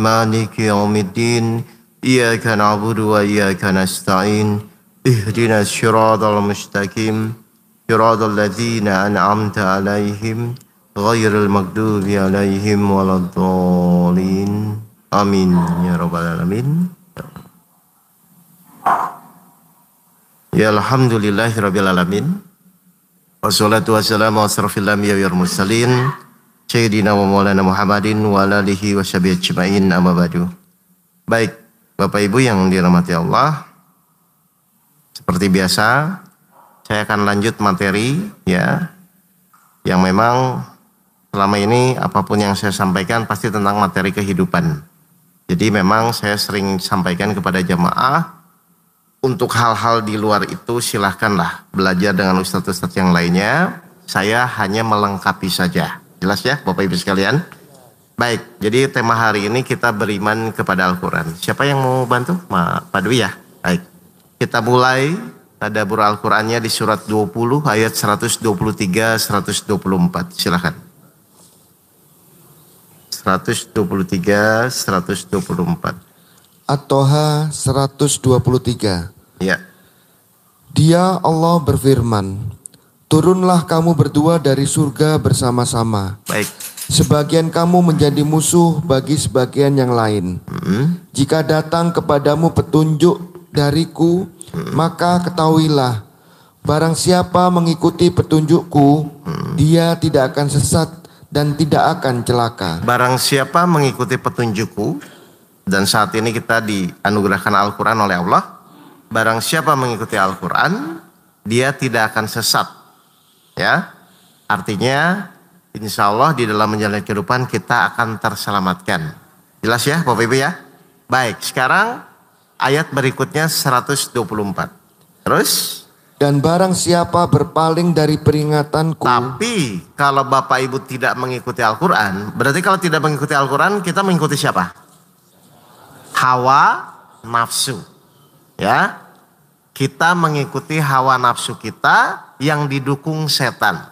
Maliki yaumiddin. Iyyaka na'budu wa iyyaka nasta'in. Ihdinas siratal mustaqim. Siratal ladzina an'amta 'alaihim ghairil maghdubi 'alaihim waladdallin. Amin ya rabbal alamin. Ya alhamdulillahirabbil alamin. Wassalatu wassalamu ala asrofil anbiya'i wal mursalin sayyidina wa maulana Muhammadin wa ala alihi wa sahbihi ajma'in, amma ba'du. Baik, Bapak Ibu yang dirahmati Allah, seperti biasa saya akan lanjut materi ya, yang memang selama ini apapun yang saya sampaikan pasti tentang materi kehidupan. Jadi memang saya sering sampaikan kepada jamaah, untuk hal-hal di luar itu silahkanlah belajar dengan ustadz-ustadz yang lainnya. Saya hanya melengkapi saja. Jelas ya Bapak Ibu sekalian? Baik, jadi tema hari ini kita beriman kepada Al-Quran. Siapa yang mau bantu? Pak Dwi ya? Baik, kita mulai tadabbur Al-Qurannya di surat 20 ayat 123-124. Silahkan. 123, 124. At-Toha 123. Ya. Dia Allah berfirman, turunlah kamu berdua dari surga bersama-sama. Baik. Sebagian kamu menjadi musuh bagi sebagian yang lain. Jika datang kepadamu petunjuk dariku, maka ketahuilah, barang siapa mengikuti petunjukku, dia tidak akan sesat dan tidak akan celaka. Barang siapa mengikuti petunjukku, dan saat ini kita dianugerahkan Al-Quran oleh Allah. Barang siapa mengikuti Al-Quran, dia tidak akan sesat. Ya, artinya insya Allah di dalam menjalani kehidupan kita akan terselamatkan. Jelas ya Bapak Ibu ya? Baik, sekarang ayat berikutnya 124. Terus? Dan barang siapa berpaling dari peringatanku. Tapi kalau Bapak Ibu tidak mengikuti Al-Quran, berarti kalau tidak mengikuti Al-Quran kita mengikuti siapa? Hawa nafsu. Ya, kita mengikuti hawa nafsu kita yang didukung setan.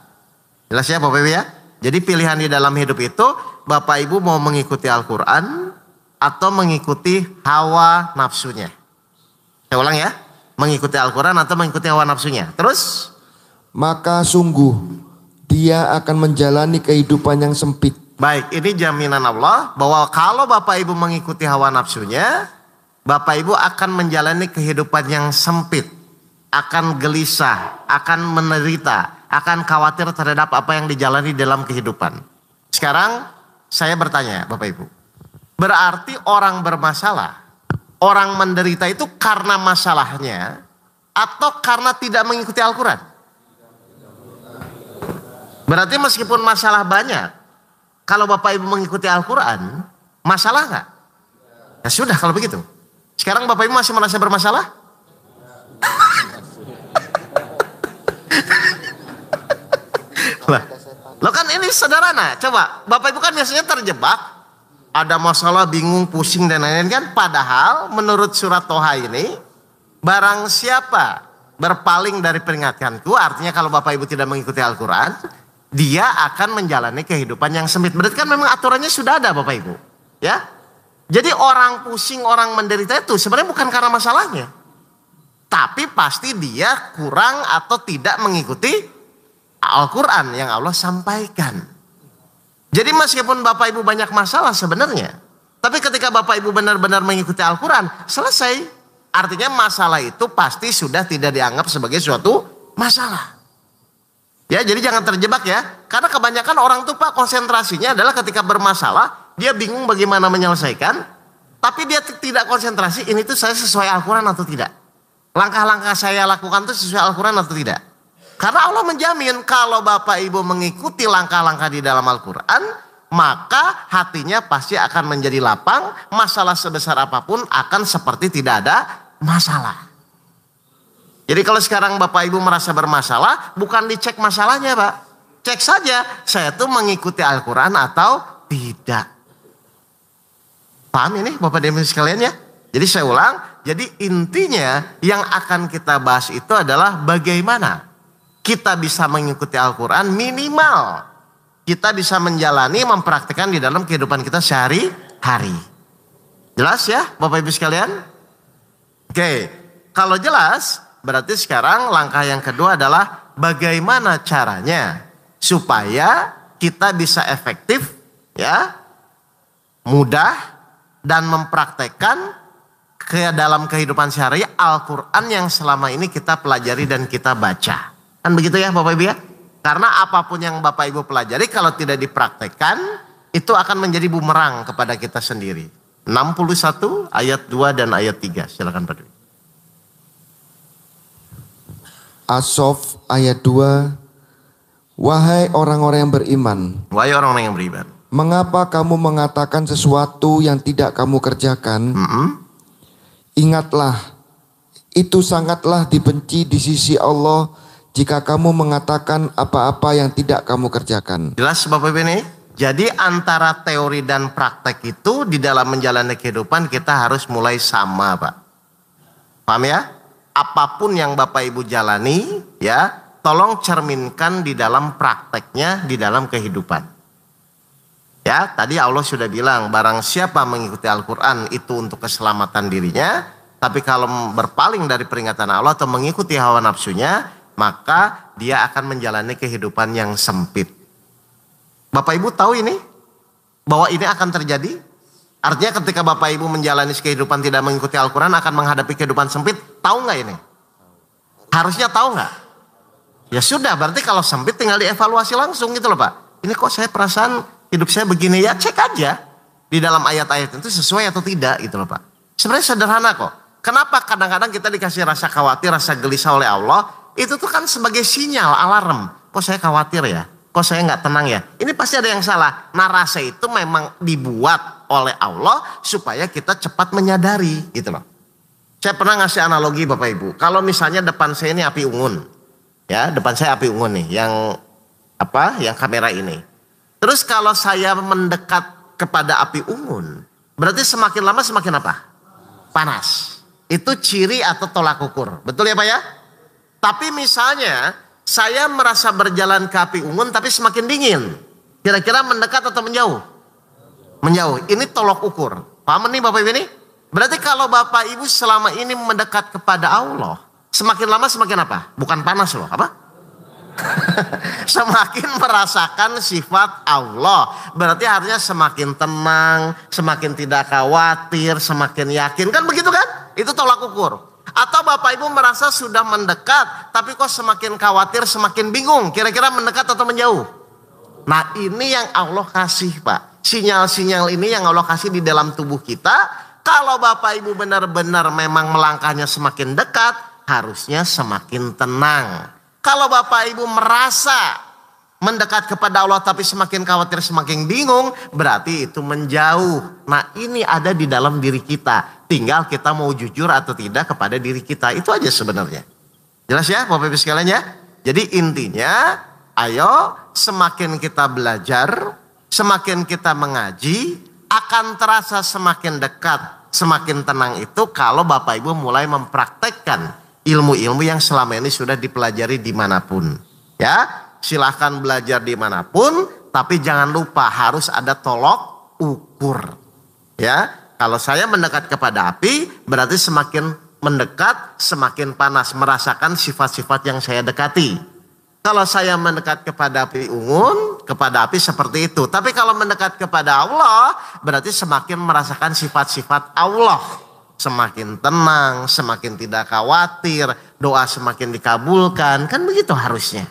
Jelas ya Bapak Ibu ya? Jadi pilihan di dalam hidup itu, Bapak Ibu mau mengikuti Al-Quran atau mengikuti hawa nafsunya. Saya ulang ya, mengikuti Al-Quran atau mengikuti hawa nafsunya. Terus? Maka sungguh dia akan menjalani kehidupan yang sempit. Baik, ini jaminan Allah bahwa kalau Bapak Ibu mengikuti hawa nafsunya, Bapak Ibu akan menjalani kehidupan yang sempit, akan gelisah, akan menderita, akan khawatir terhadap apa yang dijalani dalam kehidupan. Sekarang saya bertanya Bapak Ibu, berarti orang bermasalah, orang menderita itu karena masalahnya atau karena tidak mengikuti Al-Quran? Berarti meskipun masalah banyak, kalau Bapak Ibu mengikuti Al-Quran, masalah nggak? Ya sudah kalau begitu. Sekarang Bapak Ibu masih merasa bermasalah? Loh kan ini sederhana. Coba Bapak Ibu kan biasanya terjebak, ada masalah, bingung, pusing dan lain-lain kan. Padahal menurut surat Toha ini, barang siapa berpaling dari peringatanku, artinya kalau Bapak Ibu tidak mengikuti Al-Quran, dia akan menjalani kehidupan yang sempit. Berarti kan memang aturannya sudah ada Bapak Ibu. Ya. Jadi orang pusing, orang menderita itu sebenarnya bukan karena masalahnya. Tapi pasti dia kurang atau tidak mengikuti Al-Quran yang Allah sampaikan. Jadi meskipun Bapak Ibu banyak masalah sebenarnya, tapi ketika Bapak Ibu benar-benar mengikuti Al-Quran, selesai. Artinya masalah itu pasti sudah tidak dianggap sebagai suatu masalah. Ya, jadi jangan terjebak ya. Karena kebanyakan orang tuh Pak konsentrasinya adalah ketika bermasalah, dia bingung bagaimana menyelesaikan, tapi dia tidak konsentrasi, ini tuh saya sesuai Al-Quran atau tidak. Langkah-langkah saya lakukan tuh sesuai Al-Quran atau tidak. Karena Allah menjamin kalau Bapak Ibu mengikuti langkah-langkah di dalam Al-Quran, maka hatinya pasti akan menjadi lapang, masalah sebesar apapun akan seperti tidak ada masalah. Jadi kalau sekarang Bapak Ibu merasa bermasalah, bukan dicek masalahnya Pak. Cek saja, saya tuh mengikuti Al-Quran atau tidak. Paham ini Bapak dan Ibu sekalian ya? Jadi saya ulang, jadi intinya yang akan kita bahas itu adalah bagaimana kita bisa mengikuti Al-Quran, minimal kita bisa menjalani, mempraktikkan di dalam kehidupan kita sehari-hari. Jelas ya Bapak Ibu sekalian? Oke, kalau jelas berarti sekarang langkah yang kedua adalah bagaimana caranya supaya kita bisa efektif ya, mudah dan mempraktekkan ke dalam kehidupan sehari Al-Quran yang selama ini kita pelajari dan kita baca. Kan begitu ya Bapak Ibu ya? Karena apapun yang Bapak Ibu pelajari kalau tidak dipraktekkan itu akan menjadi bumerang kepada kita sendiri. 61 ayat 2 dan ayat 3. Silakan Pak Dwi. As-Saff ayat 2. Wahai orang-orang yang beriman, Wahai orang-orang yang beriman, mengapa kamu mengatakan sesuatu yang tidak kamu kerjakan? Ingatlah, itu sangatlah dibenci di sisi Allah jika kamu mengatakan apa-apa yang tidak kamu kerjakan. Jelas Bapak Ibu ini? Jadi antara teori dan praktek itu di dalam menjalani kehidupan kita harus mulai sama Pak. Paham ya? Apapun yang Bapak Ibu jalani ya, tolong cerminkan di dalam prakteknya di dalam kehidupan. Ya, tadi Allah sudah bilang barang siapa mengikuti Al-Quran itu untuk keselamatan dirinya. Tapi kalau berpaling dari peringatan Allah atau mengikuti hawa nafsunya, maka dia akan menjalani kehidupan yang sempit. Bapak Ibu tahu ini? Bahwa ini akan terjadi? Artinya ketika Bapak Ibu menjalani kehidupan tidak mengikuti Al-Quran akan menghadapi kehidupan sempit. Tahu nggak ini? Harusnya tahu nggak? Ya sudah, berarti kalau sempit tinggal dievaluasi langsung gitu loh Pak. Ini kok saya perasaan hidup saya begini, ya cek aja. Di dalam ayat-ayat itu sesuai atau tidak gitu loh Pak. Sebenarnya sederhana kok. Kenapa kadang-kadang kita dikasih rasa khawatir, rasa gelisah oleh Allah. Itu tuh kan sebagai sinyal, alarm. Kok saya khawatir ya? Kok saya nggak tenang ya? Ini pasti ada yang salah. Nah rasa itu memang dibuat oleh Allah supaya kita cepat menyadari gitu loh. Saya pernah ngasih analogi Bapak Ibu. Kalau misalnya depan saya ini api unggun. Ya, depan saya api unggun nih. Yang apa? Yang kamera ini. Terus kalau saya mendekat kepada api unggun. Berarti semakin lama semakin apa? Panas. Itu ciri atau tolak ukur. Betul ya Pak ya? Tapi misalnya saya merasa berjalan ke api unggun tapi semakin dingin. Kira-kira mendekat atau menjauh? Menjauh. Ini tolak ukur. Paham nih Bapak Ibu ini? Berarti kalau Bapak Ibu selama ini mendekat kepada Allah, semakin lama semakin apa? Bukan panas loh, apa? Semakin merasakan sifat Allah. Berarti harusnya semakin tenang, semakin tidak khawatir, semakin yakin. Kan begitu kan? Itu tolak ukur. Atau Bapak Ibu merasa sudah mendekat, tapi kok semakin khawatir, semakin bingung. Kira-kira mendekat atau menjauh? Nah ini yang Allah kasih Pak. Sinyal-sinyal ini yang Allah kasih di dalam tubuh kita. Kalau Bapak Ibu benar-benar memang melangkahnya semakin dekat, harusnya semakin tenang. Kalau Bapak Ibu merasa mendekat kepada Allah tapi semakin khawatir, semakin bingung, berarti itu menjauh. Nah ini ada di dalam diri kita. Tinggal kita mau jujur atau tidak kepada diri kita. Itu aja sebenarnya. Jelas ya Bapak Ibu sekalian ya? Jadi intinya, ayo semakin kita belajar, semakin kita mengaji, akan terasa semakin dekat, semakin tenang itu kalau Bapak Ibu mulai mempraktekkan ilmu-ilmu yang selama ini sudah dipelajari dimanapun. Ya, silahkan belajar dimanapun, tapi jangan lupa harus ada tolok ukur. Ya, kalau saya mendekat kepada api, berarti semakin mendekat, semakin panas, merasakan sifat-sifat yang saya dekati. Kalau saya mendekat kepada api unggun, kepada api seperti itu. Tapi kalau mendekat kepada Allah, berarti semakin merasakan sifat-sifat Allah. Semakin tenang, semakin tidak khawatir, doa semakin dikabulkan. Kan begitu harusnya.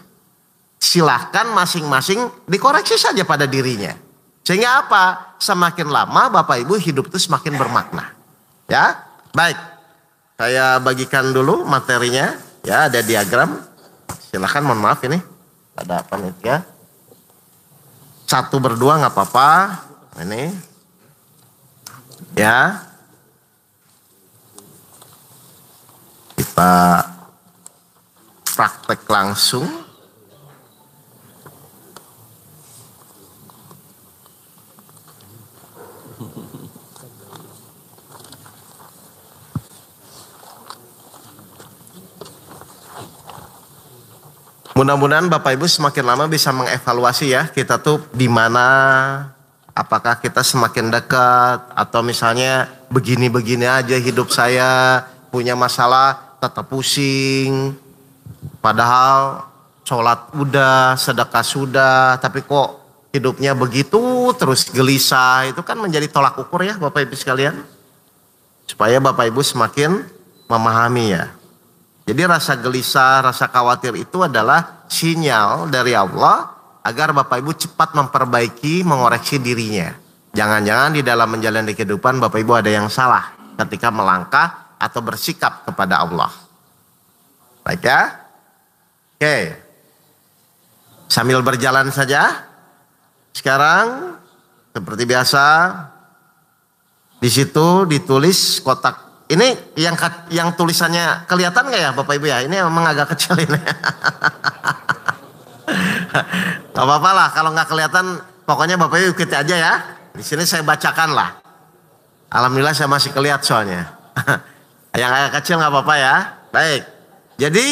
Silahkan masing-masing dikoreksi saja pada dirinya. Sehingga apa? Semakin lama Bapak Ibu hidup itu semakin bermakna. Ya, baik. Saya bagikan dulu materinya. Ya, ada diagram. Silahkan, mohon maaf ini ada panitia. Satu berdua nggak apa-apa. Ini, ya. Kita praktek langsung. Mudah-mudahan Bapak Ibu semakin lama bisa mengevaluasi ya, kita tuh di mana, apakah kita semakin dekat atau misalnya begini-begini aja hidup saya, punya masalah tetap pusing. Padahal sholat udah, sedekah sudah, tapi kok hidupnya begitu terus gelisah. Itu kan menjadi tolak ukur ya Bapak Ibu sekalian. Supaya Bapak Ibu semakin memahami ya. Jadi rasa gelisah, rasa khawatir itu adalah sinyal dari Allah agar Bapak Ibu cepat memperbaiki, mengoreksi dirinya. Jangan-jangan di dalam menjalani kehidupan Bapak Ibu ada yang salah ketika melangkah atau bersikap kepada Allah. Baik ya. Oke. Sambil berjalan saja. Sekarang seperti biasa di situ ditulis kotak. Ini yang tulisannya kelihatan nggak ya Bapak Ibu ya? Ini memang agak kecil ini. Gak apa-apa lah kalau nggak kelihatan. Pokoknya Bapak Ibu ikuti aja ya. Di sini saya bacakan lah. Alhamdulillah saya masih kelihatan soalnya. Yang agak kecil nggak apa-apa ya. Baik. Jadi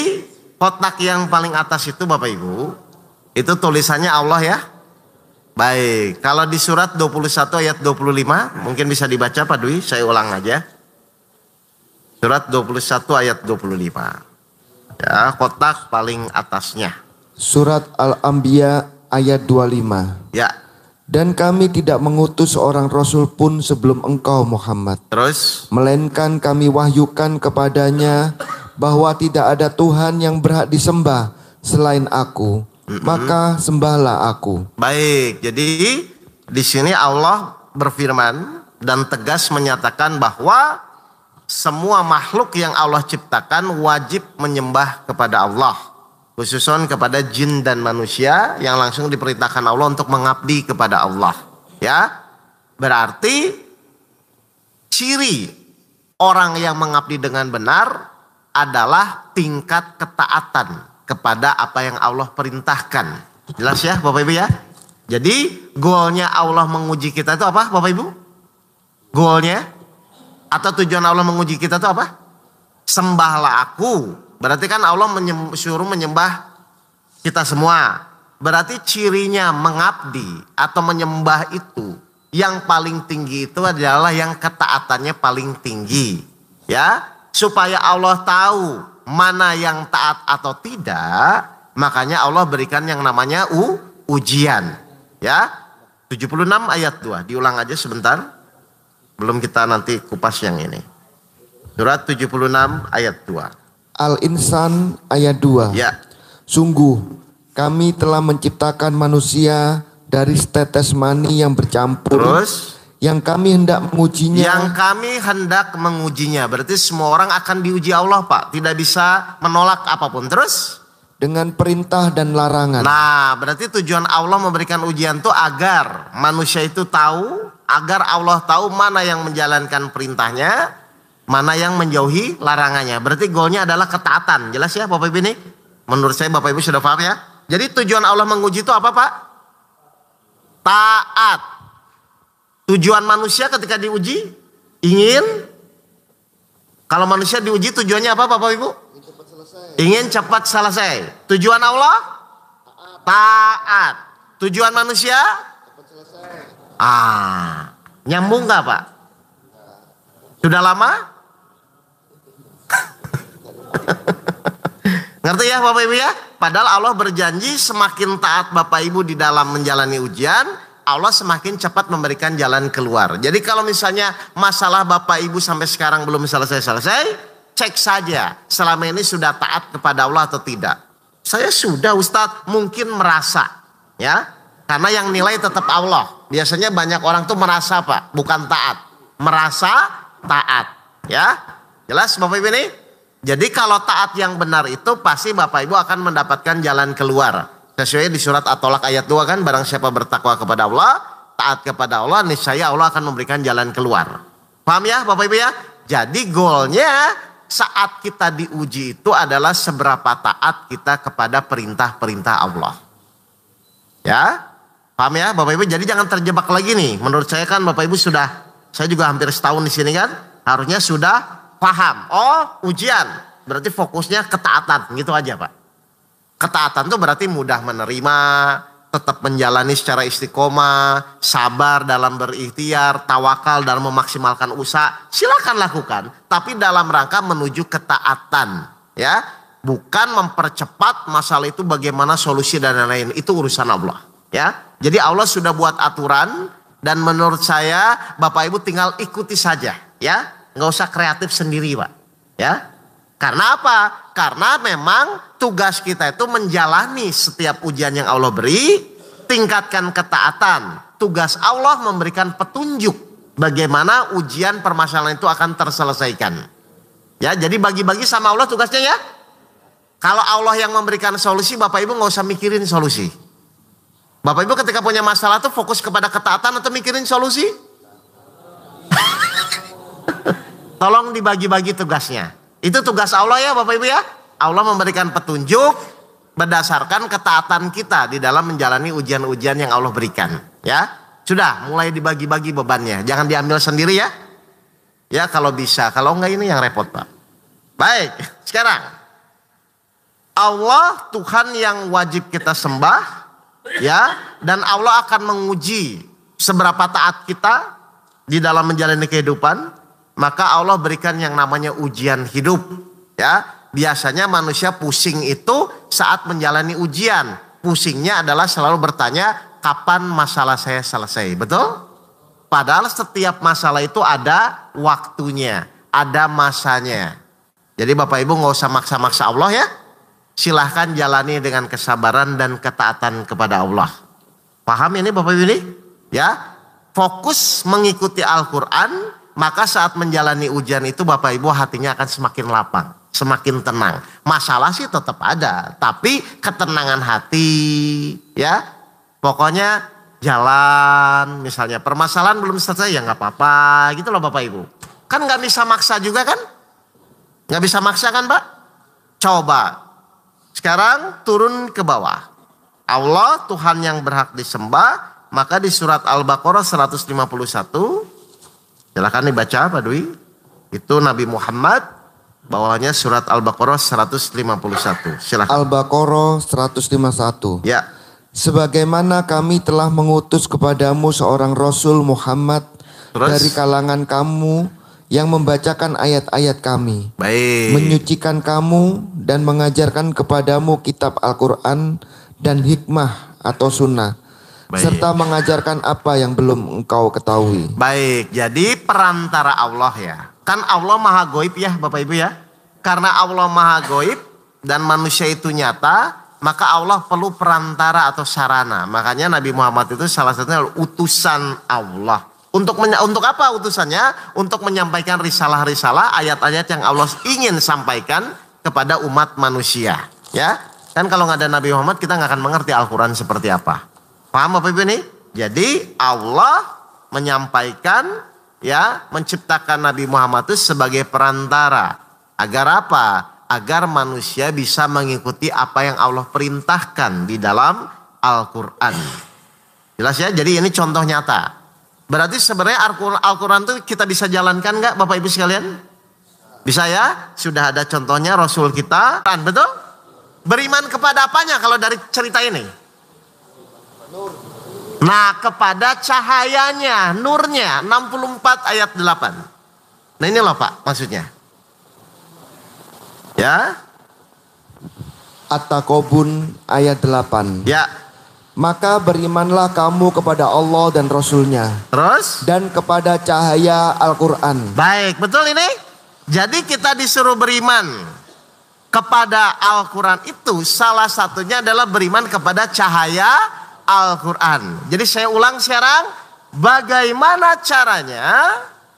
kotak yang paling atas itu Bapak Ibu, itu tulisannya Allah ya. Baik, kalau di surat 21 ayat 25, mungkin bisa dibaca Pak Dwi, saya ulang aja. Surat 21 ayat 25. Ya, kotak paling atasnya. Surat Al-Anbiya ayat 25. Ya. Dan kami tidak mengutus seorang rasul pun sebelum engkau Muhammad. Terus? Melainkan kami wahyukan kepadanya bahwa tidak ada Tuhan yang berhak disembah selain aku. Maka sembahlah aku. Baik, jadi di sini Allah berfirman dan tegas menyatakan bahwa semua makhluk yang Allah ciptakan wajib menyembah kepada Allah, khususnya kepada jin dan manusia yang langsung diperintahkan Allah untuk mengabdi kepada Allah. Ya, berarti ciri orang yang mengabdi dengan benar adalah tingkat ketaatan kepada apa yang Allah perintahkan. Jelas ya Bapak Ibu ya. Jadi goalnya Allah menguji kita itu apa Bapak Ibu? Goalnya atau tujuan Allah menguji kita itu apa? Sembahlah aku. Berarti kan Allah suruh menyembah kita semua. Berarti cirinya mengabdi atau menyembah itu yang paling tinggi itu adalah yang ketaatannya paling tinggi. Ya, supaya Allah tahu mana yang taat atau tidak, makanya Allah berikan yang namanya ujian. Ya, 76 ayat 2, diulang aja sebentar. Belum kita nanti kupas yang ini. Surat 76 ayat 2. Al-Insan ayat 2. Ya. Sungguh kami telah menciptakan manusia dari setetes mani yang bercampur. Terus? Yang kami hendak mengujinya. Yang kami hendak mengujinya. Berarti semua orang akan diuji Allah Pak. Tidak bisa menolak apapun. Terus? Dengan perintah dan larangan. Nah, berarti tujuan Allah memberikan ujian itu agar manusia itu tahu. Agar Allah tahu mana yang menjalankan perintahnya. Mana yang menjauhi larangannya. Berarti goalnya adalah ketaatan. Jelas ya Bapak Ibu ini? Menurut saya Bapak Ibu sudah paham ya. Jadi tujuan Allah menguji itu apa Pak? Taat. Tujuan manusia ketika diuji ingin, kalau manusia diuji tujuannya apa Bapak Ibu? Ingin cepat selesai. Tujuan Allah? Taat. Tujuan manusia? Nyambung gak Pak? Sudah lama? Ngerti ya Bapak Ibu ya? Padahal Allah berjanji semakin taat Bapak Ibu di dalam menjalani ujian, Allah semakin cepat memberikan jalan keluar. Jadi kalau misalnya masalah Bapak Ibu sampai sekarang belum selesai-selesai, cek saja selama ini sudah taat kepada Allah atau tidak. Saya sudah Ustadz, mungkin merasa ya. Karena yang nilai tetap Allah. Biasanya banyak orang tuh merasa Pak, bukan taat. Merasa taat ya. Jelas Bapak Ibu ini? Jadi kalau taat yang benar itu pasti Bapak Ibu akan mendapatkan jalan keluar. Sesuai di surat At-Tolak ayat 2 kan, barang siapa bertakwa kepada Allah, taat kepada Allah, niscaya Allah akan memberikan jalan keluar. Paham ya Bapak Ibu ya? Jadi goalnya saat kita diuji itu adalah seberapa taat kita kepada perintah-perintah Allah. Ya, paham ya Bapak Ibu? Jadi jangan terjebak lagi nih. Menurut saya kan Bapak Ibu sudah, saya juga hampir setahun di sini kan, harusnya sudah paham. Oh, ujian, berarti fokusnya ketaatan, gitu aja Pak. Ketaatan itu berarti mudah menerima, tetap menjalani secara istiqomah, sabar dalam berikhtiar, tawakal dalam memaksimalkan usaha, silakan lakukan. Tapi dalam rangka menuju ketaatan, ya, bukan mempercepat masalah itu bagaimana solusi dan lain-lain. Itu urusan Allah, ya. Jadi Allah sudah buat aturan dan menurut saya Bapak Ibu tinggal ikuti saja, ya, nggak usah kreatif sendiri, Pak, ya. Karena apa? Karena memang tugas kita itu menjalani setiap ujian yang Allah beri, tingkatkan ketaatan. Tugas Allah memberikan petunjuk bagaimana ujian permasalahan itu akan terselesaikan. Ya, jadi bagi-bagi sama Allah tugasnya ya. Kalau Allah yang memberikan solusi, Bapak Ibu nggak usah mikirin solusi. Bapak Ibu ketika punya masalah tuh fokus kepada ketaatan atau mikirin solusi? Tolong dibagi-bagi tugasnya. Itu tugas Allah ya Bapak Ibu ya. Allah memberikan petunjuk berdasarkan ketaatan kita di dalam menjalani ujian-ujian yang Allah berikan. Ya, sudah mulai dibagi-bagi bebannya. Jangan diambil sendiri ya. Ya kalau bisa, kalau enggak ini yang repot Pak. Baik, sekarang Allah Tuhan yang wajib kita sembah, ya, dan Allah akan menguji seberapa taat kita di dalam menjalani kehidupan. Maka Allah berikan yang namanya ujian hidup, ya. Biasanya manusia pusing itu saat menjalani ujian. Pusingnya adalah selalu bertanya, kapan masalah saya selesai, betul? Padahal setiap masalah itu ada waktunya, ada masanya. Jadi Bapak Ibu nggak usah maksa-maksa Allah ya. Silahkan jalani dengan kesabaran dan ketaatan kepada Allah. Paham ini Bapak Ibu ini? Ya, fokus mengikuti Al-Quran. Maka saat menjalani ujian itu Bapak Ibu hatinya akan semakin lapang, semakin tenang. Masalah sih tetap ada, tapi ketenangan hati, ya. Pokoknya jalan, misalnya permasalahan belum selesai ya nggak apa-apa, gitu loh Bapak Ibu. Kan nggak bisa maksa juga kan? Nggak bisa maksa kan Pak? Coba sekarang turun ke bawah. Allah Tuhan yang berhak disembah, maka di surat Al-Baqarah 151. Silahkan dibaca Pak Dwi. Itu Nabi Muhammad, bawahnya surat Al-Baqarah 151. Silahkan. Al-Baqarah 151. Ya. Sebagaimana kami telah mengutus kepadamu seorang Rasul Muhammad dari kalangan kamu yang membacakan ayat-ayat kami. Baik. Menyucikan kamu dan mengajarkan kepadamu kitab Al-Quran dan hikmah atau sunnah. Baik. Serta mengajarkan apa yang belum engkau ketahui. Baik, jadi perantara Allah ya. Kan Allah maha goib ya Bapak Ibu ya. Karena Allah maha goib dan manusia itu nyata, maka Allah perlu perantara atau sarana. Makanya Nabi Muhammad itu salah satunya utusan Allah. Untuk apa utusannya? Untuk menyampaikan risalah-risalah, ayat-ayat yang Allah ingin sampaikan kepada umat manusia. Ya, kan kalau nggak ada Nabi Muhammad kita nggak akan mengerti Al-Quran seperti apa. Paham Bapak Ibu ini? Jadi Allah menyampaikan, ya, menciptakan Nabi Muhammad itu sebagai perantara. Agar apa? Agar manusia bisa mengikuti apa yang Allah perintahkan di dalam Al-Quran. Jelas ya? Jadi ini contoh nyata. Berarti sebenarnya Al-Quran itu kita bisa jalankan nggak Bapak Ibu sekalian? Bisa ya? Sudah ada contohnya Rasul kita. Betul? Beriman kepada apanya kalau dari cerita ini? Nah, kepada cahayanya, nurnya, 64 ayat 8. Nah ini loh Pak maksudnya. Ya. At-Taqabun ayat 8. Ya. Maka berimanlah kamu kepada Allah dan Rasulnya. Terus? Dan kepada cahaya Al-Quran. Baik, betul ini? Jadi kita disuruh beriman kepada Al-Quran itu salah satunya adalah beriman kepada cahaya Al-Quran. Jadi saya ulang sekarang, bagaimana caranya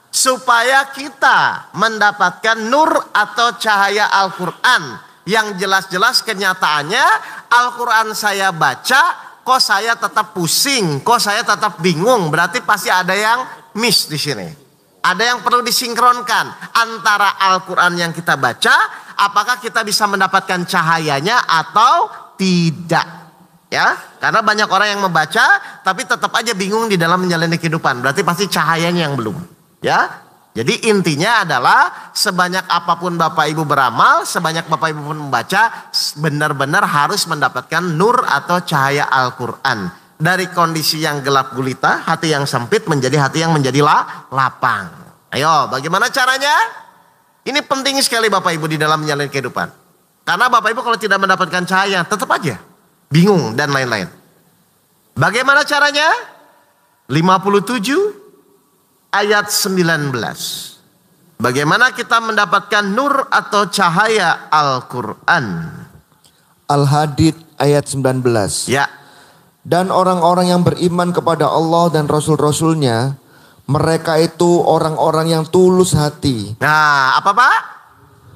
supaya kita mendapatkan nur atau cahaya Al-Quran yang jelas-jelas kenyataannya Al-Quran saya baca, kok saya tetap pusing, kok saya tetap bingung, berarti pasti ada yang miss di sini. Ada yang perlu disinkronkan antara Al-Quran yang kita baca, apakah kita bisa mendapatkan cahayanya atau tidak. Ya, karena banyak orang yang membaca tapi tetap aja bingung di dalam menjalani kehidupan. Berarti pasti cahayanya yang belum. Ya, Jadi intinya adalah sebanyak apapun Bapak Ibu beramal, sebanyak Bapak Ibu pun membaca, benar-benar harus mendapatkan nur atau cahaya Al-Quran. Dari kondisi yang gelap gulita, hati yang sempit menjadi hati yang menjadi lapang. Ayo, bagaimana caranya? Ini penting sekali Bapak Ibu di dalam menjalani kehidupan. Karena Bapak Ibu kalau tidak mendapatkan cahaya, tetap aja bingung dan lain-lain. Bagaimana caranya? 57 ayat 19. Bagaimana kita mendapatkan nur atau cahaya Al-Quran? Al-Hadid ayat 19. Ya. Dan orang-orang yang beriman kepada Allah dan Rasul-Rasulnya, mereka itu orang-orang yang tulus hati. Nah, apa Pak?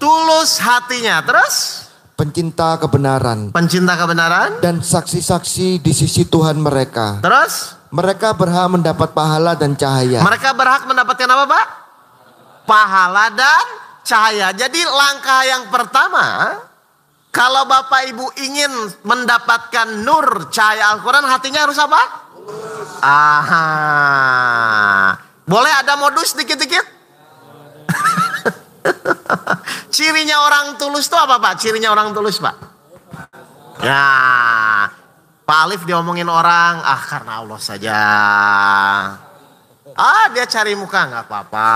Tulus hatinya. Terus? Pencinta kebenaran. Pencinta kebenaran. Dan saksi-saksi di sisi Tuhan mereka. Terus? Mereka berhak mendapat pahala dan cahaya. Mereka berhak mendapatkan apa Pak? Pahala dan cahaya. Jadi langkah yang pertama, kalau Bapak Ibu ingin mendapatkan nur cahaya Al-Quran, hatinya harus apa? Aha. Boleh ada modus dikit-dikit? Cirinya orang tulus itu apa Pak? Cirinya orang tulus Pak? Ya, Pak Alif diomongin orang, karena Allah saja. Dia cari muka, nggak apa-apa.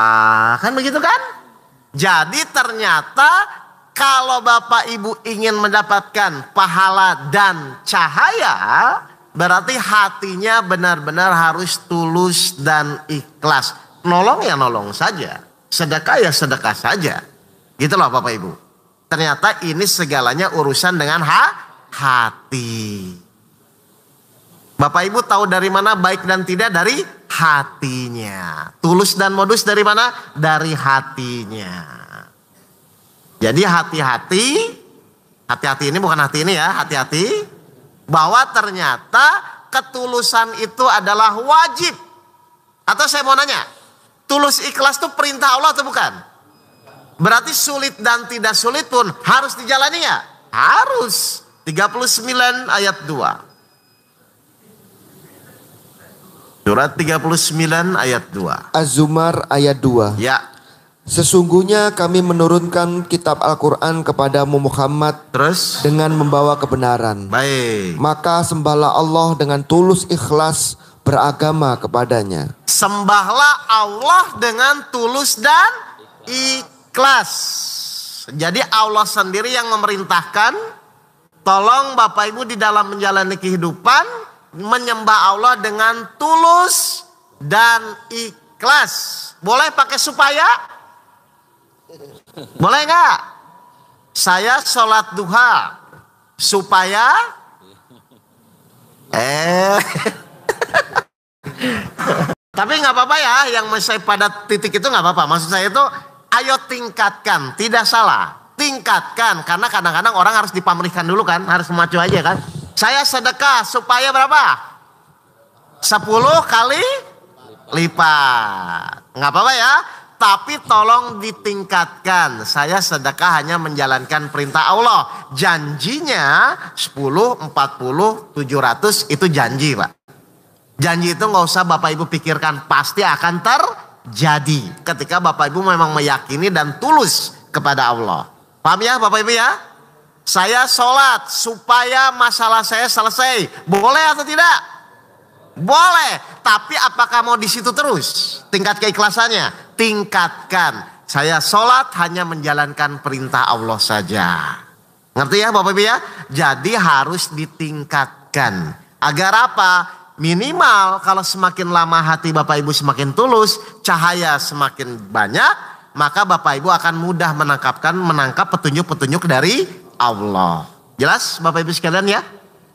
Kan begitu kan? Jadi ternyata kalau Bapak Ibu ingin mendapatkan pahala dan cahaya, berarti hatinya benar-benar harus tulus dan ikhlas. Nolong ya nolong saja. Sedekah ya sedekah saja. Gitu loh Bapak Ibu. Ternyata ini segalanya urusan dengan hati. Bapak Ibu tahu dari mana baik dan tidak? Dari hatinya. Tulus dan modus dari mana? Dari hatinya. Jadi hati-hati. Hati-hati ini bukan hati ini ya. Hati-hati. Bahwa ternyata ketulusan itu adalah wajib. Atau saya mau nanya. Tulus ikhlas itu perintah Allah atau bukan? Berarti sulit dan tidak sulit pun harus dijalani ya? Harus. 39 ayat 2. Surat 39 ayat 2. Az-Zumar ayat 2. Ya. Sesungguhnya kami menurunkan kitab Al-Quran kepadamu Muhammad. Terus? Dengan membawa kebenaran. Baik. Maka sembahlah Allah dengan tulus ikhlas beragama kepadanya. Sembahlah Allah dengan tulus dan ikhlas. Jadi Allah sendiri yang memerintahkan. Tolong Bapak Ibu di dalam menjalani kehidupan menyembah Allah dengan tulus dan ikhlas. Boleh pakai supaya? Boleh nggak? Saya sholat duha supaya tapi nggak apa-apa ya, yang saya pada titik itu nggak apa-apa. Maksud saya itu ayo tingkatkan, tidak salah. Tingkatkan, karena kadang-kadang orang harus dipamrihkan dulu kan, harus memacu aja kan. Saya sedekah supaya berapa? 10 kali lipat. Nggak apa-apa ya. Tapi tolong ditingkatkan. Saya sedekah hanya menjalankan perintah Allah. Janjinya 10, 40, 700 itu janji Pak. Janji itu nggak usah Bapak Ibu pikirkan. Pasti akan terjadi. Ketika Bapak Ibu memang meyakini dan tulus kepada Allah. Paham ya Bapak Ibu ya? Saya sholat supaya masalah saya selesai. Boleh atau tidak? Boleh. Tapi apakah mau di situ terus? Tingkat keikhlasannya. Tingkatkan. Saya sholat hanya menjalankan perintah Allah saja. Ngerti ya Bapak Ibu ya? Jadi harus ditingkatkan. Agar apa? Minimal kalau semakin lama hati Bapak Ibu semakin tulus. Cahaya semakin banyak. Maka Bapak Ibu akan mudah menangkap petunjuk-petunjuk dari Allah. Jelas Bapak Ibu sekalian ya?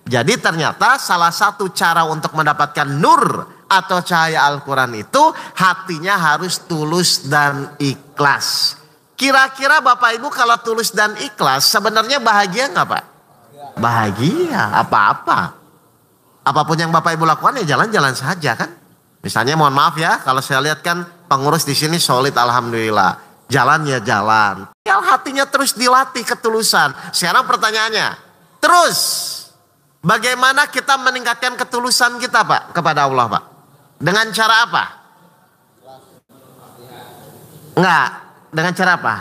Jadi ternyata salah satu cara untuk mendapatkan nur atau cahaya Al-Quran itu hatinya harus tulus dan ikhlas. Kira-kira Bapak Ibu kalau tulus dan ikhlas sebenarnya bahagia nggak Pak? Bahagia, apa-apa. Apapun yang Bapak Ibu lakukan ya jalan-jalan saja kan. Misalnya mohon maaf ya, kalau saya lihat kan pengurus di sini solid alhamdulillah. Jalan ya jalan. Ya hatinya terus dilatih ketulusan. Sekarang pertanyaannya, terus bagaimana kita meningkatkan ketulusan kita Pak kepada Allah Pak? Dengan cara apa? Enggak. Dengan cara apa?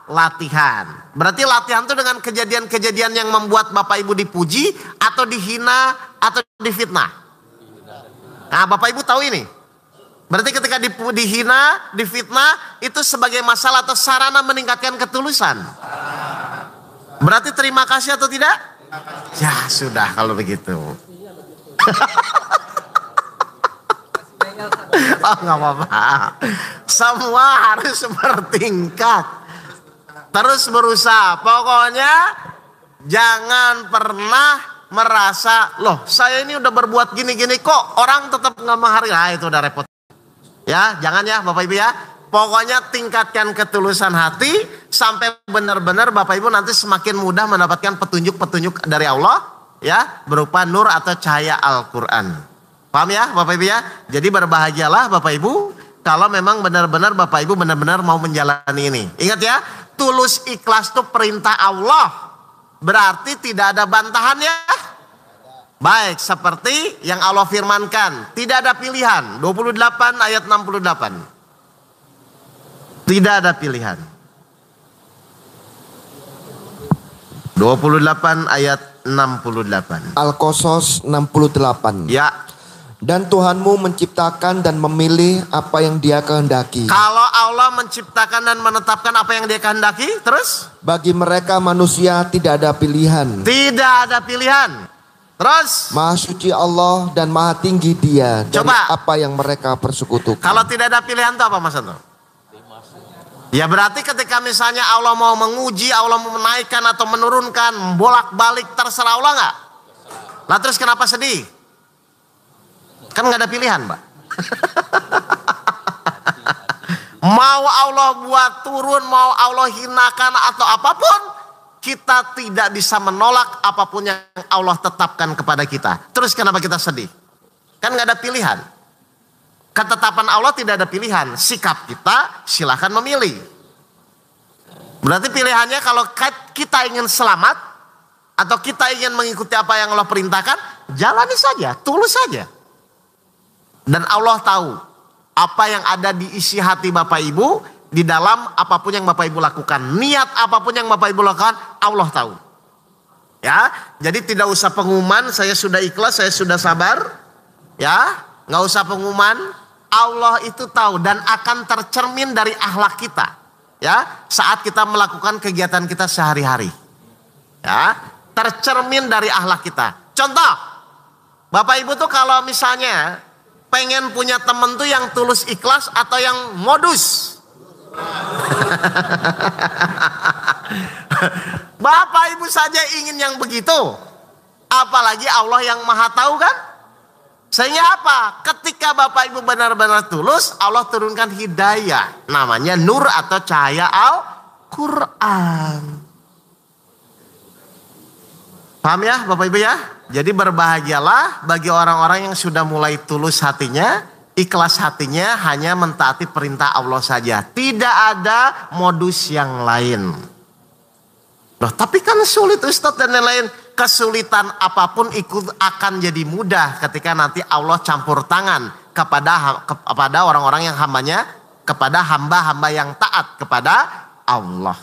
Latihan. Berarti latihan itu dengan kejadian-kejadian yang membuat Bapak Ibu dipuji atau dihina atau difitnah. Nah, Bapak Ibu tahu ini. Berarti ketika dihina, difitnah itu sebagai masalah atau sarana meningkatkan ketulusan. Berarti terima kasih atau tidak? Ya sudah kalau begitu. Oh nggak apa-apa. Semua harus bertingkat. Terus berusaha. Pokoknya jangan pernah merasa, loh saya ini udah berbuat gini-gini kok orang tetap nggak menghargai. Nah, itu udah repot. Ya jangan ya Bapak Ibu ya. Pokoknya tingkatkan ketulusan hati sampai benar-benar Bapak Ibu nanti semakin mudah mendapatkan petunjuk-petunjuk dari Allah ya, berupa nur atau cahaya Al-Qur'an. Paham ya Bapak Ibu ya? Jadi berbahagialah Bapak Ibu kalau memang benar-benar Bapak Ibu benar-benar mau menjalani ini. Ingat ya, tulus ikhlas itu perintah Allah. Berarti tidak ada bantahannya. Baik, seperti yang Allah firmankan, tidak ada pilihan. 28 ayat 68. Tidak ada pilihan. 28 ayat 68. Al-Qasas 68. Ya. Dan Tuhanmu menciptakan dan memilih apa yang Dia kehendaki. Kalau Allah menciptakan dan menetapkan apa yang Dia kehendaki, terus? Bagi mereka manusia tidak ada pilihan. Tidak ada pilihan. Terus? Maha suci Allah dan maha tinggi Dia dari apa yang mereka persekutukan. Kalau tidak ada pilihan itu apa Mas Anto? Ya berarti ketika misalnya Allah mau menguji, Allah mau menaikkan atau menurunkan, bolak-balik terserah Allah nggak? Lah terus kenapa sedih? Kan nggak ada pilihan, Mbak. Mau Allah buat turun, mau Allah hinakan atau apapun, kita tidak bisa menolak apapun yang Allah tetapkan kepada kita. Terus kenapa kita sedih? Kan nggak ada pilihan. Ketetapan Allah tidak ada pilihan. Sikap kita silahkan memilih. Berarti pilihannya kalau kita ingin selamat atau kita ingin mengikuti apa yang Allah perintahkan, jalani saja, tulus saja. Dan Allah tahu apa yang ada di isi hati Bapak Ibu di dalam apapun yang Bapak Ibu lakukan. Niat apapun yang Bapak Ibu lakukan, Allah tahu. Ya, jadi tidak usah pengumuman, saya sudah ikhlas, saya sudah sabar. Ya, nggak usah pengumuman. Allah itu tahu dan akan tercermin dari akhlak kita. Ya, saat kita melakukan kegiatan kita sehari-hari. Ya, tercermin dari akhlak kita. Contoh, Bapak Ibu tuh kalau misalnya pengen punya temen tuh yang tulus ikhlas atau yang modus? Bapak Ibu saja ingin yang begitu. Apalagi Allah yang maha tahu kan? Sehingga apa? Ketika Bapak Ibu benar-benar tulus, Allah turunkan hidayah. Namanya nur atau cahaya Al-Quran. Paham ya Bapak Ibu ya? Jadi berbahagialah bagi orang-orang yang sudah mulai tulus hatinya, ikhlas hatinya, hanya mentaati perintah Allah saja. Tidak ada modus yang lain. Loh, tapi kan sulit Ustadz dan lain-lain. Kesulitan apapun ikut akan jadi mudah ketika nanti Allah campur tangan kepada orang-orang yang hambanya, kepada hamba-hamba yang taat kepada Allah.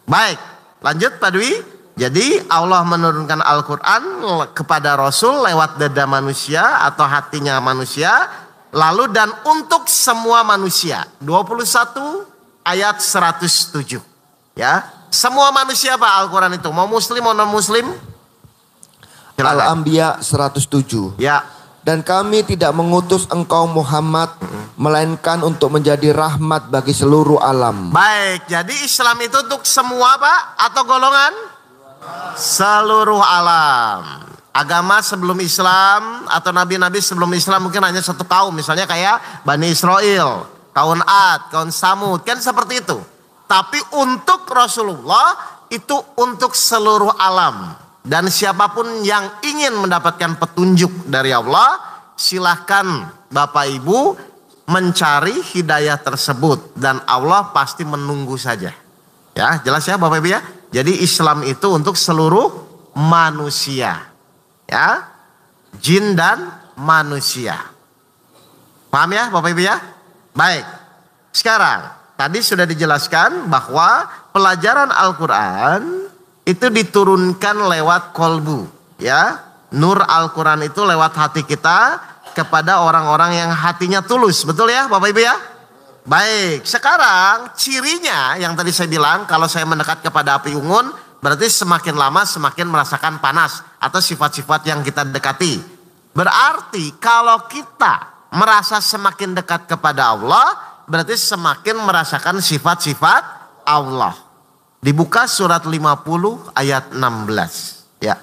Baik, lanjut Pak Dwi. Jadi Allah menurunkan Al-Quran kepada Rasul lewat dada manusia atau hatinya manusia. Lalu dan untuk semua manusia. 21 ayat 107. Ya, semua manusia Pak Al-Quran itu. Mau muslim mau non muslim. Al-Anbiya 107. Ya. Dan kami tidak mengutus engkau Muhammad melainkan untuk menjadi rahmat bagi seluruh alam. Baik, jadi Islam itu untuk semua Pak atau golongan? Seluruh alam. Agama sebelum Islam atau nabi-nabi sebelum Islam mungkin hanya satu kaum. Misalnya kayak Bani Israel, kaum Ad, kaum Samud. Kan seperti itu. Tapi untuk Rasulullah itu untuk seluruh alam. Dan siapapun yang ingin mendapatkan petunjuk dari Allah, silahkan Bapak Ibu mencari hidayah tersebut. Dan Allah pasti menunggu saja. Ya, jelas ya Bapak Ibu ya. Jadi Islam itu untuk seluruh manusia. Ya, jin dan manusia. Paham ya Bapak Ibu ya? Baik, sekarang tadi sudah dijelaskan bahwa pelajaran Al-Quran itu diturunkan lewat kolbu, ya. Nur Al-Quran itu lewat hati kita kepada orang-orang yang hatinya tulus, betul ya Bapak Ibu ya? Baik, sekarang cirinya yang tadi saya bilang, kalau saya mendekat kepada api unggun, berarti semakin lama semakin merasakan panas atau sifat-sifat yang kita dekati. Berarti kalau kita merasa semakin dekat kepada Allah, berarti semakin merasakan sifat-sifat Allah. Dibuka surat 50 ayat 16. Ya.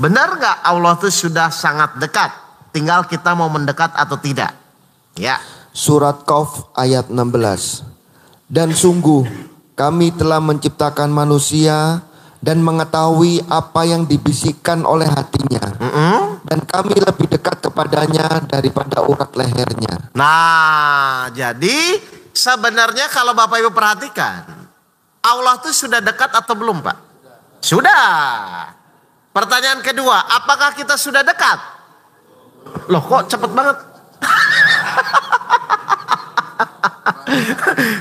Benar nggak Allah itu sudah sangat dekat? Tinggal kita mau mendekat atau tidak. Ya. Surat Qaf ayat 16. Dan sungguh kami telah menciptakan manusia dan mengetahui apa yang dibisikkan oleh hatinya. Dan kami lebih dekat kepadanya daripada urat lehernya. Nah, jadi sebenarnya kalau Bapak Ibu perhatikan, Allah itu sudah dekat atau belum, Pak? Sudah. Pertanyaan kedua, apakah kita sudah dekat? Loh, kok cepet banget?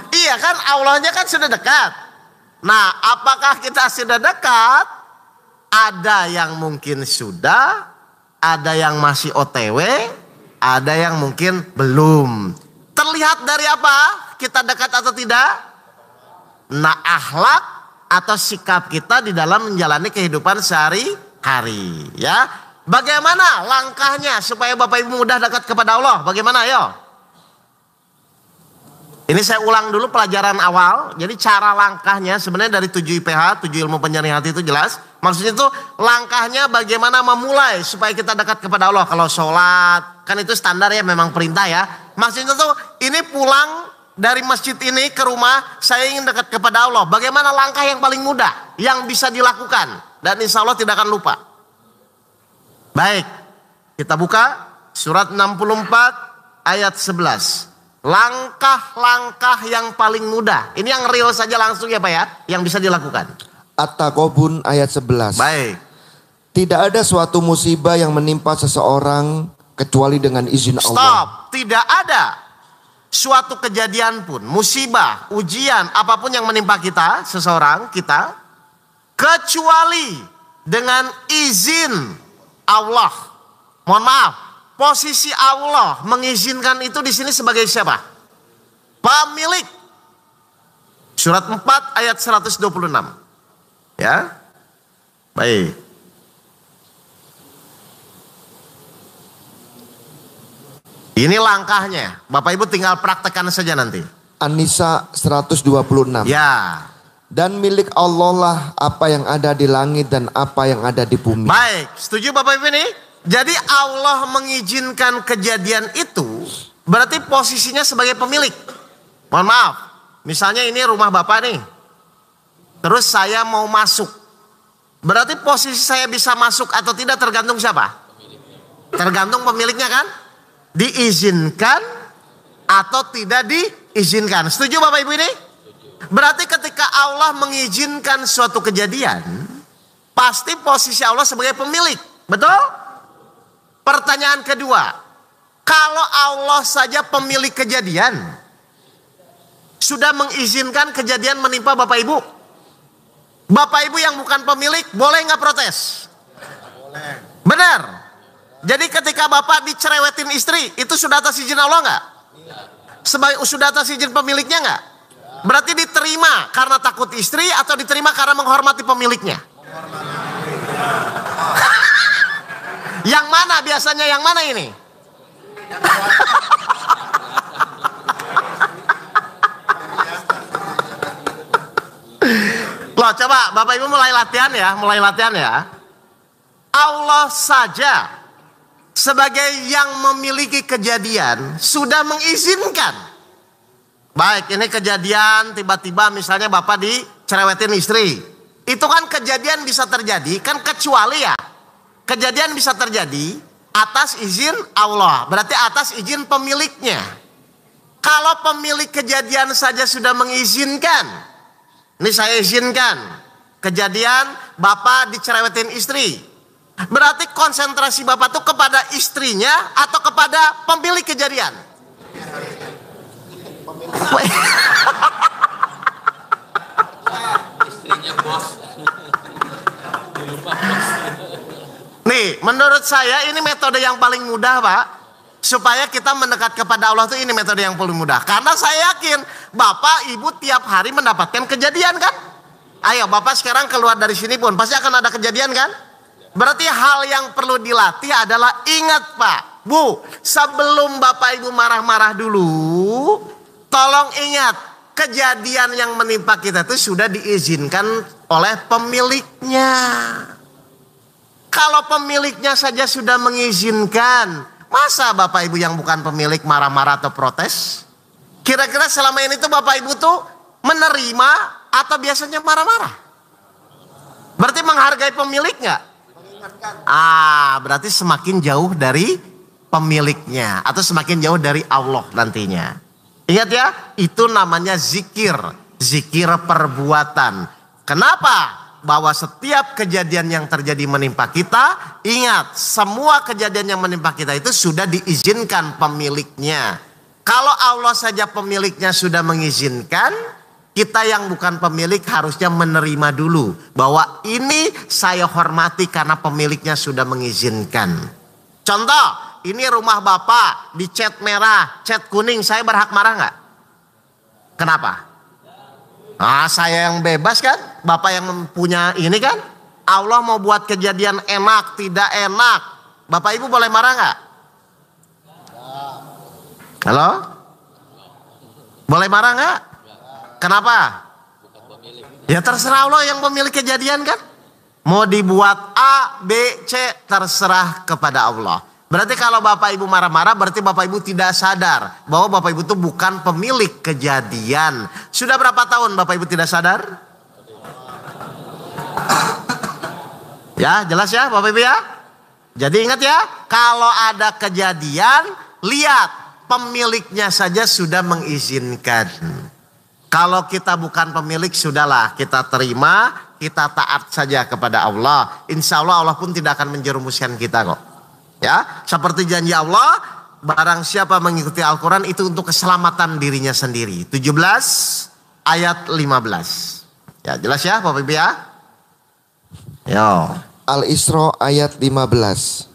Iya kan, Allahnya kan sudah dekat. Nah, apakah kita sudah dekat? Ada yang mungkin sudah, ada yang masih OTW, ada yang mungkin belum. Terlihat dari apa? Kita dekat atau tidak? Nah, akhlak atau sikap kita di dalam menjalani kehidupan sehari-hari, ya. Bagaimana langkahnya supaya Bapak Ibu mudah dekat kepada Allah? Bagaimana, ayo? Ini saya ulang dulu pelajaran awal. Jadi cara langkahnya sebenarnya dari 7 IPH, 7 ilmu penjernih hati itu jelas. Maksudnya itu langkahnya bagaimana memulai supaya kita dekat kepada Allah. Kalau sholat, kan itu standar ya, memang perintah ya. Maksudnya itu ini pulang dari masjid ini ke rumah, saya ingin dekat kepada Allah. Bagaimana langkah yang paling mudah yang bisa dilakukan? Dan insya Allah tidak akan lupa. Baik, kita buka surat 64 ayat 11. Langkah-langkah yang paling mudah. Ini yang real saja langsung ya Pak ya, yang bisa dilakukan. At-Taghabun ayat 11. Baik. Tidak ada suatu musibah yang menimpa seseorang kecuali dengan izin Allah. Stop. Tidak ada suatu kejadian pun, musibah, ujian, apapun yang menimpa kita, seseorang, kita, kecuali dengan izin Allah. Mohon maaf. Posisi Allah mengizinkan itu di sini sebagai siapa? Pemilik. Surat 4 ayat 126. Ya. Baik. Ini langkahnya. Bapak Ibu tinggal praktekkan saja nanti. An-Nisa 126. Ya. Dan milik Allah lah apa yang ada di langit dan apa yang ada di bumi. Baik, setuju Bapak Ibu ini? Jadi Allah mengizinkan kejadian itu berarti posisinya sebagai pemilik. Mohon maaf, misalnya ini rumah Bapak nih. Terus saya mau masuk. Berarti posisi saya bisa masuk atau tidak tergantung siapa? Tergantung pemiliknya kan? Diizinkan atau tidak diizinkan. Setuju Bapak Ibu ini? Berarti ketika Allah mengizinkan suatu kejadian, pasti posisi Allah sebagai pemilik. Betul? Pertanyaan kedua, kalau Allah saja pemilik kejadian, sudah mengizinkan kejadian menimpa Bapak Ibu, Bapak Ibu yang bukan pemilik, boleh nggak protes? Boleh. Benar. Jadi ketika Bapak dicerewetin istri, itu sudah atas izin Allah nggak? Sebagai sudah atas izin pemiliknya nggak? Berarti diterima karena takut istri atau diterima karena menghormati pemiliknya? Yang mana biasanya, yang mana ini? Loh, coba Bapak Ibu mulai latihan ya, Allah saja sebagai yang memiliki kejadian sudah mengizinkan. Baik, ini kejadian tiba-tiba misalnya Bapak dicerewetin istri. Itu kan kejadian bisa terjadi, kan kecuali ya. Kejadian bisa terjadi atas izin Allah, berarti atas izin pemiliknya. Kalau pemilik kejadian saja sudah mengizinkan, ini saya izinkan, kejadian Bapak dicerewetin istri, berarti konsentrasi Bapak itu kepada istrinya atau kepada pemilik kejadian? Menurut saya ini metode yang paling mudah, Pak. Supaya kita mendekat kepada Allah tuh ini metode yang paling mudah. Karena saya yakin Bapak Ibu tiap hari mendapatkan kejadian kan? Ayo Bapak sekarang keluar dari sini pun pasti akan ada kejadian kan? Berarti hal yang perlu dilatih adalah ingat Pak, Bu, sebelum Bapak Ibu marah-marah dulu, tolong ingat kejadian yang menimpa kita itu sudah diizinkan oleh pemiliknya. Kalau pemiliknya saja sudah mengizinkan, masa Bapak Ibu yang bukan pemilik marah-marah atau protes? Kira-kira selama ini tuh Bapak Ibu tuh menerima atau biasanya marah-marah? Berarti menghargai pemilik nggak? Berarti semakin jauh dari pemiliknya atau semakin jauh dari Allah nantinya. Ingat ya, itu namanya zikir, zikir perbuatan. Kenapa? Bahwa setiap kejadian yang terjadi menimpa kita, ingat semua kejadian yang menimpa kita itu sudah diizinkan pemiliknya. Kalau Allah saja pemiliknya sudah mengizinkan, kita yang bukan pemilik harusnya menerima dulu bahwa ini saya hormati karena pemiliknya sudah mengizinkan. Contoh, ini rumah Bapak dicat merah, cat kuning, saya berhak marah nggak? Kenapa? Saya yang bebas kan, Bapak yang punya ini kan. Allah mau buat kejadian enak, tidak enak, Bapak Ibu boleh marah nggak? Halo? Boleh marah nggak? Kenapa? Ya terserah Allah yang pemilik kejadian kan. Mau dibuat A, B, C, terserah kepada Allah. Berarti kalau Bapak Ibu marah-marah berarti Bapak Ibu tidak sadar bahwa Bapak Ibu itu bukan pemilik kejadian. Sudah berapa tahun Bapak Ibu tidak sadar? Ya jelas ya Bapak Ibu ya. Jadi ingat ya, kalau ada kejadian lihat pemiliknya saja sudah mengizinkan. Kalau kita bukan pemilik sudahlah kita terima, kita taat saja kepada Allah. Insya Allah Allah pun tidak akan menjerumuskan kita kok. Ya, seperti janji Allah, barang siapa mengikuti Al-Quran itu untuk keselamatan dirinya sendiri. 17 ayat 15. Ya, jelas ya Bapak Ibu ya? Yo. Al-Isra ayat 15.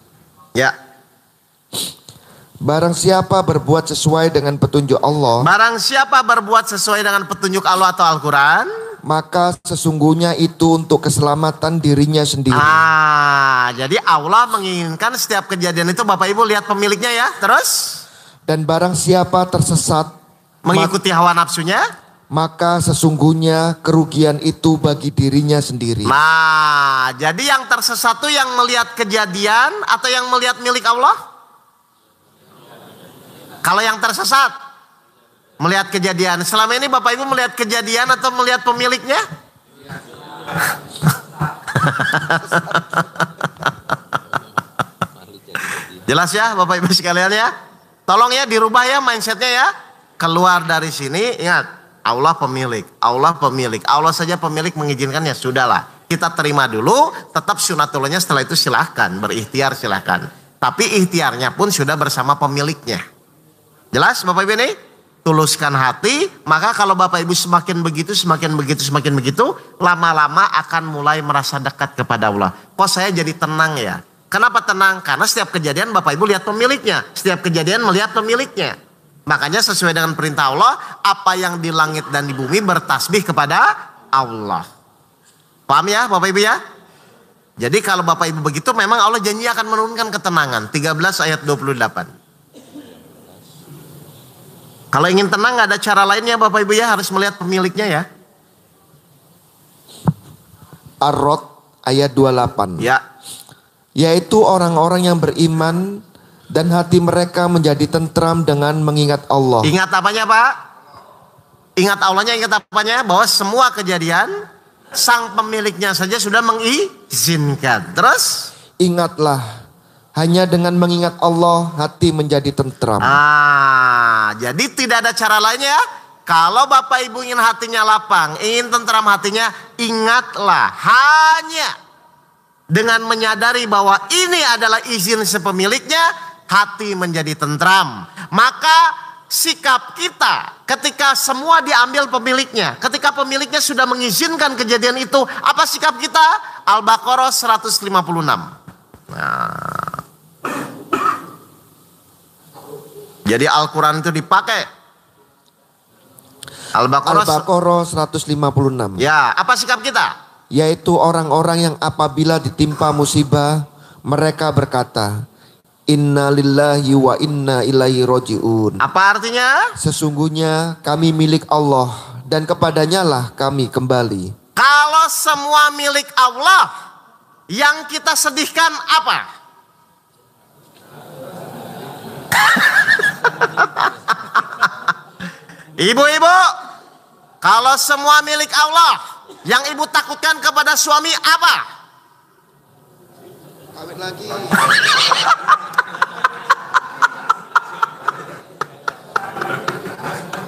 Ya. Barang siapa berbuat sesuai dengan petunjuk Allah, Barang siapa berbuat sesuai dengan petunjuk Allah atau Al-Quran, maka sesungguhnya itu untuk keselamatan dirinya sendiri. Jadi Allah menginginkan setiap kejadian itu Bapak Ibu lihat pemiliknya ya. Terus Dan barang siapa tersesat mengikuti hawa nafsunya, maka sesungguhnya kerugian itu bagi dirinya sendiri. nah jadi yang tersesat itu yang melihat kejadian atau yang melihat milik Allah? Kalau yang tersesat melihat kejadian, selama ini Bapak Ibu melihat kejadian atau melihat pemiliknya? Jelas ya Bapak Ibu sekalian ya. Tolong ya dirubah ya mindsetnya ya. Keluar dari sini ingat Allah pemilik, Allah pemilik, Allah saja pemilik mengizinkan ya sudahlah. Kita terima dulu, tetap sunatullahnya setelah itu silahkan berikhtiar silahkan. Tapi ikhtiarnya pun sudah bersama pemiliknya. Jelas Bapak Ibu ini? Tuluskan hati, maka kalau Bapak Ibu semakin begitu, lama-lama akan mulai merasa dekat kepada Allah. Kok saya jadi tenang ya? Kenapa tenang? Karena setiap kejadian Bapak Ibu lihat pemiliknya. Setiap kejadian melihat pemiliknya. Makanya sesuai dengan perintah Allah, apa yang di langit dan di bumi bertasbih kepada Allah. Paham ya Bapak Ibu ya? Jadi kalau Bapak Ibu begitu memang Allah janji akan menurunkan ketenangan. 13 ayat 28. Kalau ingin tenang gak ada cara lainnya Bapak Ibu ya, harus melihat pemiliknya ya. Ar-Rod ayat 28. Ya. Yaitu orang-orang yang beriman dan hati mereka menjadi tentram dengan mengingat Allah. Ingat apanya Pak? Ingat Allahnya, ingat apanya? Bahwa semua kejadian sang pemiliknya saja sudah mengizinkan. Terus? Ingatlah, hanya dengan mengingat Allah hati menjadi tentram. Jadi tidak ada cara lainnya. Kalau Bapak Ibu ingin hatinya lapang, ingin tentram hatinya, ingatlah hanya dengan menyadari bahwa ini adalah izin sepemiliknya, hati menjadi tentram. Maka sikap kita ketika semua diambil pemiliknya, ketika pemiliknya sudah mengizinkan kejadian itu, apa sikap kita? Al-Baqarah 156. Nah. Jadi Al-Quran itu dipakai. Al-Baqarah 156. Ya, apa sikap kita? Yaitu orang-orang yang apabila ditimpa musibah, mereka berkata, Inna lillahi wa inna ilaihi roji'un. Apa artinya? Sesungguhnya kami milik Allah dan kepadanya lah kami kembali. Kalau semua milik Allah, yang kita sedihkan apa? Ibu-ibu, kalau semua milik Allah, yang ibu takutkan kepada suami apa? Kawin lagi.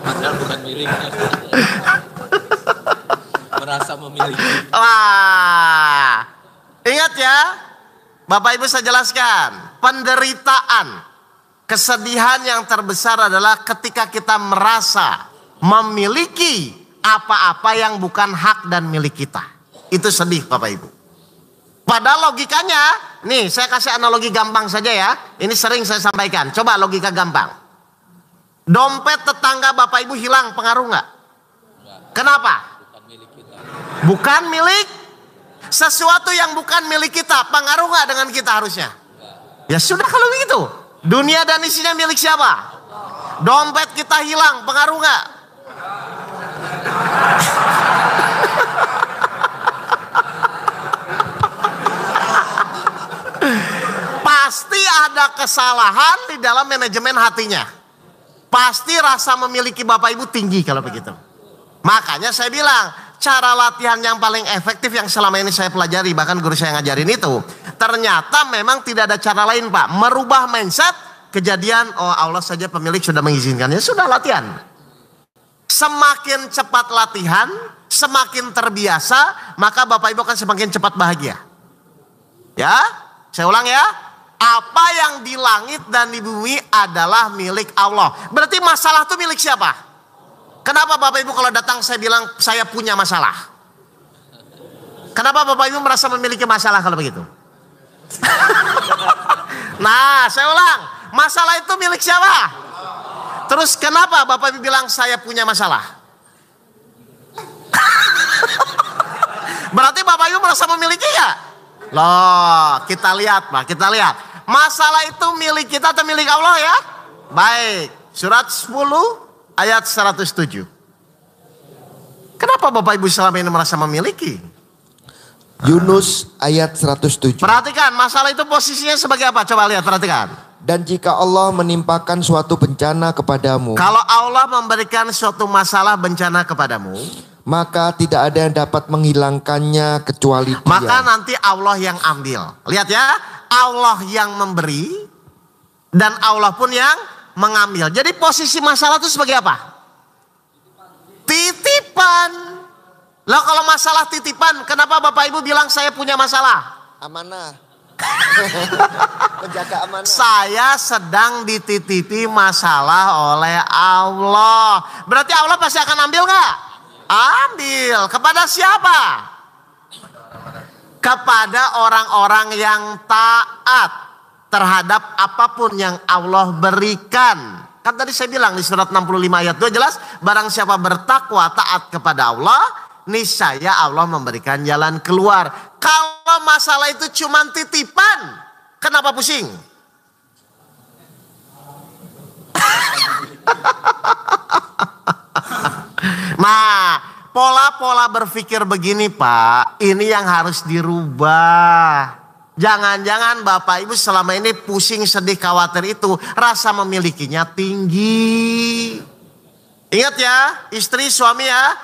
Padahal bukan miliknya. Merasa memiliki. Wah, ingat ya, Bapak Ibu saya jelaskan, penderitaan, kesedihan yang terbesar adalah ketika kita merasa memiliki apa-apa yang bukan hak dan milik kita. Itu sedih Bapak Ibu. Padahal logikanya, nih saya kasih analogi gampang saja ya. Ini sering saya sampaikan, coba logika gampang. Dompet tetangga Bapak Ibu hilang, pengaruh nggak? Kenapa? Bukan milik kita. Bukan milik. Sesuatu yang bukan milik kita, pengaruh nggak dengan kita harusnya? Ya sudah kalau begitu. Dunia dan isinya milik siapa? Dompet kita hilang, pengaruh nggak? Pasti ada kesalahan di dalam manajemen hatinya. Pasti rasa memiliki Bapak Ibu tinggi kalau begitu. Makanya saya bilang, cara latihan yang paling efektif yang selama ini saya pelajari, bahkan guru saya ngajarin itu, ternyata memang tidak ada cara lain Pak. Merubah mindset, kejadian, oh Allah saja pemilik sudah mengizinkannya, sudah latihan. Semakin cepat latihan, semakin terbiasa, maka Bapak Ibu akan semakin cepat bahagia. Ya, saya ulang ya. Apa yang di langit dan di bumi adalah milik Allah. Berarti masalah itu milik siapa? Kenapa Bapak Ibu kalau datang saya bilang saya punya masalah? Kenapa Bapak Ibu merasa memiliki masalah kalau begitu? Nah, saya ulang. Masalah itu milik siapa? Terus kenapa Bapak Ibu bilang saya punya masalah? Berarti Bapak Ibu merasa memiliki ya? Loh, kita lihat Pak, kita lihat. Masalah itu milik kita atau milik Allah ya? Baik, surat 10 ayat 107. Kenapa Bapak Ibu selama ini merasa memiliki? Yunus ayat 107. Perhatikan, masalah itu posisinya sebagai apa? Coba lihat, perhatikan. Dan jika Allah menimpakan suatu bencana kepadamu, Kalau Allah memberikan suatu masalah bencana kepadamu, maka tidak ada yang dapat menghilangkannya kecuali Dia. maka nanti Allah yang ambil. Lihat ya, Allah yang memberi dan Allah pun yang mengambil. Jadi posisi masalah itu sebagai apa? Titipan. Lah kalau masalah titipan, kenapa Bapak Ibu bilang saya punya masalah? Amanah. Menjaga amanah. Saya sedang dititipi masalah oleh Allah. Berarti Allah pasti akan ambil nggak? Ambil. Kepada siapa? Kepada orang-orang yang taat terhadap apapun yang Allah berikan. Kan tadi saya bilang di surat 65 ayat 2 jelas, barang siapa bertakwa taat kepada Allah, niscaya Allah memberikan jalan keluar. Kalau masalah itu cuma titipan, kenapa pusing? Nah, pola-pola berpikir begini Pak, ini yang harus dirubah. Jangan-jangan Bapak Ibu selama ini pusing, sedih, khawatir itu rasa memilikinya tinggi. Ingat ya, istri, suami ya.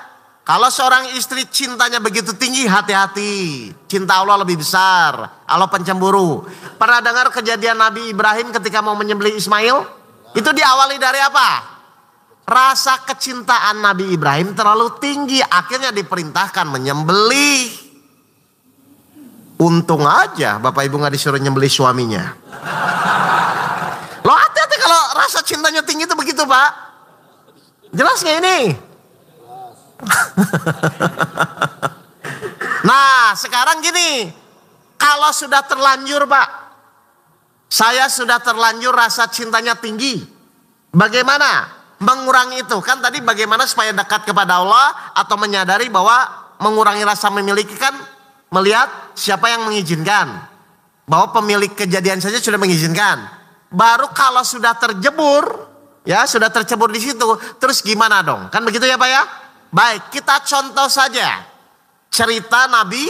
Kalau seorang istri cintanya begitu tinggi, hati-hati. Cinta Allah lebih besar. Allah pencemburu. Pernah dengar kejadian Nabi Ibrahim ketika mau menyembelih Ismail? Itu diawali dari apa? Rasa kecintaan Nabi Ibrahim terlalu tinggi. Akhirnya diperintahkan menyembelih. Untung aja Bapak Ibu gak disuruh nyembelih suaminya. Loh hati-hati kalau rasa cintanya tinggi itu begitu Pak. Jelas gak ini? Nah sekarang gini, kalau sudah terlanjur Pak, Saya sudah terlanjur rasa cintanya tinggi. Bagaimana mengurangi itu? Kan tadi bagaimana supaya dekat kepada Allah atau menyadari bahwa mengurangi rasa memiliki kan melihat siapa yang mengizinkan. Bahwa pemilik kejadian saja sudah mengizinkan. Baru kalau sudah terjebur, ya sudah tercebur di situ, terus gimana dong? Kan begitu ya Pak ya? Baik, kita contoh saja cerita Nabi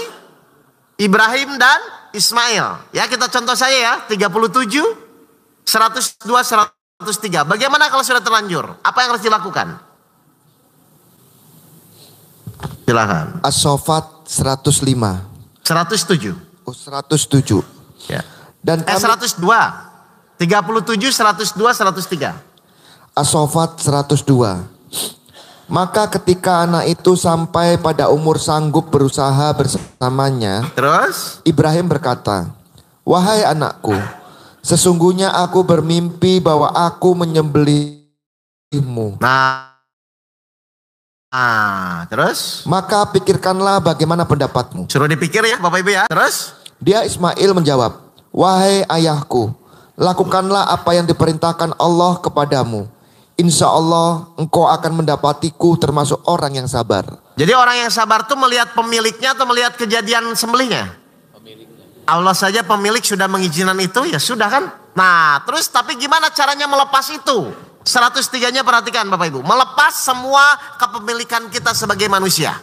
Ibrahim dan Ismail. Ya kita contoh saja ya, 37, 102, 103. Bagaimana kalau sudah terlanjur? Apa yang harus dilakukan? Silakan. As-Saffat 105. 107. Oh 107. Ya. Dan kami 102. 37, 102, 103. As-Saffat 102. Maka ketika anak itu sampai pada umur sanggup berusaha bersamanya, Terus? Ibrahim berkata, "Wahai anakku, sesungguhnya aku bermimpi bahwa aku menyembelihmu. Terus? Maka pikirkanlah bagaimana pendapatmu." Suruh dipikir ya Bapak Ibu ya. Terus? Dia Ismail menjawab, "Wahai ayahku, lakukanlah apa yang diperintahkan Allah kepadamu. Insya Allah engkau akan mendapatiku termasuk orang yang sabar." Jadi orang yang sabar tuh melihat pemiliknya atau melihat kejadian sembelihnya? Pemiliknya. Allah saja pemilik sudah mengizinkan itu, ya sudah kan. Nah terus tapi gimana caranya melepas itu? 103-nya perhatikan Bapak Ibu. Melepas semua kepemilikan kita sebagai manusia.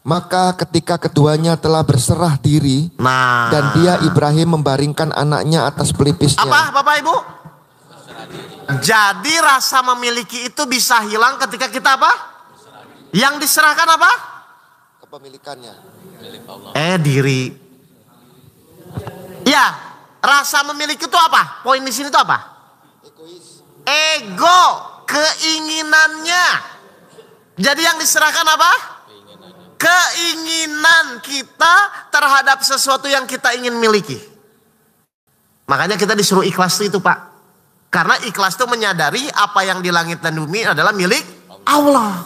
Maka ketika keduanya telah berserah diri, Nah. dan dia Ibrahim membaringkan anaknya atas pelipisnya. Apa Bapak Ibu? Jadi rasa memiliki itu bisa hilang ketika kita apa? Yang diserahkan apa? Kepemilikannya. Milik Allah. Diri. Ya, rasa memiliki itu apa? Poin di sini itu apa? Ego, keinginannya. Jadi yang diserahkan apa? Keinginan kita terhadap sesuatu yang kita ingin miliki. Makanya kita disuruh ikhlas itu Pak. Karena ikhlas itu menyadari apa yang di langit dan bumi adalah milik Allah.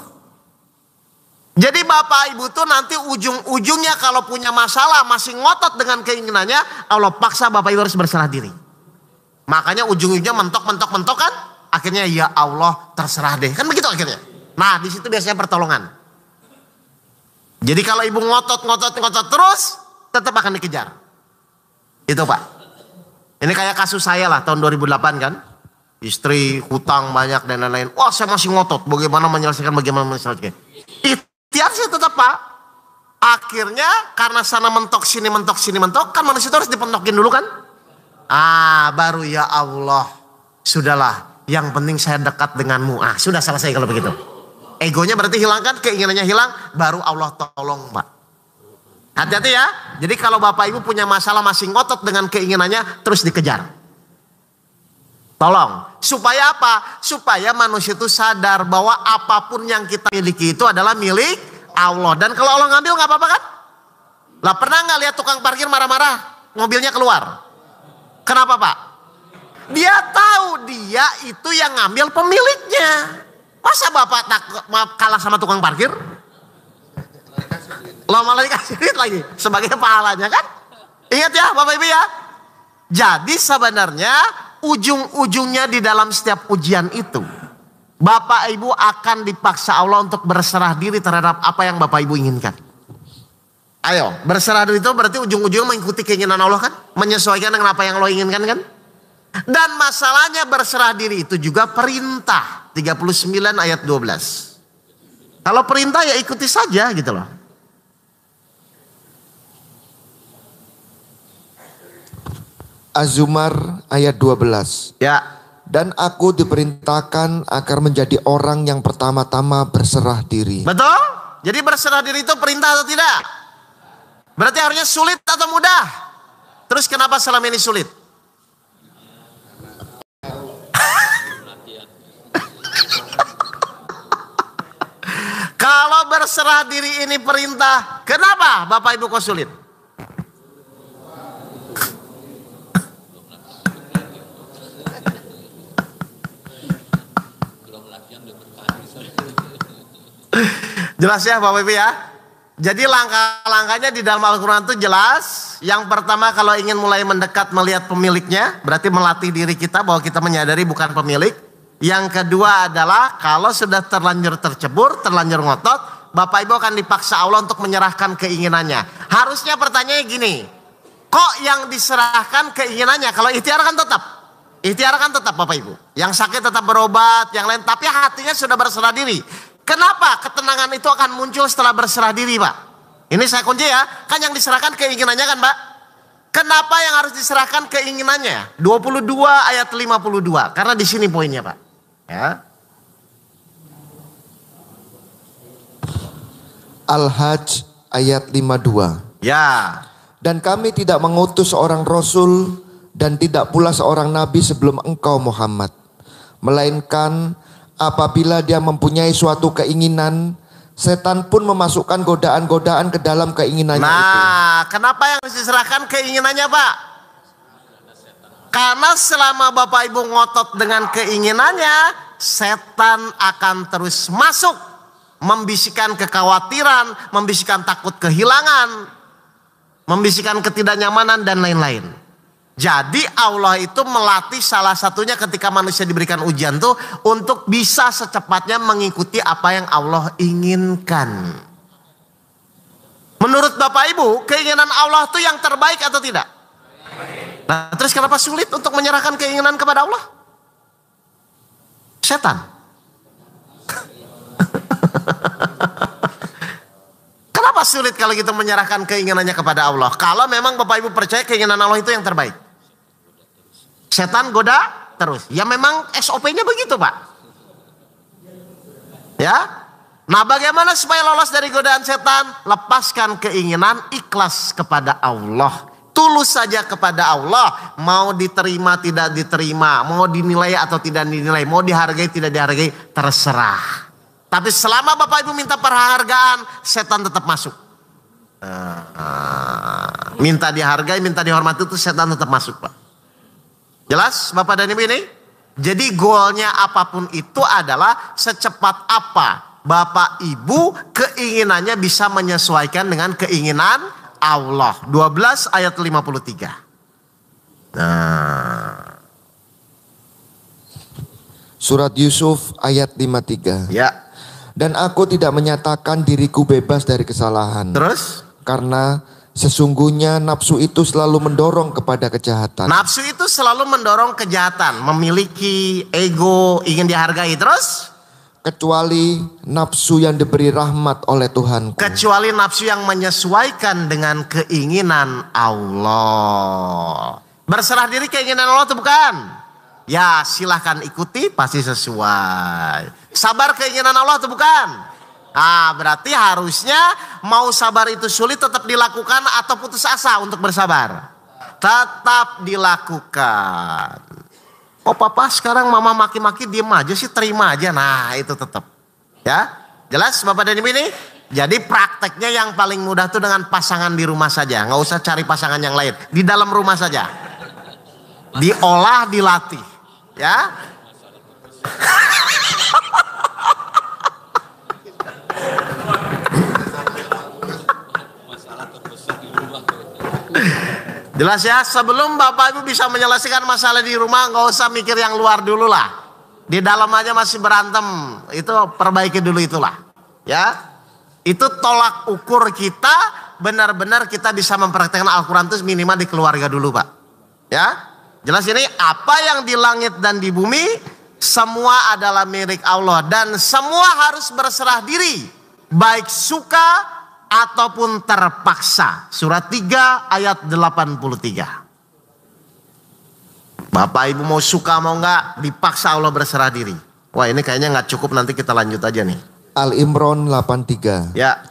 Jadi Bapak Ibu tuh nanti ujung-ujungnya kalau punya masalah masih ngotot dengan keinginannya, Allah paksa Bapak Ibu harus berserah diri. Makanya ujung-ujungnya mentok kan, akhirnya ya Allah terserah deh, kan begitu akhirnya. Nah di situ biasanya pertolongan. Jadi kalau ibu ngotot terus, tetap akan dikejar. Itu Pak. Ini kayak kasus saya lah tahun 2008 kan. Istri hutang banyak dan lain-lain. Wah saya masih ngotot bagaimana menyelesaikan. Ikhtiar sih tetap Pak. Akhirnya karena sana mentok sini mentok, kan manusia itu harus dipentokin dulu kan. Baru ya Allah. Sudahlah, yang penting saya dekat denganmu. Sudah selesai kalau begitu. Egonya berarti hilangkan, keinginannya hilang, baru Allah tolong Pak. Hati-hati ya. Jadi kalau Bapak Ibu punya masalah masih ngotot dengan keinginannya, terus dikejar. Tolong. Supaya apa? Supaya manusia itu sadar bahwa apapun yang kita miliki itu adalah milik Allah. Dan kalau Allah ngambil nggak apa-apa kan? Lah pernah nggak lihat tukang parkir marah-marah, mobilnya keluar? Kenapa Pak? Dia tahu dia itu yang ngambil pemiliknya. Masa Bapak kalah sama tukang parkir? Lo malah dikasih duit lagi sebagai pahalanya kan? Ingat ya Bapak Ibu ya. Jadi sebenarnya ujung-ujungnya di dalam setiap ujian itu, Bapak Ibu akan dipaksa Allah untuk berserah diri terhadap apa yang Bapak Ibu inginkan. Ayo, berserah diri itu berarti ujung-ujungnya mengikuti keinginan Allah kan? Menyesuaikan dengan apa yang Allah inginkan kan? Dan masalahnya berserah diri itu juga perintah. 39 ayat 12. Kalau perintah ya ikuti saja gitu loh. Az-Zumar ayat 12. Ya. Dan aku diperintahkan agar menjadi orang yang pertama-tama berserah diri. Betul? Jadi berserah diri itu perintah atau tidak? Berarti harusnya sulit atau mudah? Terus kenapa selama ini sulit? Kalau berserah diri ini perintah, kenapa Bapak Ibu kok sulit? Jelas ya Bapak Ibu ya. Jadi langkah-langkahnya di dalam Al-Quran itu jelas Yang pertama, kalau ingin mulai mendekat melihat pemiliknya, berarti melatih diri kita bahwa kita menyadari bukan pemilik. Yang kedua adalah kalau sudah terlanjur tercebur, terlanjur ngotot, Bapak Ibu akan dipaksa Allah untuk menyerahkan keinginannya. Harusnya pertanyaannya gini, kok yang diserahkan keinginannya? Kalau ikhtiar kan tetap. Ikhtiar kan tetap Bapak Ibu. Yang sakit tetap berobat, yang lain. Tapi hatinya sudah berserah diri. Kenapa ketenangan itu akan muncul setelah berserah diri Pak? Ini saya kunci ya. Kan yang diserahkan keinginannya kan Pak? Kenapa yang harus diserahkan keinginannya? 22 ayat 52. Karena di sini poinnya Pak. Ya. Al-Hajj ayat 52. Ya. Dan kami tidak mengutus seorang rasul dan tidak pula seorang nabi sebelum engkau Muhammad. Melainkan apabila dia mempunyai suatu keinginan, setan pun memasukkan godaan-godaan ke dalam keinginannya itu. Nah, kenapa yang harus diserahkan keinginannya Pak? Karena selama Bapak Ibu ngotot dengan keinginannya, setan akan terus masuk. Membisikkan kekhawatiran, membisikkan takut kehilangan, membisikkan ketidaknyamanan dan lain-lain. Jadi Allah itu melatih salah satunya ketika manusia diberikan ujian tuh untuk bisa secepatnya mengikuti apa yang Allah inginkan. Menurut Bapak Ibu, keinginan Allah itu yang terbaik atau tidak? Nah, terus kenapa sulit untuk menyerahkan keinginan kepada Allah? Setan. Kenapa sulit kalau kita menyerahkan keinginannya kepada Allah? Kalau memang Bapak Ibu percaya keinginan Allah itu yang terbaik. Setan goda terus. Ya memang SOP-nya begitu Pak. Ya. Nah bagaimana supaya lolos dari godaan setan? Lepaskan keinginan, ikhlas kepada Allah. Tulus saja kepada Allah. Mau diterima tidak diterima. Mau dinilai atau tidak dinilai. Mau dihargai tidak dihargai. Terserah. Tapi selama Bapak Ibu minta penghargaan, setan tetap masuk. Minta dihargai, minta dihormati itu setan tetap masuk Pak. Jelas Bapak dan Ibu ini? Jadi goalnya apapun itu adalah secepat apa Bapak Ibu keinginannya bisa menyesuaikan dengan keinginan Allah. 12 ayat 53. Nah. Surat Yusuf ayat 53. Ya. Dan aku tidak menyatakan diriku bebas dari kesalahan. Terus? Karena sesungguhnya nafsu itu selalu mendorong kepada kejahatan. Nafsu itu selalu mendorong kejahatan. Memiliki ego, ingin dihargai. Terus? Kecuali nafsu yang diberi rahmat oleh Tuhanku. Kecuali nafsu yang menyesuaikan dengan keinginan Allah. Berserah diri keinginan Allah itu bukan? Ya silahkan ikuti pasti sesuai. Sabar keinginan Allah atau bukan? Nah berarti harusnya mau sabar itu sulit tetap dilakukan atau putus asa untuk bersabar? Tetap dilakukan. Oh papa sekarang mama maki-maki diem aja sih, terima aja. Nah itu tetap. Ya jelas Bapak dan Ibu ini? Jadi prakteknya yang paling mudah tuh dengan pasangan di rumah saja. Nggak usah cari pasangan yang lain. Di dalam rumah saja. Diolah, dilatih. Ya. Jelas ya, sebelum Bapak Ibu bisa menyelesaikan masalah di rumah, nggak usah mikir yang luar dulu lah. Di dalam aja masih berantem, itu perbaiki dulu itulah. Ya, itu tolak ukur kita, benar-benar kita bisa mempraktekkan Al-Quran itu minimal di keluarga dulu Pak. Ya, jelas ini apa yang di langit dan di bumi, semua adalah milik Allah. Dan semua harus berserah diri, baik suka ataupun terpaksa. Surat 3 ayat 83. Bapak Ibu mau suka mau enggak, dipaksa Allah berserah diri. Wah ini kayaknya nggak cukup, nanti kita lanjut aja nih. Al-Imran 83. Ya.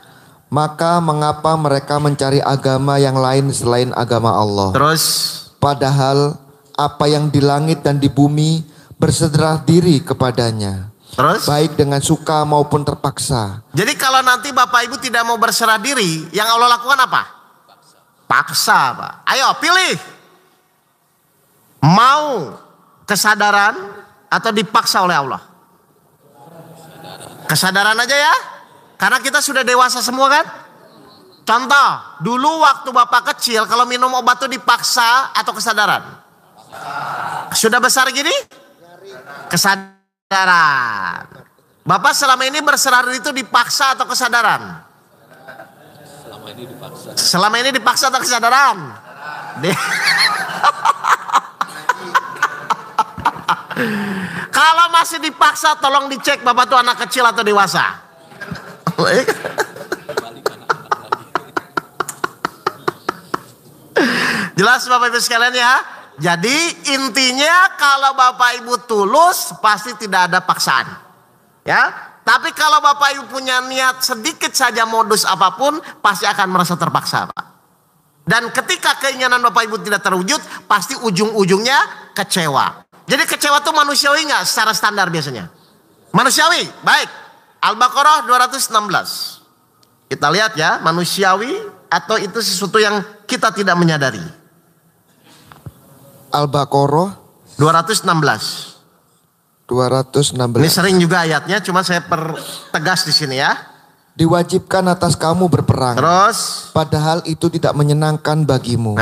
Maka mengapa mereka mencari agama yang lain selain agama Allah? Terus? Padahal apa yang di langit dan di bumi berserah diri kepadanya. Terus? Baik dengan suka maupun terpaksa. Jadi kalau nanti Bapak Ibu tidak mau berserah diri, yang Allah lakukan apa? Paksa Pak. Ayo pilih. Mau kesadaran atau dipaksa oleh Allah? Kesadaran aja ya. Karena kita sudah dewasa semua kan? Contoh, dulu waktu Bapak kecil kalau minum obat itu dipaksa atau kesadaran? Sudah besar gini? Kesadaran. Bapak selama ini berserah diri itu dipaksa atau kesadaran? Selama ini dipaksa. Selama ini dipaksa atau kesadaran? Kalau masih dipaksa tolong dicek Bapak tuh anak kecil atau dewasa. Jelas Bapak Ibu sekalian ya. Jadi intinya kalau Bapak Ibu tulus pasti tidak ada paksaan. Ya. Tapi kalau Bapak Ibu punya niat sedikit saja modus apapun pasti akan merasa terpaksa, Pak. Dan ketika keinginan Bapak Ibu tidak terwujud pasti ujung-ujungnya kecewa. Jadi kecewa itu manusiawi nggak secara standar biasanya? Manusiawi, baik. Al-Baqarah 216. Kita lihat ya, manusiawi atau itu sesuatu yang kita tidak menyadari. Al-Baqarah 216. 216. Ini sering juga ayatnya, cuma saya pertegas di sini ya. Diwajibkan atas kamu berperang. Terus, Padahal itu tidak menyenangkan bagimu.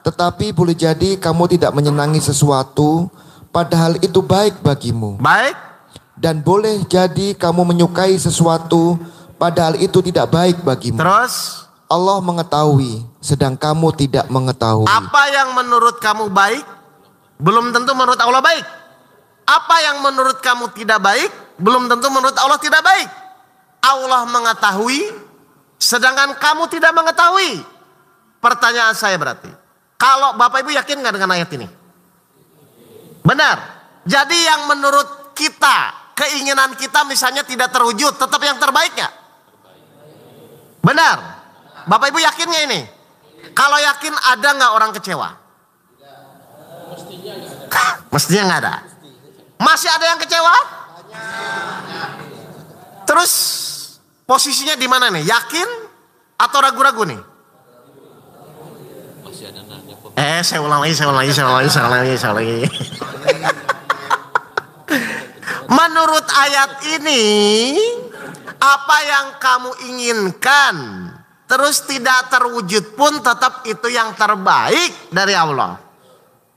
Tetapi boleh jadi kamu tidak menyenangi sesuatu, padahal itu baik bagimu. baik. Dan boleh jadi kamu menyukai sesuatu, padahal itu tidak baik bagimu. Terus, Allah mengetahui, sedang kamu tidak mengetahui. apa yang menurut kamu baik, belum tentu menurut Allah baik. Apa yang menurut kamu tidak baik, belum tentu menurut Allah tidak baik. Allah mengetahui, sedangkan kamu tidak mengetahui. Pertanyaan saya berarti, kalau Bapak Ibu yakin nggak dengan ayat ini? Benar. Jadi yang menurut kita, keinginan kita misalnya tidak terwujud, tetap yang terbaik nggak? Benar. Bapak Ibu yakin nggak ini? Kalau yakin ada nggak orang kecewa? Mestinya nggak ada. Masih ada yang kecewa? Terus posisinya di mana nih? Yakin atau ragu-ragu nih? Masih ada nanya kok. Saya ulang lagi. Menurut ayat ini, apa yang kamu inginkan terus tidak terwujud pun tetap itu yang terbaik dari Allah.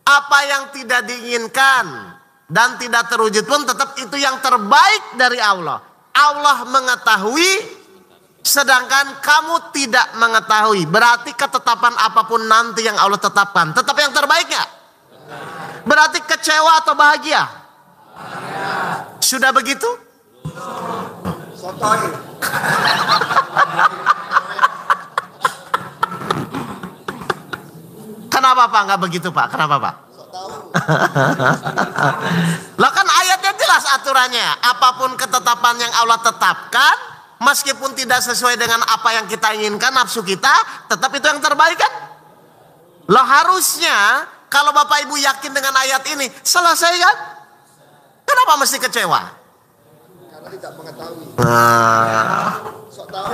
Apa yang tidak diinginkan dan tidak terwujud pun tetap itu yang terbaik dari Allah. Allah mengetahui, sedangkan kamu tidak mengetahui. Berarti ketetapan apapun nanti yang Allah tetapkan, tetap yang terbaik gak? Berarti kecewa atau bahagia? Sudah begitu? Kenapa Pak nggak begitu Pak? Kenapa Pak? Lah kan ayatnya jelas aturannya. Apapun ketetapan yang Allah tetapkan, meskipun tidak sesuai dengan apa yang kita inginkan, nafsu kita, tetap itu yang terbaik kan? Lah harusnya kalau Bapak Ibu yakin dengan ayat ini, selesai kan? Kenapa mesti kecewa? Karena tidak mengetahui. Sok tahu.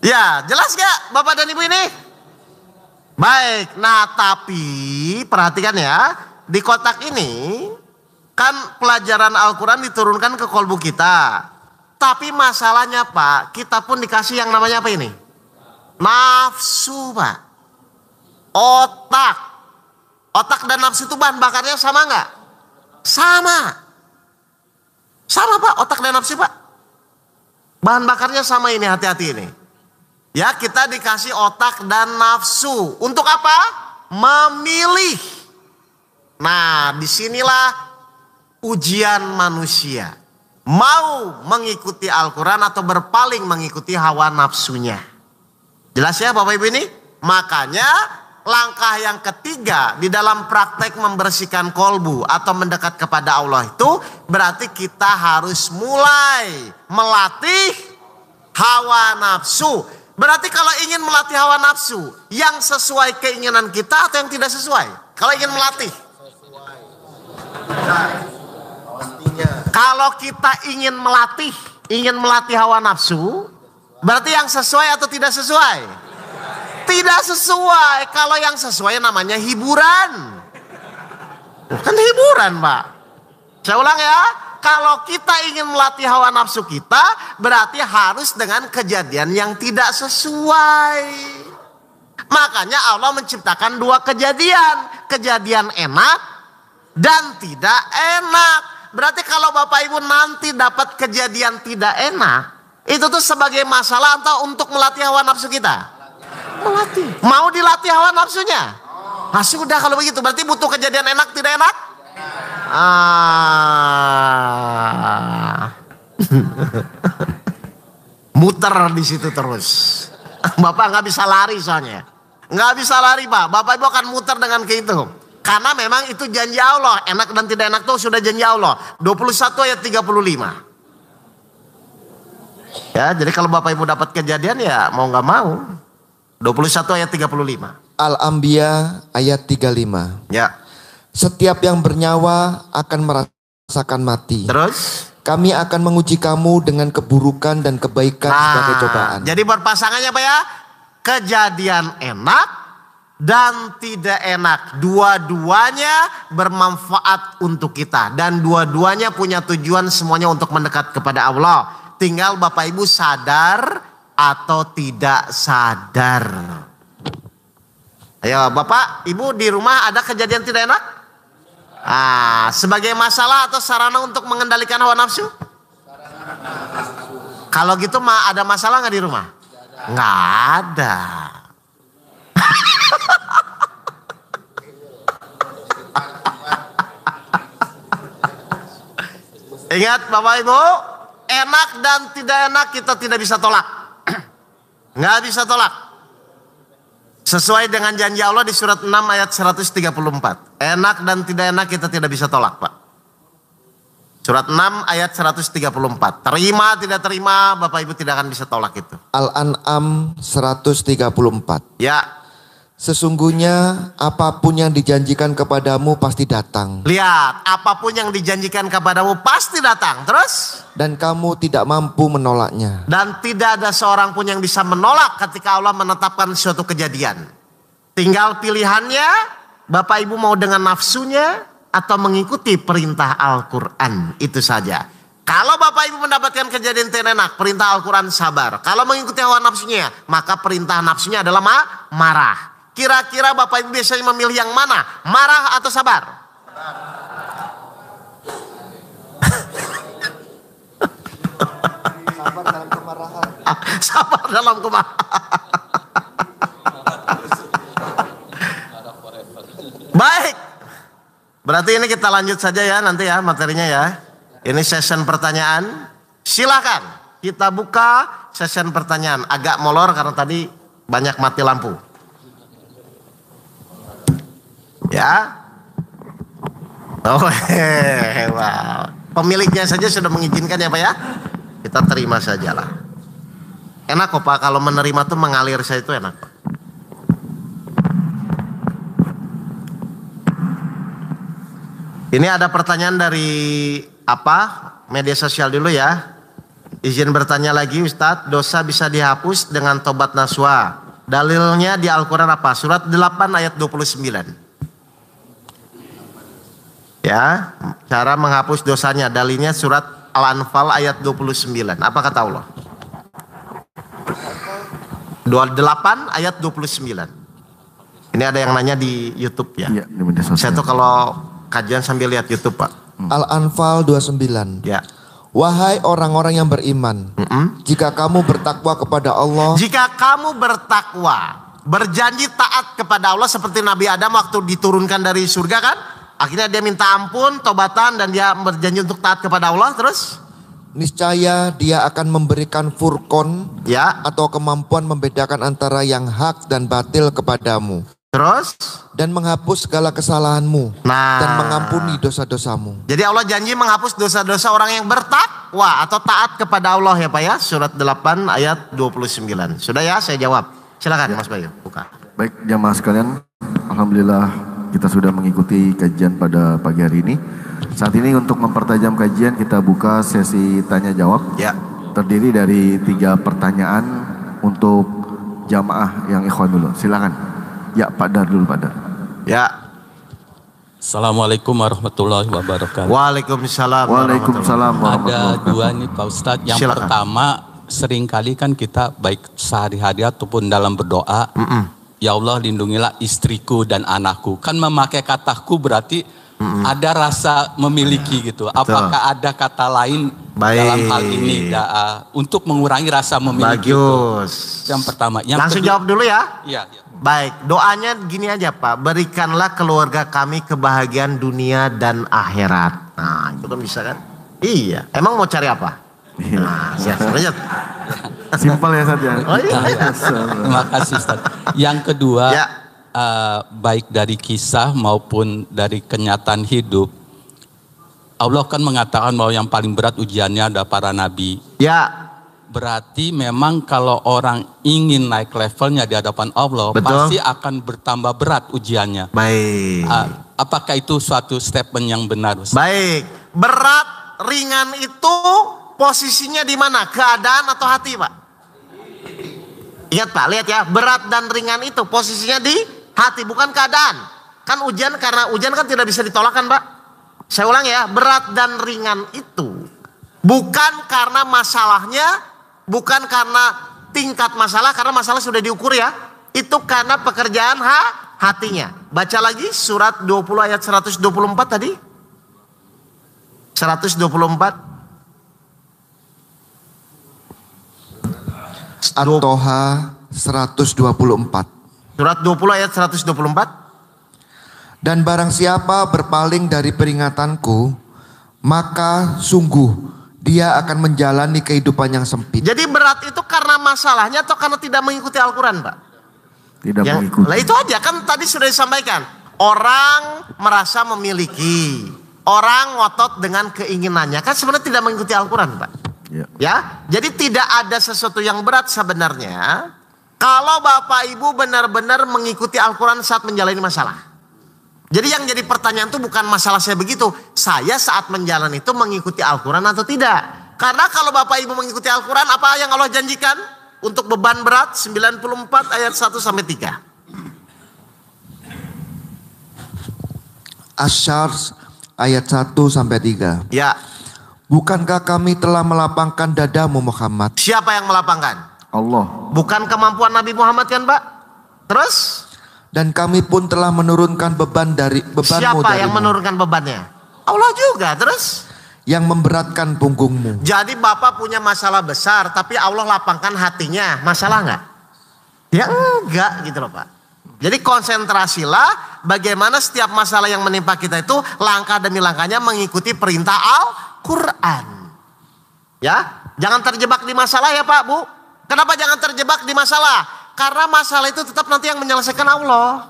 Ya, jelas gak Bapak dan Ibu ini? Baik, nah tapi perhatikan ya, di kotak ini kan pelajaran Al-Quran diturunkan ke kolbu kita. Tapi masalahnya Pak, kita pun dikasih yang namanya apa ini? Nafsu Pak. Otak. Otak dan nafsu itu bahan bakarnya sama nggak? Sama. Sama Pak, otak dan nafsu Pak. Bahan bakarnya sama ini, hati-hati ini. Ya, kita dikasih otak dan nafsu. Untuk apa? Memilih. Nah, disinilah ujian manusia. Mau mengikuti Al-Quran atau berpaling mengikuti hawa nafsunya. Jelas ya Bapak Ibu ini? Makanya langkah yang ketiga di dalam praktek membersihkan kolbu atau mendekat kepada Allah itu berarti kita harus mulai melatih hawa nafsu. Berarti kalau ingin melatih hawa nafsu, yang sesuai keinginan kita atau yang tidak sesuai? Kalau ingin melatih. Kalau kita ingin melatih hawa nafsu, berarti yang sesuai atau tidak sesuai? Tidak sesuai. Kalau yang sesuai namanya hiburan. Kan hiburan Pak. Saya ulang ya. Kalau kita ingin melatih hawa nafsu kita, berarti harus dengan kejadian yang tidak sesuai. Makanya Allah menciptakan dua kejadian. Kejadian enak dan tidak enak. Berarti kalau Bapak Ibu nanti dapat kejadian tidak enak, itu tuh sebagai masalah atau untuk melatih hawa nafsu kita? Melatih. Mau dilatih hawa nafsunya? Nah sudah kalau begitu, berarti butuh kejadian enak tidak enak? Muter di situ terus. Bapak nggak bisa lari soalnya. Nggak bisa lari Pak. Bapak Ibu akan muter dengan itu. Karena memang itu janji Allah. Enak dan tidak enak itu sudah janji Allah. 21 ayat 35. Ya, jadi kalau Bapak Ibu dapat kejadian ya mau nggak mau. 21 ayat 35. Al-Anbiya ayat 35. Ya. Setiap yang bernyawa akan merasakan mati. Terus? Kami akan menguji kamu dengan keburukan dan kebaikan sebagai cobaan. Jadi berpasangannya apa ya? Kejadian enak dan tidak enak. Dua-duanya bermanfaat untuk kita. Dan dua-duanya punya tujuan semuanya untuk mendekat kepada Allah. Tinggal Bapak Ibu sadar atau tidak sadar. Ayo Bapak Ibu di rumah ada kejadian tidak enak? Sebagai masalah atau sarana untuk mengendalikan hawa nafsu? Kalau gitu ada masalah nggak di rumah? Nggak ada. Ingat Bapak Ibu, enak dan tidak enak kita tidak bisa tolak. Nggak bisa tolak. Sesuai dengan janji Allah di surat 6 ayat 134. Enak dan tidak enak kita tidak bisa tolak Pak. Surat 6 ayat 134. Terima tidak terima Bapak Ibu tidak akan bisa tolak itu. Al-An'am 134. Ya. Sesungguhnya apapun yang dijanjikan kepadamu pasti datang. Lihat, apapun yang dijanjikan kepadamu pasti datang. Terus? Dan kamu tidak mampu menolaknya. Dan tidak ada seorang pun yang bisa menolak ketika Allah menetapkan suatu kejadian. Tinggal pilihannya, Bapak Ibu mau dengan nafsunya atau mengikuti perintah Al-Quran. Itu saja. Kalau Bapak Ibu mendapatkan kejadian tidak enak, perintah Al-Quran sabar. Kalau mengikuti hawa nafsunya, maka perintah nafsunya adalah marah. Kira-kira Bapak Ibu biasanya memilih yang mana? Marah atau sabar? Sabar dalam kemarahan. Sabar dalam kemarahan. Baik. Berarti ini kita lanjut saja ya nanti ya materinya ya. Ini session pertanyaan. Silakan kita buka session pertanyaan. Agak molor karena tadi banyak mati lampu. Ya. Oh, wow. Pemiliknya saja sudah mengizinkan ya Pak ya. Kita terima sajalah. Enak kok Pak kalau menerima tuh mengalir saya itu enak. Ini ada pertanyaan dari media sosial dulu ya. Izin bertanya lagi Ustadz, dosa bisa dihapus dengan tobat nasuha. Dalilnya di Al-Quran apa? Surat 8 ayat 29. Ya, cara menghapus dosanya. Dalilnya surat Al-Anfal ayat 29. Apa kata Allah? 28 ayat 29. Ini ada yang nanya di YouTube ya. Iya, di media sosial. Saya tuh kalau kajian sambil lihat YouTube Pak. Al-Anfal 29. Ya. Wahai orang-orang yang beriman, jika kamu bertakwa kepada Allah, jika kamu bertakwa, berjanji taat kepada Allah seperti Nabi Adam waktu diturunkan dari surga kan? Akhirnya dia minta ampun, tobatan dan dia berjanji untuk taat kepada Allah terus? niscaya dia akan memberikan furqon Ya. atau kemampuan membedakan antara yang hak dan batil kepadamu. Terus? Dan menghapus segala kesalahanmu Nah. dan mengampuni dosa-dosamu. Jadi Allah janji menghapus dosa-dosa orang yang bertakwa atau taat kepada Allah ya Pak ya. Surat 8 ayat 29. Sudah ya saya jawab. Silakan Mas Bayu buka. Baik jamaah sekalian, alhamdulillah kita sudah mengikuti kajian pada pagi hari ini. Saat ini untuk mempertajam kajian kita buka sesi tanya jawab. Ya. Terdiri dari 3 pertanyaan untuk jamaah yang ikhwan dulu. Silakan. Ya Pak Dar dulu Pak Dar. Ya. Assalamualaikum warahmatullahi wabarakatuh. Waalaikumsalam. Waalaikumsalam Ada warahmatullahi dua nih Pak Ustadz. Yang Silakan. pertama, seringkali kan kita baik sehari-hari ataupun dalam berdoa, ya Allah lindungilah istriku dan anakku. Kan memakai kataku berarti ada rasa memiliki gitu. Apakah ada kata lain Baik. dalam hal ini untuk mengurangi rasa memiliki itu? Bagus. Yang pertama. Yang Langsung kedua- jawab dulu ya. Iya. Baik, doanya gini aja Pak, berikanlah keluarga kami kebahagiaan dunia dan akhirat. Nah, itu kan bisa kan? Iya, emang mau cari apa? Iya. Nah, lanjut. Simpel ya saja. Oh iya. Terima kasih Ustaz. Yang kedua, Ya. baik dari kisah maupun dari kenyataan hidup, Allah kan mengatakan bahwa yang paling berat ujiannya ada para nabi. Ya, Berarti memang kalau orang ingin naik levelnya di hadapan Allah, Betul. pasti akan bertambah berat ujiannya. baik. Apakah itu suatu statement yang benar, Ustaz? Baik, berat, ringan itu posisinya di mana? Keadaan atau hati Pak? Ingat Pak, lihat ya, berat dan ringan itu posisinya di hati, bukan keadaan. Kan ujian, karena ujian kan tidak bisa ditolak kan Pak? Saya ulang ya, berat dan ringan itu bukan karena masalahnya, bukan karena tingkat masalah, karena masalah sudah diukur ya. Itu karena pekerjaan hatinya. Baca lagi surat 20 ayat 124 tadi. 124. At-Toha 124. Surat 20 ayat 124. Dan barang siapa berpaling dari peringatanku, maka sungguh dia akan menjalani kehidupan yang sempit. Jadi berat itu karena masalahnya atau karena tidak mengikuti Al-Quran Pak? Tidak Ya, mengikuti. lah itu aja kan tadi sudah disampaikan. Orang merasa memiliki, orang ngotot dengan keinginannya, kan sebenarnya tidak mengikuti Al-Quran Pak. Ya. Ya, jadi tidak ada sesuatu yang berat sebenarnya kalau Bapak Ibu benar-benar mengikuti Al-Quran saat menjalani masalah. Jadi yang jadi pertanyaan itu bukan masalah saya begitu, saya saat menjalani itu mengikuti Al-Quran atau tidak. Karena kalau Bapak Ibu mengikuti Al-Quran, apa yang Allah janjikan? Untuk beban berat 94 ayat 1 sampai 3. Asyar ayat 1 sampai 3. Ya, Bukankah kami telah melapangkan dadamu Muhammad? siapa yang melapangkan? Allah. Bukan kemampuan Nabi Muhammad kan Pak? Terus Dan kami pun telah menurunkan bebanmu siapa yang darimu, menurunkan bebannya? Allah juga. Terus yang memberatkan punggungmu. jadi Bapak punya masalah besar tapi Allah lapangkan hatinya. Masalah enggak? Ya enggak gitu loh Pak. Jadi konsentrasilah bagaimana setiap masalah yang menimpa kita itu langkah demi langkahnya mengikuti perintah Al-Quran. Ya, jangan terjebak di masalah ya Pak Bu. Kenapa jangan terjebak di masalah? Karena masalah itu tetap nanti yang menyelesaikan Allah.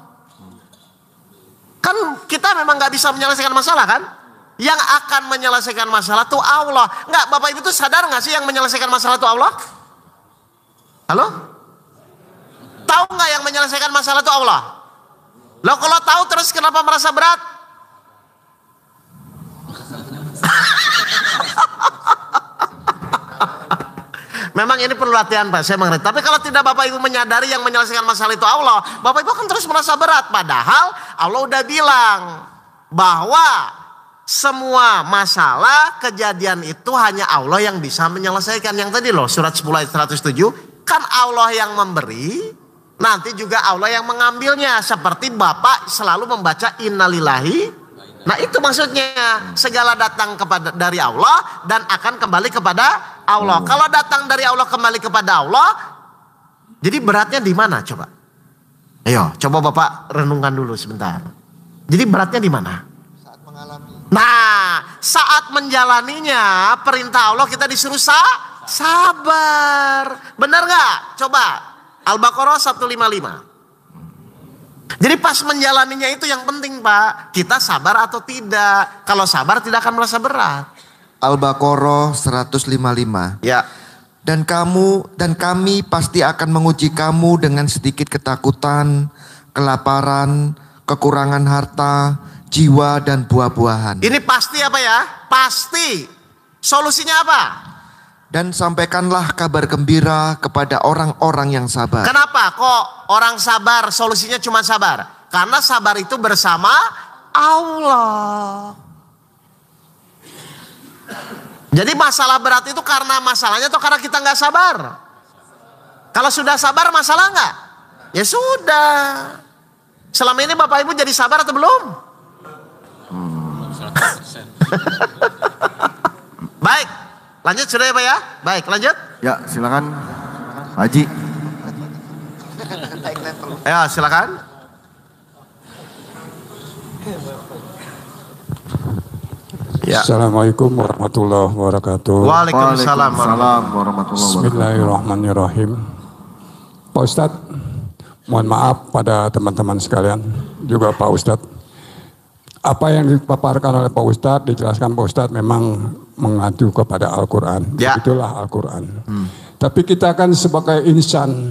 Kan kita memang nggak bisa menyelesaikan masalah kan? Yang akan menyelesaikan masalah itu Allah. Nggak, Bapak Ibu tuh sadar nggak sih yang menyelesaikan masalah itu Allah? Halo? Tahu nggak yang menyelesaikan masalah itu Allah? Loh kalau tahu terus kenapa merasa berat? Memang ini perlu latihan Pak, saya mengerti. Tapi kalau tidak Bapak Ibu menyadari yang menyelesaikan masalah itu Allah, Bapak Ibu akan terus merasa berat. Padahal Allah udah bilang bahwa semua masalah kejadian itu hanya Allah yang bisa menyelesaikan. Yang tadi loh surat 10 ayat 107, kan Allah yang memberi, nanti juga Allah yang mengambilnya. Seperti Bapak selalu membaca innalillahi. Nah itu maksudnya, segala datang dari Allah dan akan kembali kepada Allah. Kalau datang dari Allah kembali kepada Allah, jadi beratnya di mana coba? Ayo, coba Bapak renungkan dulu sebentar. Jadi beratnya di mana? Saat mengalami. Nah, saat menjalaninya perintah Allah kita disuruh sabar. Benar nggak? Coba Al-Baqarah 155. Jadi pas menjalaninya itu yang penting Pak. Kita sabar atau tidak. Kalau sabar tidak akan merasa berat. Al-Baqarah 155. Ya. Dan kami pasti akan menguji kamu dengan sedikit ketakutan, kelaparan, kekurangan harta, jiwa dan buah-buahan. Ini pasti apa ya? Pasti. Solusinya apa? Dan sampaikanlah kabar gembira kepada orang-orang yang sabar. Kenapa kok orang sabar solusinya cuma sabar? Karena sabar itu bersama Allah. Jadi masalah berat itu karena masalahnya atau karena kita nggak sabar? Kalau sudah sabar masalah nggak? Ya sudah. Selama ini Bapak Ibu jadi sabar atau belum? Baik, lanjut sudah ya Pak ya? Baik, lanjut. Ya, silakan Haji. Ya, silakan. Ya. Assalamualaikum warahmatullahi wabarakatuh. Waalaikumsalam. Waalaikumsalam warahmatullahi wabarakatuh. Bismillahirrahmanirrahim. Pak Ustadz, mohon maaf pada teman-teman sekalian, juga Pak Ustadz. Apa yang dipaparkan oleh Pak Ustadz, dijelaskan Pak Ustadz memang mengacu kepada Al-Quran. Ya. Itulah Al-Quran. Tapi kita kan sebagai insan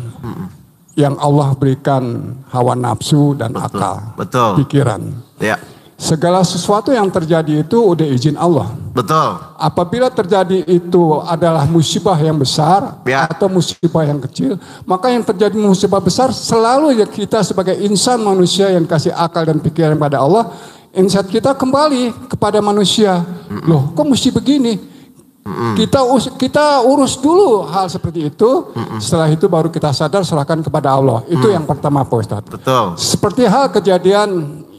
yang Allah berikan hawa nafsu dan akal, Betul. pikiran. Ya, Segala sesuatu yang terjadi itu udah izin Allah. betul. Apabila terjadi itu adalah musibah yang besar Ya. atau musibah yang kecil, maka yang terjadi musibah besar selalu ya kita sebagai insan manusia yang kasih akal dan pikiran pada Allah, insight kita kembali kepada manusia. Loh, kok mesti begini? Kita urus dulu hal seperti itu. Setelah itu baru kita sadar, serahkan kepada Allah. Itu yang pertama Pak Ustadz. Betul. Seperti hal kejadian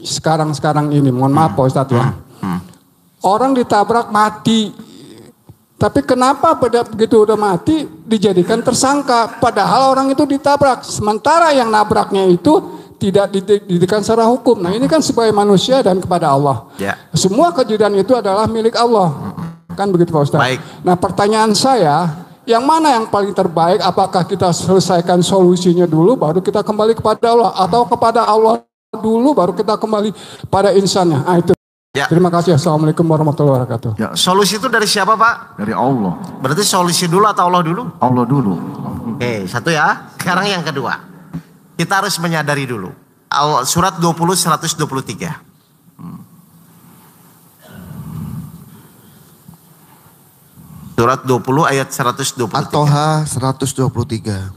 sekarang ini, mohon maaf Pak Ustadz ya. Orang ditabrak mati. Tapi kenapa pada begitu udah mati dijadikan tersangka? Padahal orang itu ditabrak. Sementara yang nabraknya itu tidak dididikan secara hukum. Nah ini kan sebagai manusia dan kepada Allah. Ya. Semua kejadian itu adalah milik Allah. Kan begitu Pak Ustadz. Baik. Nah pertanyaan saya, yang mana yang paling terbaik? Apakah kita selesaikan solusinya dulu baru kita kembali kepada Allah? Atau kepada Allah dulu baru kita kembali pada insannya? Nah itu. Ya. Terima kasih. Assalamualaikum warahmatullahi wabarakatuh. Ya, Solusi itu dari siapa Pak? dari Allah. Berarti solusi dulu atau Allah dulu? Allah dulu. Oke, satu ya. Sekarang yang kedua. Kita harus menyadari dulu. Surat 20 123. Surat 20 ayat 123. At-Toha 123.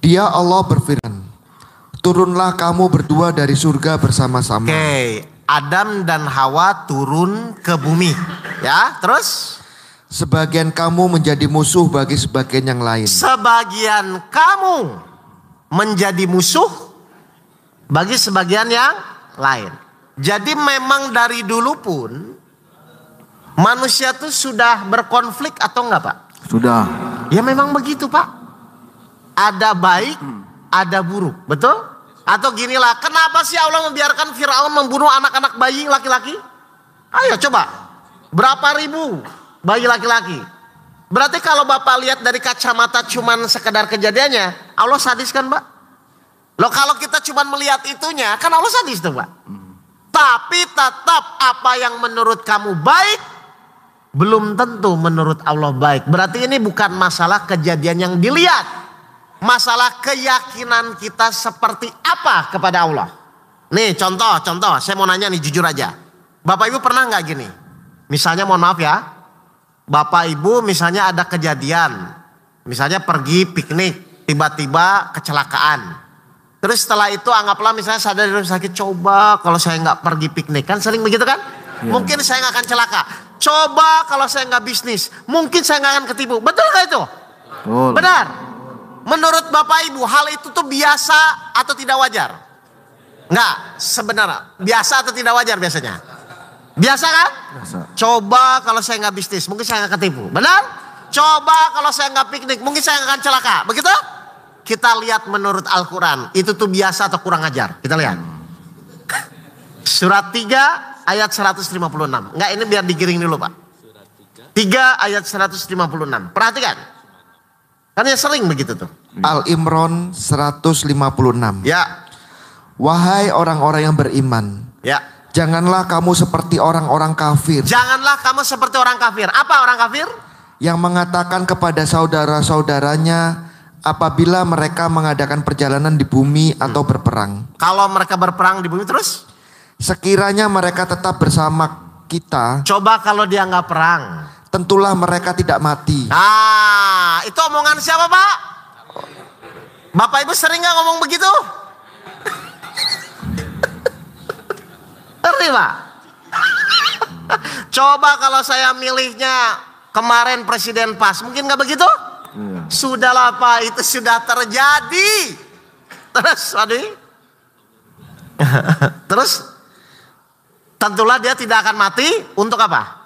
Dia Allah berfirman, turunlah kamu berdua dari surga bersama-sama. Oke, Adam dan Hawa turun ke bumi. Ya, terus? Sebagian kamu menjadi musuh bagi sebagian yang lain. Sebagian kamu menjadi musuh bagi sebagian yang lain. Jadi memang dari dulu pun manusia tuh sudah berkonflik atau enggak Pak? Sudah. Ya memang begitu Pak. Ada baik, ada buruk, betul? Atau ginilah, kenapa sih Allah membiarkan Fir'aun membunuh anak-anak bayi laki-laki? Ayo coba, berapa ribu bayi laki-laki? Berarti kalau Bapak lihat dari kacamata cuman sekedar kejadiannya, Allah sadis kan Pak? Loh kalau kita cuman melihat itunya, kan Allah sadis tuh Pak. Tapi tetap apa yang menurut kamu baik, belum tentu menurut Allah baik. Berarti ini bukan masalah kejadian yang dilihat. Masalah keyakinan kita seperti apa kepada Allah. Nih contoh, saya mau nanya nih jujur aja. Bapak Ibu pernah nggak gini? Misalnya mohon maaf ya. Bapak Ibu misalnya ada kejadian. Misalnya pergi piknik, tiba-tiba kecelakaan. Terus setelah itu anggaplah misalnya sadar dari rumah sakit, coba kalau saya nggak pergi piknik. Kan sering begitu kan? Mungkin saya nggak akan celaka. Coba kalau saya nggak bisnis, mungkin saya nggak akan ketipu. Betul nggak itu? Betul. Benar. Menurut Bapak Ibu hal itu tuh biasa atau tidak wajar? Enggak, sebenarnya biasa atau tidak wajar biasanya? Biasa kan? Biasa. Coba kalau saya nggak bisnis, mungkin saya nggak ketipu. Benar? Coba kalau saya nggak piknik, mungkin saya nggak akan celaka. Begitu? Kita lihat menurut Al-Quran, itu tuh biasa atau kurang ajar? Kita lihat. Surat 3 ayat 156. Enggak, ini biar digiring dulu Pak. 3 ayat 156. Perhatikan. Kan ya sering begitu tuh. Al-Imran 156. Ya, Wahai orang-orang yang beriman, ya. janganlah kamu seperti orang-orang kafir Janganlah kamu seperti orang kafir. Apa orang kafir? yang mengatakan kepada saudara-saudaranya apabila mereka mengadakan perjalanan di bumi atau berperang, Kalau mereka berperang di bumi terus? sekiranya mereka tetap bersama kita, Coba kalau dia nggak perang. tentulah mereka tidak mati. Ah, itu omongan siapa Pak? Bapak Ibu sering nggak ngomong begitu? Ngerti Pak? Coba kalau saya milihnya kemarin presiden pas, mungkin nggak begitu? Iya. Sudahlah Pak, itu sudah terjadi. Terus, aduh. Terus, tentulah dia tidak akan mati untuk apa?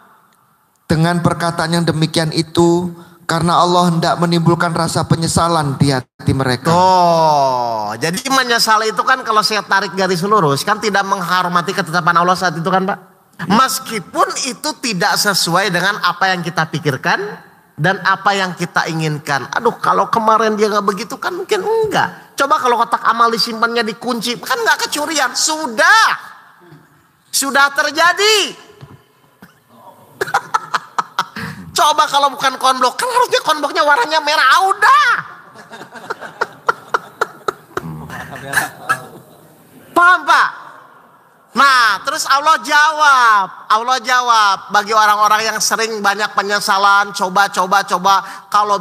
Dengan perkataan yang demikian itu, karena Allah hendak menimbulkan rasa penyesalan di hati mereka. Oh, jadi menyesal itu kan kalau saya tarik garis lurus kan tidak menghormati ketetapan Allah saat itu kan Pak. Meskipun itu tidak sesuai dengan apa yang kita pikirkan dan apa yang kita inginkan. Aduh, kalau kemarin dia nggak begitu kan mungkin enggak. Coba kalau kotak amal disimpannya dikunci, kan nggak kecurian. Sudah terjadi. Coba kalau bukan konblok, kan harusnya konbloknya warnanya merah. Udah. Paham Pak? Nah, terus Allah jawab bagi orang-orang yang sering banyak penyesalan, coba, kalau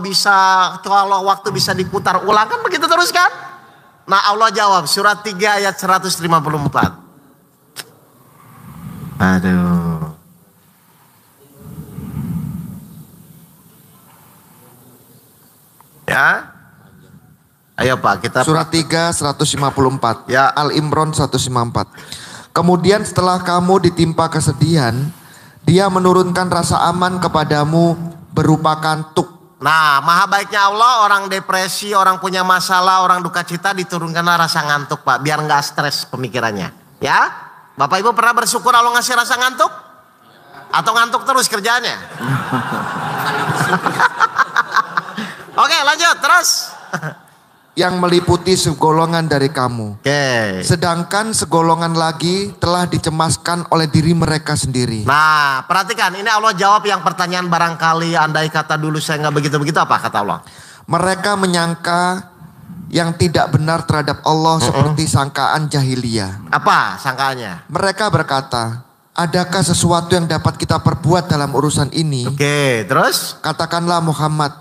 waktu bisa diputar ulang, kan begitu terus kan? Nah, Allah jawab, surat 3 ayat 154. Aduh. Ya. Ayo Pak, kita Surat 3 154. Ya. Al-Imran 154. Kemudian setelah kamu ditimpa kesedihan, Dia menurunkan rasa aman kepadamu berupa kantuk. Nah, maha baiknya Allah, orang depresi, orang punya masalah, orang duka cita diturunkanlah rasa ngantuk Pak, biar nggak stres pemikirannya. Ya, Bapak Ibu pernah bersyukur Allah ngasih rasa ngantuk? Atau ngantuk terus kerjaannya? Oke, lanjut terus. Yang meliputi segolongan dari kamu. Oke. Sedangkan segolongan lagi telah dicemaskan oleh diri mereka sendiri. Nah, perhatikan, ini Allah jawab yang pertanyaan barangkali andai kata dulu saya nggak begitu-begitu, apa kata Allah? Mereka menyangka yang tidak benar terhadap Allah seperti sangkaan jahiliyah. Apa sangkaannya? Mereka berkata, adakah sesuatu yang dapat kita perbuat dalam urusan ini? Oke, terus? Katakanlah Muhammad,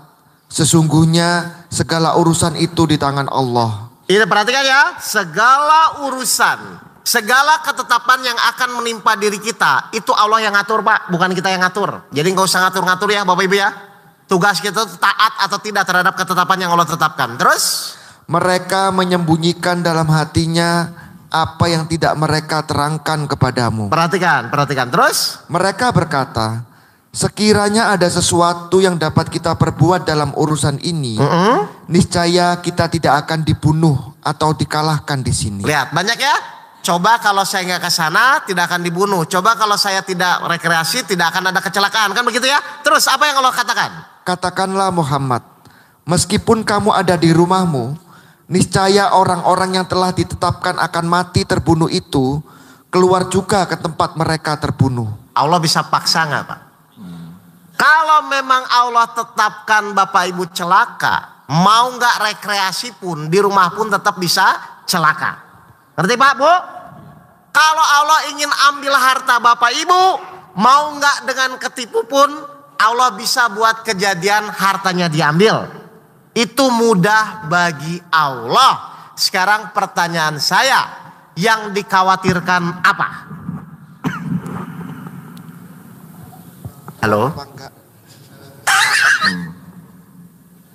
sesungguhnya segala urusan itu di tangan Allah. Ini perhatikan ya, segala urusan, segala ketetapan yang akan menimpa diri kita, itu Allah yang ngatur Pak, bukan kita yang ngatur. Jadi nggak usah ngatur-ngatur ya Bapak Ibu ya. Tugas kita itu taat atau tidak terhadap ketetapan yang Allah tetapkan. Terus? Mereka menyembunyikan dalam hatinya apa yang tidak mereka terangkan kepadamu. Perhatikan. Terus? Mereka berkata, sekiranya ada sesuatu yang dapat kita perbuat dalam urusan ini, niscaya kita tidak akan dibunuh atau dikalahkan di sini. Lihat, banyak ya. Coba kalau saya nggak ke sana, tidak akan dibunuh. Coba kalau saya tidak rekreasi, tidak akan ada kecelakaan. Kan begitu ya? Terus apa yang Allah katakan? Katakanlah Muhammad, meskipun kamu ada di rumahmu, niscaya orang-orang yang telah ditetapkan akan mati terbunuh itu keluar juga ke tempat mereka terbunuh. Allah bisa paksa nggak Pak? Kalau memang Allah tetapkan Bapak Ibu celaka, mau nggak rekreasi pun di rumah pun tetap bisa celaka. Ngerti Pak Bu? Kalau Allah ingin ambil harta Bapak Ibu, mau nggak dengan ketipu pun Allah bisa buat kejadian hartanya diambil. Itu mudah bagi Allah. Sekarang pertanyaan saya, yang dikhawatirkan apa? Halo?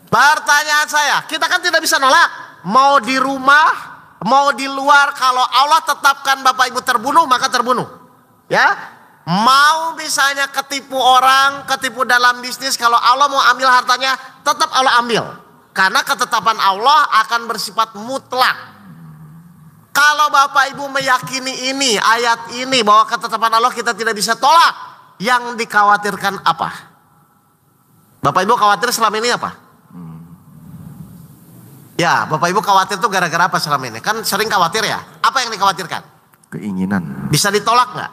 Pertanyaan saya, kita kan tidak bisa nolak. Mau di rumah, mau di luar, kalau Allah tetapkan Bapak Ibu terbunuh, maka terbunuh. Ya, mau misalnya ketipu orang, ketipu dalam bisnis, kalau Allah mau ambil hartanya, tetap Allah ambil. Karena ketetapan Allah akan bersifat mutlak. Kalau Bapak Ibu meyakini ini, ayat ini, bahwa ketetapan Allah kita tidak bisa tolak, yang dikhawatirkan apa? Bapak Ibu khawatir selama ini apa? Ya, Bapak Ibu khawatir tuh gara-gara apa selama ini? Kan sering khawatir ya. Apa yang dikhawatirkan? Keinginan. Bisa ditolak nggak?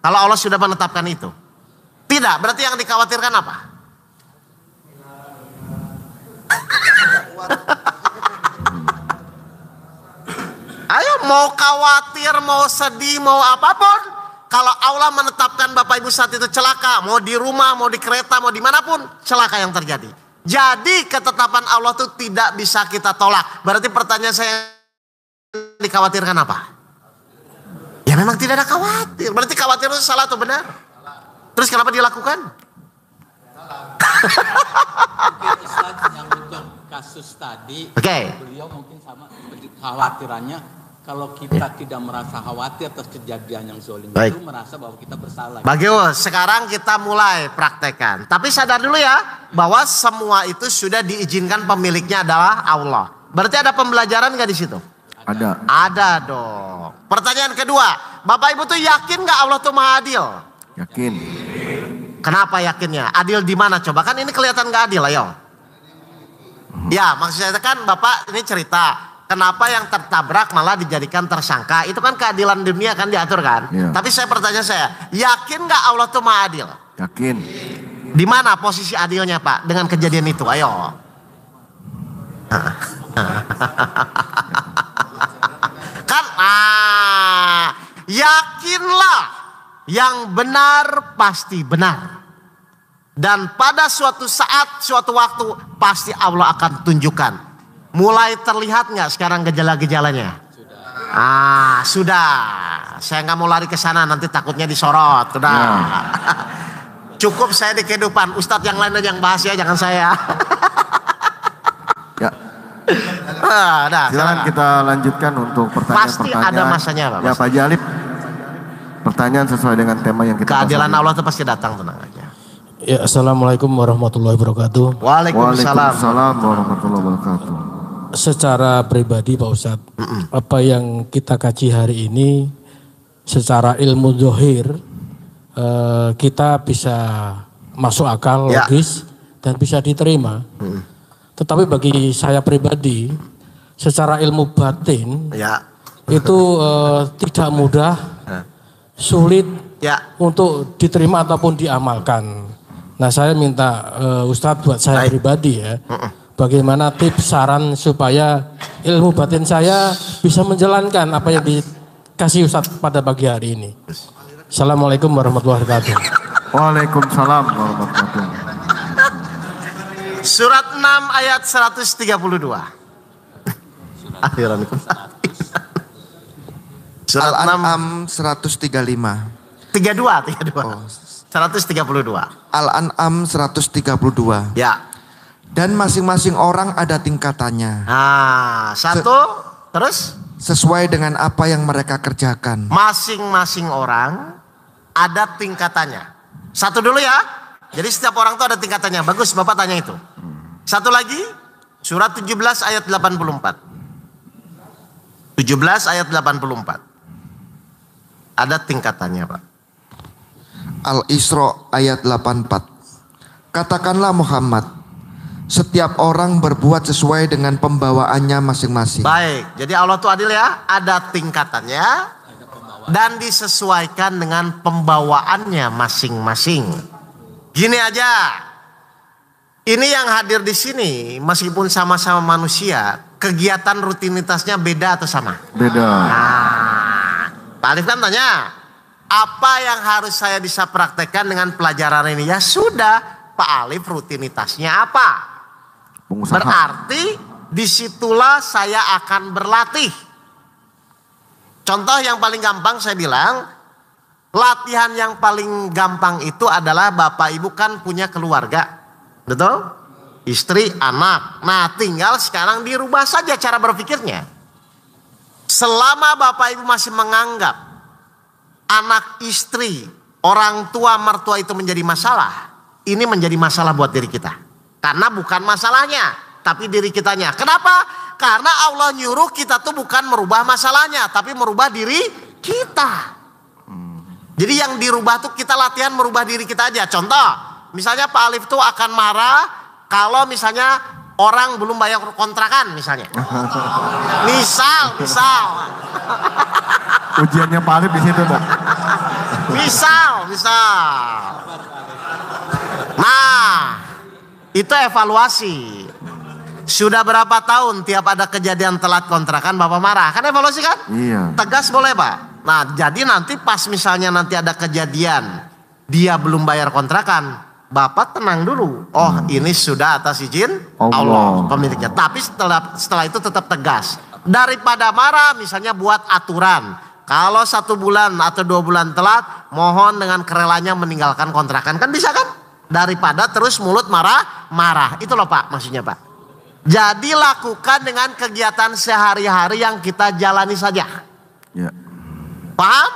Kalau Allah sudah menetapkan itu. Tidak, berarti yang dikhawatirkan apa? Ayo, mau khawatir, mau sedih, mau apapun. Kalau Allah menetapkan Bapak Ibu saat itu celaka, mau di rumah, mau di kereta, mau dimanapun, celaka yang terjadi. Jadi ketetapan Allah itu tidak bisa kita tolak. Berarti pertanyaan saya, dikhawatirkan apa? Ya memang tidak ada khawatir. Berarti khawatir itu salah atau benar? Terus kenapa dilakukan? Mungkin Ustaz yang untuk kasus tadi, beliau mungkin sama khawatirannya kalau kita tidak merasa khawatir atas kejadian yang zolim itu merasa bahwa kita bersalah. Bagus, sekarang kita mulai praktekkan. Tapi sadar dulu ya bahwa semua itu sudah diizinkan pemiliknya adalah Allah. Berarti ada pembelajaran nggak di situ? Ada. Ada dong. Pertanyaan kedua, Bapak Ibu tuh yakin nggak Allah tuh maha adil? Yakin. Kenapa yakinnya? Adil di mana coba? Kan ini kelihatan nggak adil, ayo. Ya, maksud saya kan Bapak ini cerita. Kenapa yang tertabrak malah dijadikan tersangka? Itu kan keadilan dunia kan diatur kan? Ya. Tapi pertanyaan saya, yakin nggak Allah tuh maha adil? Yakin. Di mana posisi adilnya Pak dengan kejadian itu? Ayo. Kan, yakinlah yang benar pasti benar. Dan pada suatu saat, suatu waktu pasti Allah akan tunjukkan. Mulai terlihat nggak sekarang gejala-gejalanya? Sudah. Saya nggak mau lari ke sana, nanti takutnya disorot. Sudah. Cukup saya di kehidupan. Ustadz yang lain aja yang bahas ya, jangan saya. Ya. Silakan kita lanjutkan untuk pertanyaan-pertanyaan. Pasti ada masanya Pak. Ya Pak Jalib. Pertanyaan sesuai dengan tema yang kita Keadilan Allah itu pasti datang, tenang aja. Ya, Assalamualaikum warahmatullahi wabarakatuh. Waalaikumsalam warahmatullahi wabarakatuh. Secara pribadi Pak Ustadz, apa yang kita kaji hari ini secara ilmu zahir kita bisa masuk akal, logis, dan bisa diterima. Tetapi bagi saya pribadi, secara ilmu batin itu tidak mudah, sulit untuk diterima ataupun diamalkan. Nah, saya minta Ustadz buat saya pribadi ya, bagaimana tips saran supaya ilmu batin saya bisa menjalankan apa yang dikasih Ustadz pada pagi hari ini. Assalamualaikum warahmatullahi wabarakatuh. Waalaikumsalam warahmatullahi wabarakatuh. Surat 6 ayat 132. Surat Al-An'am 135. 32. 132. Al-An'am 132. Ya. Dan masing-masing orang ada tingkatannya. Satu, terus? Sesuai dengan apa yang mereka kerjakan. Masing-masing orang ada tingkatannya. Satu dulu ya. Jadi setiap orang itu ada tingkatannya. Bagus, Bapak tanya itu. Satu lagi, surat 17 ayat 84. 17 ayat 84. Ada tingkatannya, Pak. Al-Isra ayat 84. Katakanlah Muhammad, setiap orang berbuat sesuai dengan pembawaannya masing-masing. Baik, jadi Allah itu adil ya. Ada tingkatannya dan disesuaikan dengan pembawaannya masing-masing. Gini aja, ini yang hadir di sini meskipun sama-sama manusia, kegiatan rutinitasnya beda atau sama? Beda. Pak Alif kan tanya, apa yang harus saya bisa praktekkan dengan pelajaran ini? Ya sudah, Pak Alif rutinitasnya apa? Pengusaha. Berarti disitulah saya akan berlatih. Contoh yang paling gampang saya bilang, latihan yang paling gampang itu adalah Bapak Ibu kan punya keluarga, betul? Istri, anak. Nah, tinggal sekarang dirubah saja cara berpikirnya. Selama Bapak Ibu masih menganggap anak, istri, orang tua, mertua itu menjadi masalah, ini menjadi masalah buat diri kita. Karena bukan masalahnya, tapi diri kitanya. Kenapa? Karena Allah nyuruh kita tuh bukan merubah masalahnya, tapi merubah diri kita. Jadi yang dirubah tuh kita latihan merubah diri kita aja. Contoh, misalnya Pak Alif tuh akan marah kalau misalnya orang belum bayar kontrakan misalnya. Misal. Ujiannya Pak Alif di situ, Pak. Misal. Nah, itu evaluasi. Sudah berapa tahun tiap ada kejadian telat kontrakan Bapak marah? Kan evaluasi kan? Iya. Tegas boleh Pak? Nah, jadi nanti pas misalnya nanti ada kejadian dia belum bayar kontrakan, Bapak tenang dulu. Oh, ini sudah atas izin Allah pemiliknya. Tapi setelah itu tetap tegas. Daripada marah misalnya buat aturan. kalau 1 bulan atau 2 bulan telat, mohon dengan kerelanya meninggalkan kontrakan. Kan bisa kan? Daripada terus mulut marah-marah. Itu loh Pak maksudnya Pak. Jadi lakukan dengan kegiatan sehari-hari yang kita jalani saja. Ya. Paham?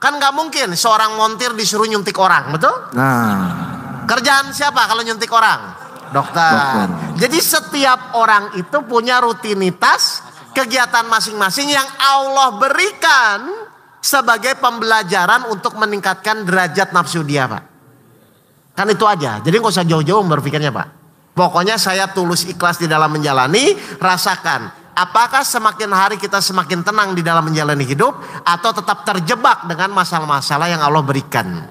Kan gak mungkin seorang montir disuruh nyuntik orang, betul? Nah. Kerjaan siapa kalau nyuntik orang? Dokter. Jadi setiap orang itu punya rutinitas kegiatan masing-masing yang Allah berikan sebagai pembelajaran untuk meningkatkan derajat nafsu dia Pak. Kan itu aja. Jadi nggak usah jauh-jauh berpikirnya Pak. Pokoknya saya tulus ikhlas di dalam menjalani, rasakan. Apakah semakin hari kita semakin tenang di dalam menjalani hidup atau tetap terjebak dengan masalah-masalah yang Allah berikan.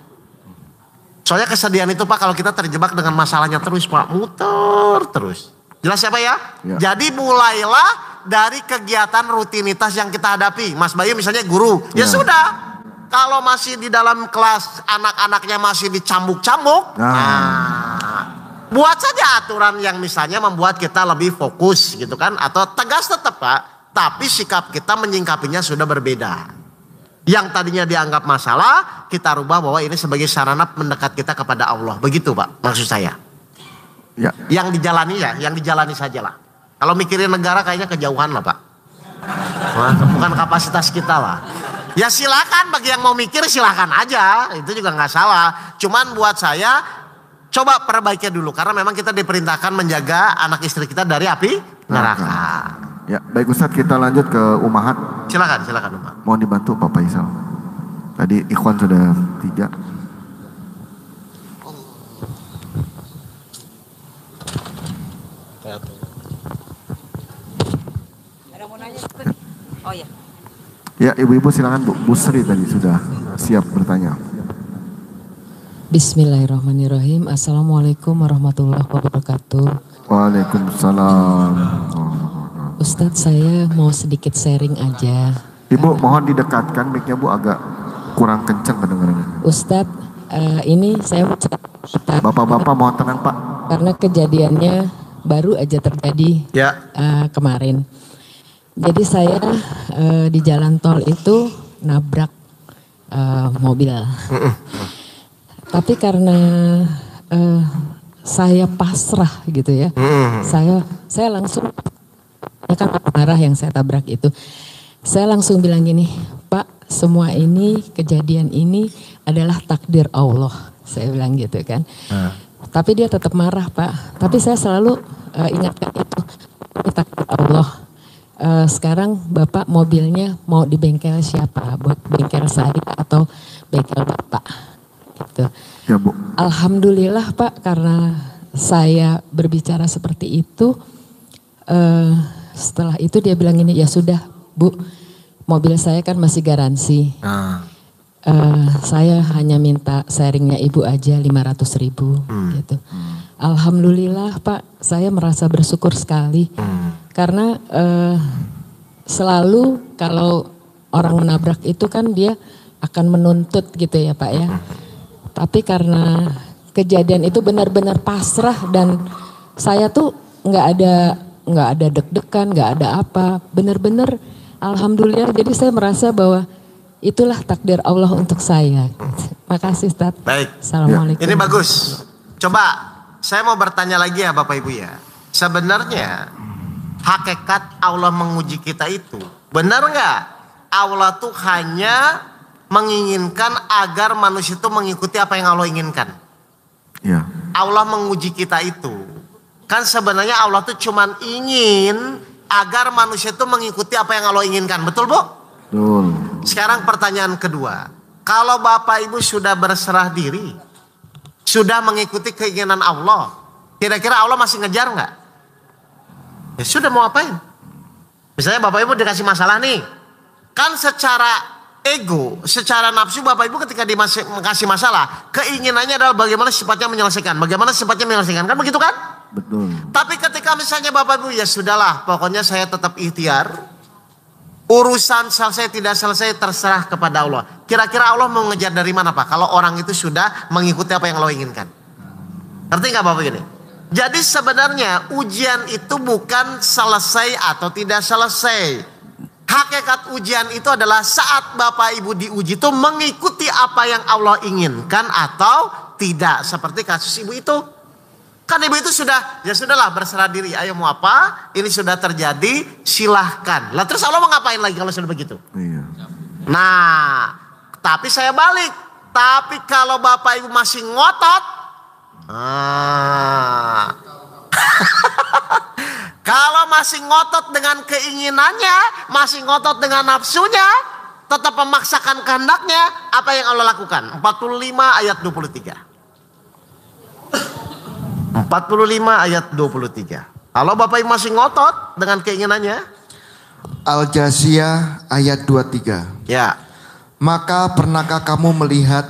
Soalnya kesedihan itu Pak kalau kita terjebak dengan masalahnya terus Pak, muter terus. Jelas ya Pak ya? Jadi mulailah dari kegiatan rutinitas yang kita hadapi. Mas Bayu misalnya guru, ya sudah. Kalau masih di dalam kelas anak-anaknya masih dicambuk-cambuk, buat saja aturan yang misalnya membuat kita lebih fokus gitu kan. Atau tegas tetap Pak, tapi sikap kita menyingkapinya sudah berbeda. Yang tadinya dianggap masalah, kita rubah bahwa ini sebagai sarana mendekat kita kepada Allah. Begitu Pak maksud saya. Ya. Yang dijalani ya, yang dijalani sajalah. Kalau mikirin negara kayaknya kejauhan lah Pak. Bukan kapasitas kita lah. Ya silakan bagi yang mau mikir silakan aja. Itu juga nggak salah. Cuman buat saya coba perbaiki dulu. Karena memang kita diperintahkan menjaga anak istri kita dari api neraka. Ya baik Ustadz, kita lanjut ke Umahat. Silakan Umahat. Mohon dibantu Pak Faisal. Tadi Ikhwan sudah 3. Oh ya. Ya ibu-ibu silakan Bu Sri tadi sudah siap bertanya. Bismillahirrahmanirrahim. Assalamualaikum warahmatullahi wabarakatuh. Waalaikumsalam. Ustadz saya mau sedikit sharing aja. Ibu mohon didekatkan mic-nya Bu, agak kurang kencang kedengarannya. Ustadz ini saya mau cerita. Bapak-bapak mohon tenang Pak. Karena kejadiannya baru aja terjadi kemarin. Jadi saya di jalan tol itu nabrak mobil. Tapi karena saya pasrah gitu ya, saya langsung, ya kan marah yang saya tabrak itu, saya langsung bilang gini, Pak, semua ini kejadian ini adalah takdir Allah, saya bilang gitu kan. Tapi dia tetap marah Pak. Tapi saya selalu ingatkan itu takdir Allah. Sekarang Bapak mobilnya mau di bengkel siapa? Buat bengkel saya atau bengkel Bapak? Gitu. Ya Bu. Alhamdulillah Pak, karena saya berbicara seperti itu, setelah itu dia bilang ini, ya sudah Bu, mobil saya kan masih garansi. Saya hanya minta sharingnya Ibu aja 500.000 gitu. Alhamdulillah Pak, saya merasa bersyukur sekali. Karena selalu kalau orang menabrak itu kan dia akan menuntut gitu ya Pak ya. Tapi karena kejadian itu benar-benar pasrah dan saya tuh nggak ada deg-degan, nggak ada apa. Benar-benar alhamdulillah, jadi saya merasa bahwa itulah takdir Allah untuk saya. Makasih Ustaz. Baik. Assalamualaikum. Ini bagus. Coba saya mau bertanya lagi ya Bapak Ibu ya. Sebenarnya hakikat Allah menguji kita itu benar nggak? Allah tuh hanya menginginkan agar manusia itu mengikuti apa yang Allah inginkan. Ya. Allah menguji kita itu kan sebenarnya Allah tuh cuman ingin agar manusia itu mengikuti apa yang Allah inginkan. Betul Bu? Betul. Sekarang pertanyaan kedua. Kalau Bapak Ibu sudah berserah diri, sudah mengikuti keinginan Allah, kira-kira Allah masih ngejar nggak? Ya sudah, mau apain? Misalnya Bapak Ibu dikasih masalah nih. Kan secara ego, secara nafsu Bapak Ibu ketika dikasih masalah, keinginannya adalah bagaimana sifatnya menyelesaikan. Bagaimana sifatnya menyelesaikan, kan begitu kan? Betul. Tapi ketika misalnya Bapak Ibu, ya sudahlah, pokoknya saya tetap ikhtiar. Urusan selesai tidak selesai terserah kepada Allah. Kira-kira Allah mau ngejar dari mana Pak? Kalau orang itu sudah mengikuti apa yang Allah inginkan. Ngerti nggak Bapak ini? Jadi sebenarnya ujian itu bukan selesai atau tidak selesai. Hakikat ujian itu adalah saat Bapak Ibu diuji itu mengikuti apa yang Allah inginkan atau tidak. Seperti kasus ibu itu. Kan ibu itu sudah, ya sudahlah berserah diri. Ayo mau apa? Ini sudah terjadi, silahkan. Lah terus Allah mau ngapain lagi kalau sudah begitu? Iya. Nah, tapi saya balik. Tapi kalau Bapak Ibu masih ngotot. Kalau masih ngotot dengan keinginannya, masih ngotot dengan nafsunya, tetap memaksakan kehendaknya, apa yang Allah lakukan? 45 ayat 23. 45 ayat 23. Kalau Bapak Ibu masih ngotot dengan keinginannya. Al-Jasiyah ayat 23. Ya. Maka pernahkah kamu melihat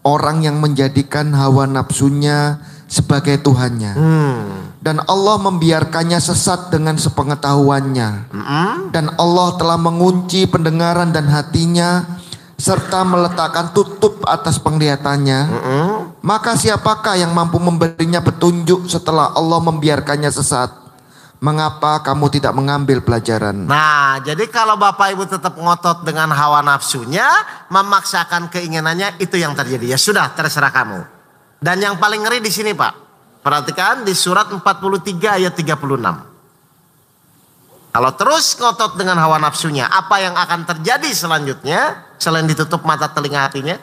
orang yang menjadikan hawa nafsunya sebagai Tuhannya? Dan Allah membiarkannya sesat dengan sepengetahuannya. Dan Allah telah mengunci pendengaran dan hatinya, serta meletakkan tutup atas penglihatannya. Maka siapakah yang mampu memberinya petunjuk setelah Allah membiarkannya sesat? Mengapa kamu tidak mengambil pelajaran? Nah, jadi kalau Bapak Ibu tetap ngotot dengan hawa nafsunya, memaksakan keinginannya, itu yang terjadi. Ya sudah, terserah kamu. Dan yang paling ngeri di sini, Pak. Perhatikan di surat 43 ayat 36. Kalau terus ngotot dengan hawa nafsunya, apa yang akan terjadi selanjutnya selain ditutup mata telinga hatinya?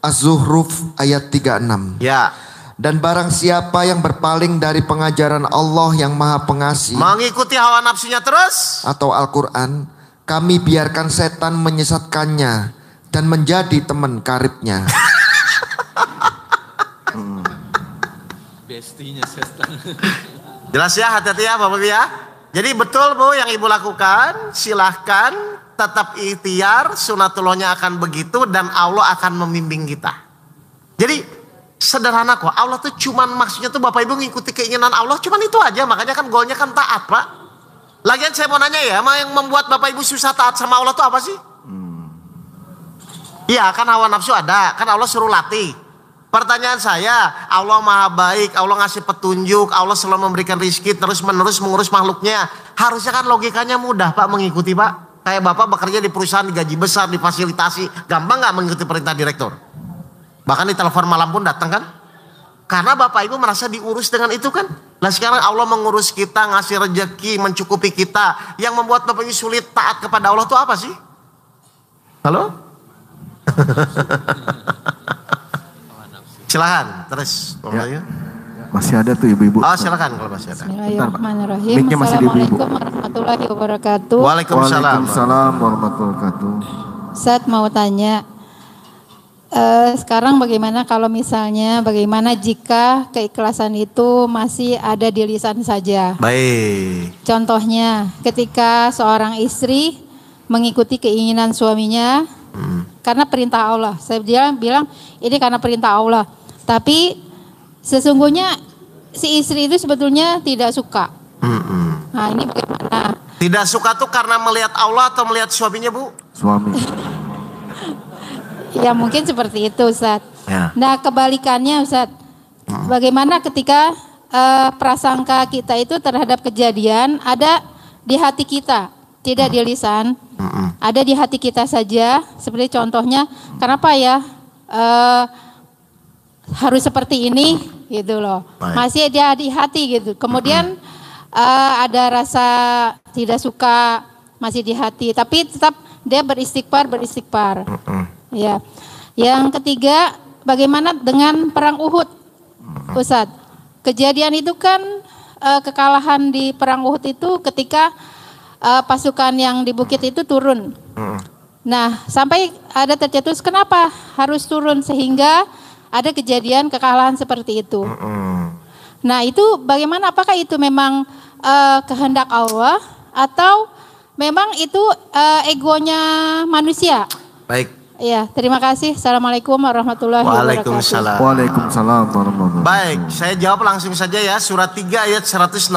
Az-Zuhruf ayat 36. Ya. Dan barang siapa yang berpaling dari pengajaran Allah yang Maha Pengasih, mengikuti hawa nafsunya terus, atau Al-Quran, kami biarkan setan menyesatkannya dan menjadi teman karibnya. Bestinya setan. Jelas ya, hati-hati ya Bapak Ibu ya. Jadi betul Bu yang Ibu lakukan, silahkan tetap ikhtiar, sunatullahnya akan begitu dan Allah akan membimbing kita. Jadi sederhana kok, Allah tuh cuman maksudnya tuh Bapak Ibu ngikuti keinginan Allah, cuman itu aja, makanya kan goalnya kan taat Pak. Lagian saya mau nanya ya, yang membuat Bapak Ibu susah taat sama Allah tuh apa sih? Iya kan hawa nafsu ada, kan Allah suruh latih. Pertanyaan saya, Allah maha baik, Allah ngasih petunjuk, Allah selalu memberikan rizki terus menerus mengurus makhluknya. Harusnya kan logikanya mudah Pak mengikuti Pak. Kayak Bapak bekerja di perusahaan digaji besar, difasilitasi, gampang nggak mengikuti perintah direktur? Bahkan di telepon malam pun datang kan? Karena Bapak Ibu merasa diurus dengan itu kan? Nah sekarang Allah mengurus kita, ngasih rejeki, mencukupi kita. Yang membuat Bapak Ibu sulit taat kepada Allah itu apa sih? Halo? Silakan, terus. Ya. Masih ada tuh ibu-ibu. Oh silakan kalau masih ada. Bismillahirrahmanirrahim. Mic-nya masih di ibu-ibu. Assalamualaikum warahmatullahi wabarakatuh. Waalaikumsalam. Waalaikumsalam warahmatullahi wabarakatuh. Ustadz mau tanya, sekarang bagaimana kalau misalnya bagaimana jika keikhlasan itu masih ada di lisan saja? Baik. Contohnya ketika seorang istri mengikuti keinginan suaminya karena perintah Allah. Saya bilang ini karena perintah Allah. Tapi sesungguhnya si istri itu sebetulnya tidak suka. Nah ini bagaimana? Tidak suka tuh karena melihat Allah atau melihat suaminya Bu? Suami. Ya mungkin seperti itu Ustaz. Ya. Nah kebalikannya Ustaz. Bagaimana ketika prasangka kita itu terhadap kejadian ada di hati kita. Tidak di lisan. Ada di hati kita saja. Seperti contohnya kenapa ya harus seperti ini gitu loh. Baik. Masih dia di hati gitu. Kemudian ada rasa tidak suka masih di hati, tapi tetap dia beristighfar. Ya. Yang ketiga, bagaimana dengan perang Uhud? Ustadz, kejadian itu kan kekalahan di perang Uhud itu ketika pasukan yang di bukit itu turun. Nah, sampai ada tercetus kenapa harus turun sehingga ada kejadian kekalahan seperti itu. Nah, itu bagaimana? Apakah itu memang kehendak Allah atau memang itu egonya manusia? Baik. Ya, terima kasih. Assalamualaikum warahmatullahi wabarakatuh. Waalaikumsalam. Waalaikumsalam warahmatullahi wabarakatuh. Baik, saya jawab langsung saja ya. Surat 3 ayat 166.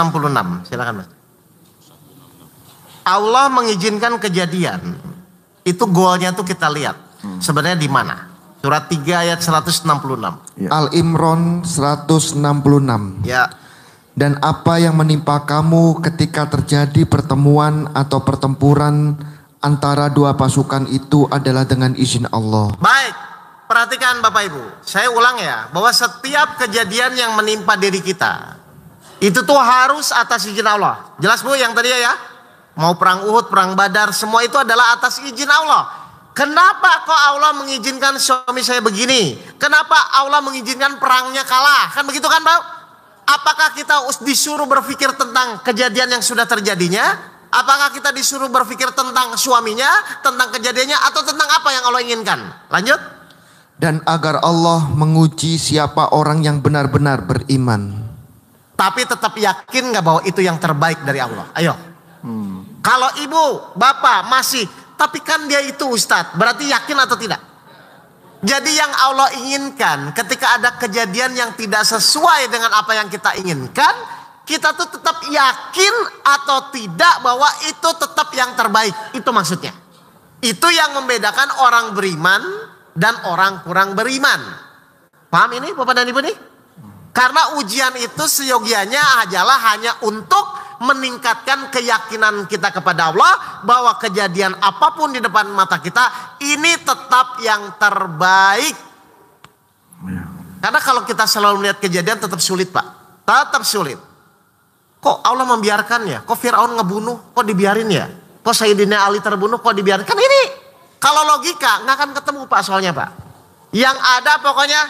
Silakan Mas. Allah mengizinkan kejadian. Itu goalnya tuh kita lihat. Sebenarnya di mana? Surat 3 ayat 166. Ya. Al-Imran 166. Ya. Dan apa yang menimpa kamu ketika terjadi pertemuan atau pertempuran antara dua pasukan itu adalah dengan izin Allah. Baik, perhatikan Bapak Ibu. Saya ulang ya, bahwa setiap kejadian yang menimpa diri kita itu tuh harus atas izin Allah. Jelas Bu yang tadi ya? Mau perang Uhud, perang Badar, semua itu adalah atas izin Allah. Kenapa kok Allah mengizinkan suami saya begini? Kenapa Allah mengizinkan perangnya kalah? Kan begitu kan Pak? Apakah kita disuruh berpikir tentang kejadian yang sudah terjadinya? Apakah kita disuruh berpikir tentang suaminya, tentang kejadiannya, atau tentang apa yang Allah inginkan? Lanjut. Dan agar Allah menguji siapa orang yang benar-benar beriman. Tapi tetap yakin gak bahwa itu yang terbaik dari Allah? Ayo. Kalau ibu, bapak masih, tapi kan dia itu Ustadz, berarti yakin atau tidak? Jadi yang Allah inginkan ketika ada kejadian yang tidak sesuai dengan apa yang kita inginkan, kita tuh tetap yakin atau tidak bahwa itu tetap yang terbaik. Itu maksudnya. Itu yang membedakan orang beriman dan orang kurang beriman. Paham ini Bapak dan Ibu nih? Karena ujian itu seyogianya adalah hanya untuk meningkatkan keyakinan kita kepada Allah bahwa kejadian apapun di depan mata kita ini tetap yang terbaik. Karena kalau kita selalu melihat kejadian tetap sulit Pak, tetap sulit. Kok Allah membiarkannya? Kok Fir'aun ngebunuh? Kok dibiarin ya? Kok Sayyidina Ali terbunuh? Kok dibiarin? Kan ini kalau logika nggak akan ketemu Pak soalnya Pak. Yang ada pokoknya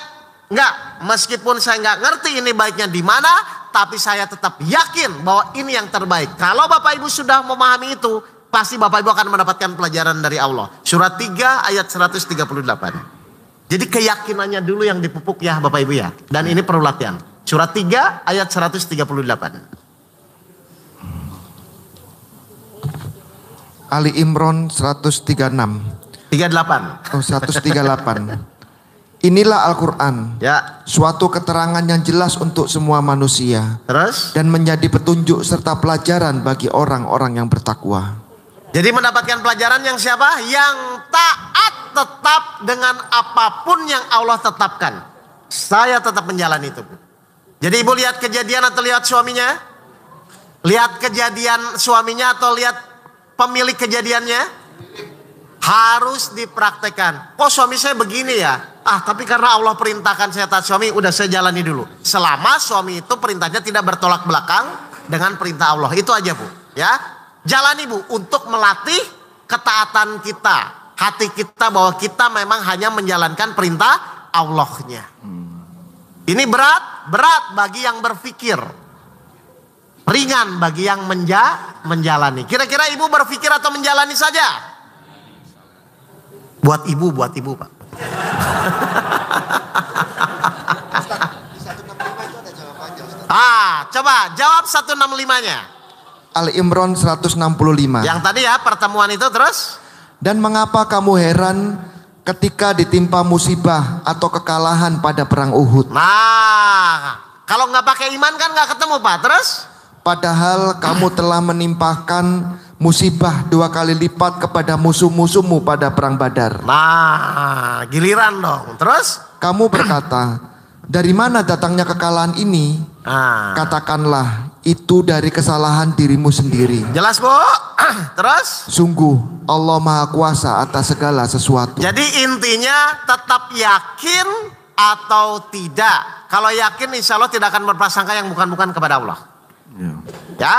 nggak. Meskipun saya nggak ngerti ini baiknya di mana, tapi saya tetap yakin bahwa ini yang terbaik. Kalau Bapak Ibu sudah memahami itu, pasti Bapak Ibu akan mendapatkan pelajaran dari Allah. Surat 3 ayat 138. Jadi keyakinannya dulu yang dipupuk ya Bapak Ibu ya. Dan ini perlu latihan. Surat 3 ayat 138. Ali Imran 136. 38. Oh, 138. Inilah Al-Quran, Ya. suatu keterangan yang jelas untuk semua manusia, Terus? dan menjadi petunjuk serta pelajaran bagi orang-orang yang bertakwa. Jadi mendapatkan pelajaran yang siapa? Yang taat tetap dengan apapun yang Allah tetapkan. Saya tetap menjalani itu. Jadi ibu lihat kejadian atau lihat suaminya? Lihat kejadian suaminya atau lihat pemilik kejadiannya? Harus dipraktekkan. Kok suami saya begini ya? Tapi karena Allah perintahkan saya taat suami, udah saya jalani dulu. Selama suami itu perintahnya tidak bertolak belakang dengan perintah Allah. Itu aja Bu. Ya, jalani Bu untuk melatih ketaatan kita, hati kita bahwa kita memang hanya menjalankan perintah Allahnya. Ini berat bagi yang berpikir, ringan bagi yang menjalani. Kira-kira ibu berpikir atau menjalani saja? Buat ibu Pak. Coba jawab 165-nya. Ali Imran 165. Yang tadi ya pertemuan itu terus. Dan mengapa kamu heran ketika ditimpa musibah atau kekalahan pada perang Uhud? Nah, kalau nggak pakai iman kan nggak ketemu Pak. Terus? Padahal kamu telah menimpahkan musibah 2 kali lipat kepada musuh-musuhmu pada perang Badar. Nah, giliran dong. Terus? Kamu berkata, dari mana datangnya kekalahan ini? Katakanlah, itu dari kesalahan dirimu sendiri. Jelas Bu? Terus? Sungguh Allah Maha Kuasa atas segala sesuatu. Jadi intinya tetap yakin atau tidak. Kalau yakin insya Allah tidak akan berprasangka yang bukan-bukan kepada Allah. Ya,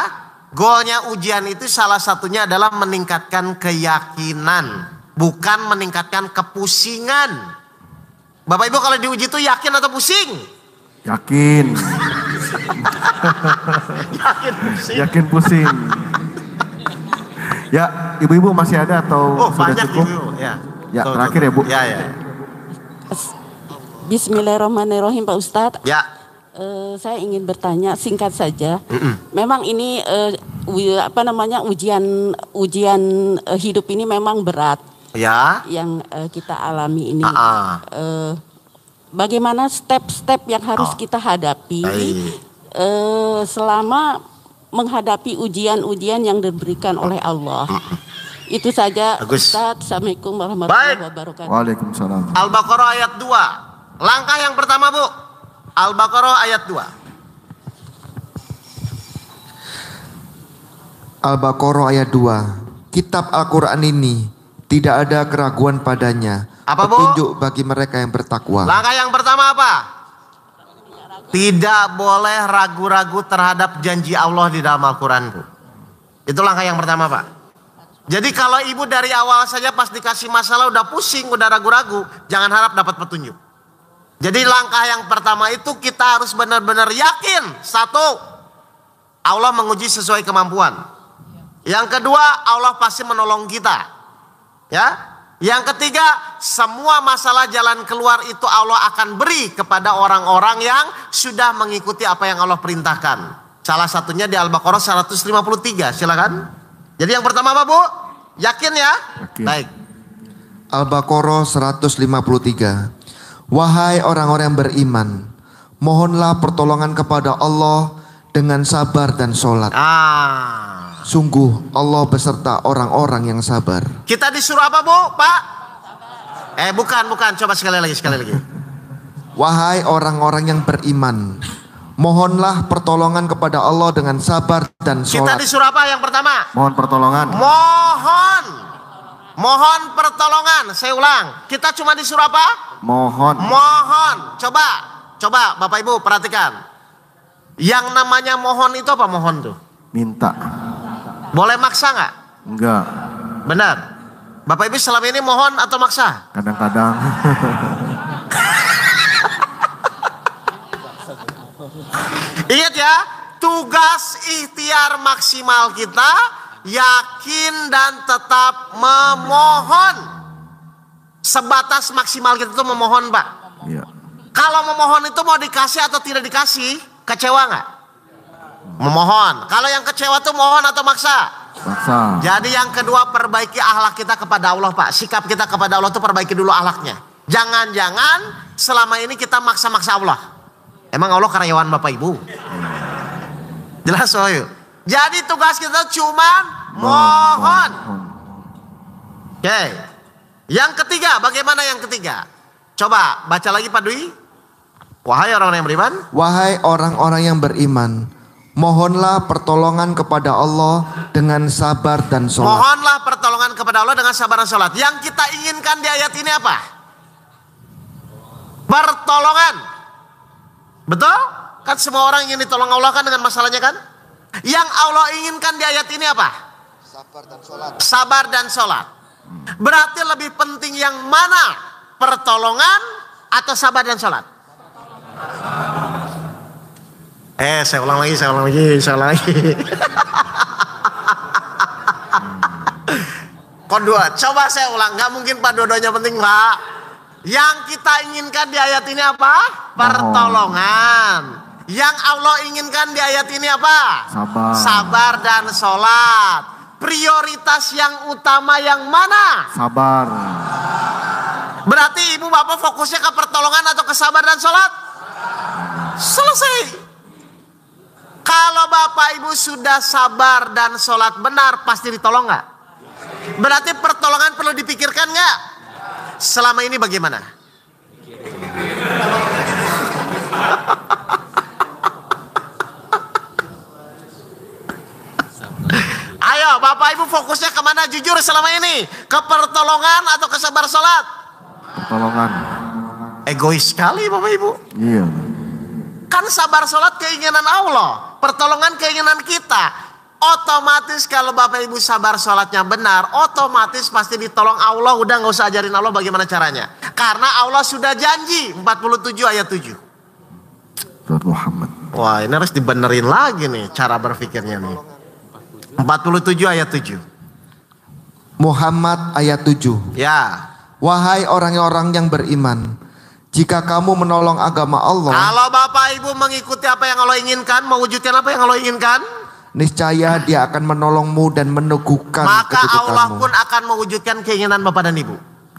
goalnya ujian itu salah satunya adalah meningkatkan keyakinan, bukan meningkatkan kepusingan. Bapak Ibu kalau diuji itu yakin atau pusing? Yakin. Yakin pusing. Ya, ibu-ibu masih ada atau sudah banyak cukup? ibu. Ya, terakhir ya Bu. Ya. Bismillahirrahmanirrahim Pak Ustadz. Ya. Saya ingin bertanya singkat saja. Memang ini ujian hidup ini memang berat. Ya. Yang kita alami ini. Bagaimana step-step yang harus kita hadapi selama menghadapi ujian-ujian yang diberikan oleh Allah. Itu saja Ustadz. Assalamualaikum warahmatullahi wabarakatuh. Waalaikumsalam. Al-Baqarah ayat 2. Langkah yang pertama Bu. Al-Baqarah ayat 2. Al-Baqarah ayat 2. kitab Al-Quran ini tidak ada keraguan padanya. Apa, Bu? Petunjuk bagi mereka yang bertakwa. Langkah yang pertama apa? Tidak boleh ragu-ragu terhadap janji Allah di dalam Al-Quran, Bu. Itu langkah yang pertama, Pak. Jadi kalau ibu dari awal saja pas dikasih masalah udah pusing, udah ragu-ragu, jangan harap dapat petunjuk. Jadi langkah yang pertama itu kita harus benar-benar yakin. Satu, Allah menguji sesuai kemampuan. Yang kedua, Allah pasti menolong kita. Ya. Yang ketiga, semua masalah jalan keluar itu Allah akan beri kepada orang-orang yang sudah mengikuti apa yang Allah perintahkan. Salah satunya di Al-Baqarah 153, silakan. Jadi yang pertama apa, Bu? Yakin ya? Yakin. Baik. Al-Baqarah 153. Wahai orang-orang yang beriman, mohonlah pertolongan kepada Allah dengan sabar dan sholat. Sungguh Allah beserta orang-orang yang sabar. Kita disuruh apa, Bu? Pak? Bukan. Coba sekali lagi. Wahai orang-orang yang beriman, mohonlah pertolongan kepada Allah dengan sabar dan sholat. Kita disuruh apa yang pertama? Mohon pertolongan. Mohon pertolongan. Saya ulang. Kita cuma disuruh apa? Mohon. Coba Bapak Ibu perhatikan. Yang namanya mohon itu apa mohon tuh? Minta. Boleh maksa nggak? Enggak. Benar. Bapak Ibu selama ini mohon atau maksa? Kadang-kadang. Ingat ya, tugas ikhtiar maksimal kita yakin dan tetap memohon. Sebatas maksimal kita itu memohon, Pak. Iya. Kalau memohon itu mau dikasih atau tidak dikasih, kecewa nggak? Memohon. Kalau yang kecewa tuh mohon atau maksa? Maksa. Jadi yang kedua, perbaiki akhlak kita kepada Allah, Pak. Sikap kita kepada Allah tuh perbaiki dulu akhlaknya. Jangan-jangan selama ini kita maksa-maksa Allah. Emang Allah karyawan Bapak Ibu? Jelas, Soyo. Jadi tugas kita cuma mohon. Oke. Yang ketiga, bagaimana yang ketiga? Coba baca lagi Pak Dwi. Wahai orang-orang yang beriman. Wahai orang-orang yang beriman, mohonlah pertolongan kepada Allah dengan sabar dan sholat. Mohonlah pertolongan kepada Allah dengan sabar dan sholat. Yang kita inginkan di ayat ini apa? Pertolongan. Betul? Kan semua orang ingin ditolong Allah kan dengan masalahnya kan? Yang Allah inginkan di ayat ini apa? Sabar dan sholat. Sabar dan sholat. Berarti lebih penting yang mana? Pertolongan atau sabar dan sholat? Saya ulang lagi. Kedua, coba saya ulang. Gak mungkin Pak dua-duanya penting, Pak. Yang kita inginkan di ayat ini apa? Pertolongan. Yang Allah inginkan di ayat ini apa? Sabar. Sabar dan sholat. Prioritas yang utama yang mana? Sabar. Berarti ibu bapak fokusnya ke pertolongan atau ke sabar dan sholat? Selesai. Kalau bapak ibu sudah sabar dan sholat benar, pasti ditolong nggak? Berarti pertolongan perlu dipikirkan nggak? Selama ini bagaimana? Ayo bapak ibu fokusnya kemana jujur selama ini? Ke pertolongan atau ke sabar sholat? Pertolongan. Egois sekali bapak ibu. Iya. Kan sabar sholat keinginan Allah, pertolongan keinginan kita. Otomatis kalau bapak ibu sabar sholatnya benar, otomatis pasti ditolong Allah. Udah nggak usah ajarin Allah bagaimana caranya. Karena Allah sudah janji 47 ayat 7. Surat Muhammad. Wah ini harus dibenerin lagi nih cara berpikirnya nih. 47 ayat 7. Muhammad ayat 7. Ya. Wahai orang-orang yang beriman, jika kamu menolong agama Allah, kalau bapak ibu mengikuti apa yang Allah inginkan, mewujudkan apa yang Allah inginkan, niscaya Dia akan menolongmu dan meneguhkan maka Allah kedudukanmu. pun akan mewujudkan keinginan bapak dan ibu.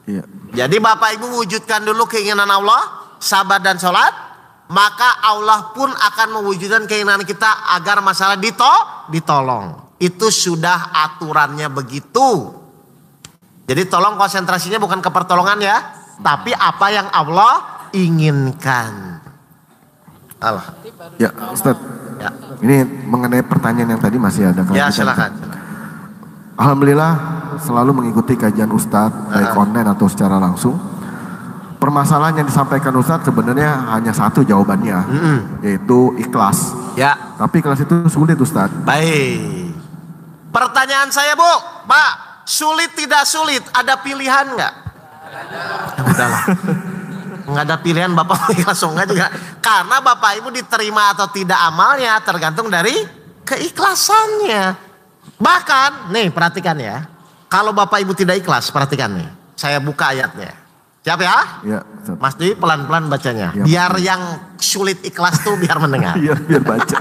Iya. Jadi bapak ibu wujudkan dulu keinginan Allah, sabar dan sholat, maka Allah pun akan mewujudkan keinginan kita agar masalah ditolong. Itu sudah aturannya begitu. Jadi tolong konsentrasinya bukan ke pertolongan ya, tapi apa yang Allah inginkan. Allah. Ya Ustaz. Ya. Ini mengenai pertanyaan yang tadi masih ada. Ya silakan. Alhamdulillah selalu mengikuti kajian Ustadz, baik online atau secara langsung. Permasalahan yang disampaikan Ustadz sebenarnya hanya satu jawabannya, yaitu ikhlas. Ya. Tapi ikhlas itu sulit Ustadz. Baik. Pertanyaan saya Bu, Pak, sulit tidak sulit, ada pilihan nggak? Udahlah. Nggak ada pilihan Bapak ikhlas enggak juga. Karena Bapak Ibu diterima atau tidak amalnya tergantung dari keikhlasannya. Bahkan, nih perhatikan ya. Kalau Bapak Ibu tidak ikhlas, perhatikan nih. Saya buka ayatnya. Siap ya? Iya. Mas Dwi pelan-pelan bacanya. Ya, biar yang sulit ikhlas tuh biar mendengar. Iya, biar baca.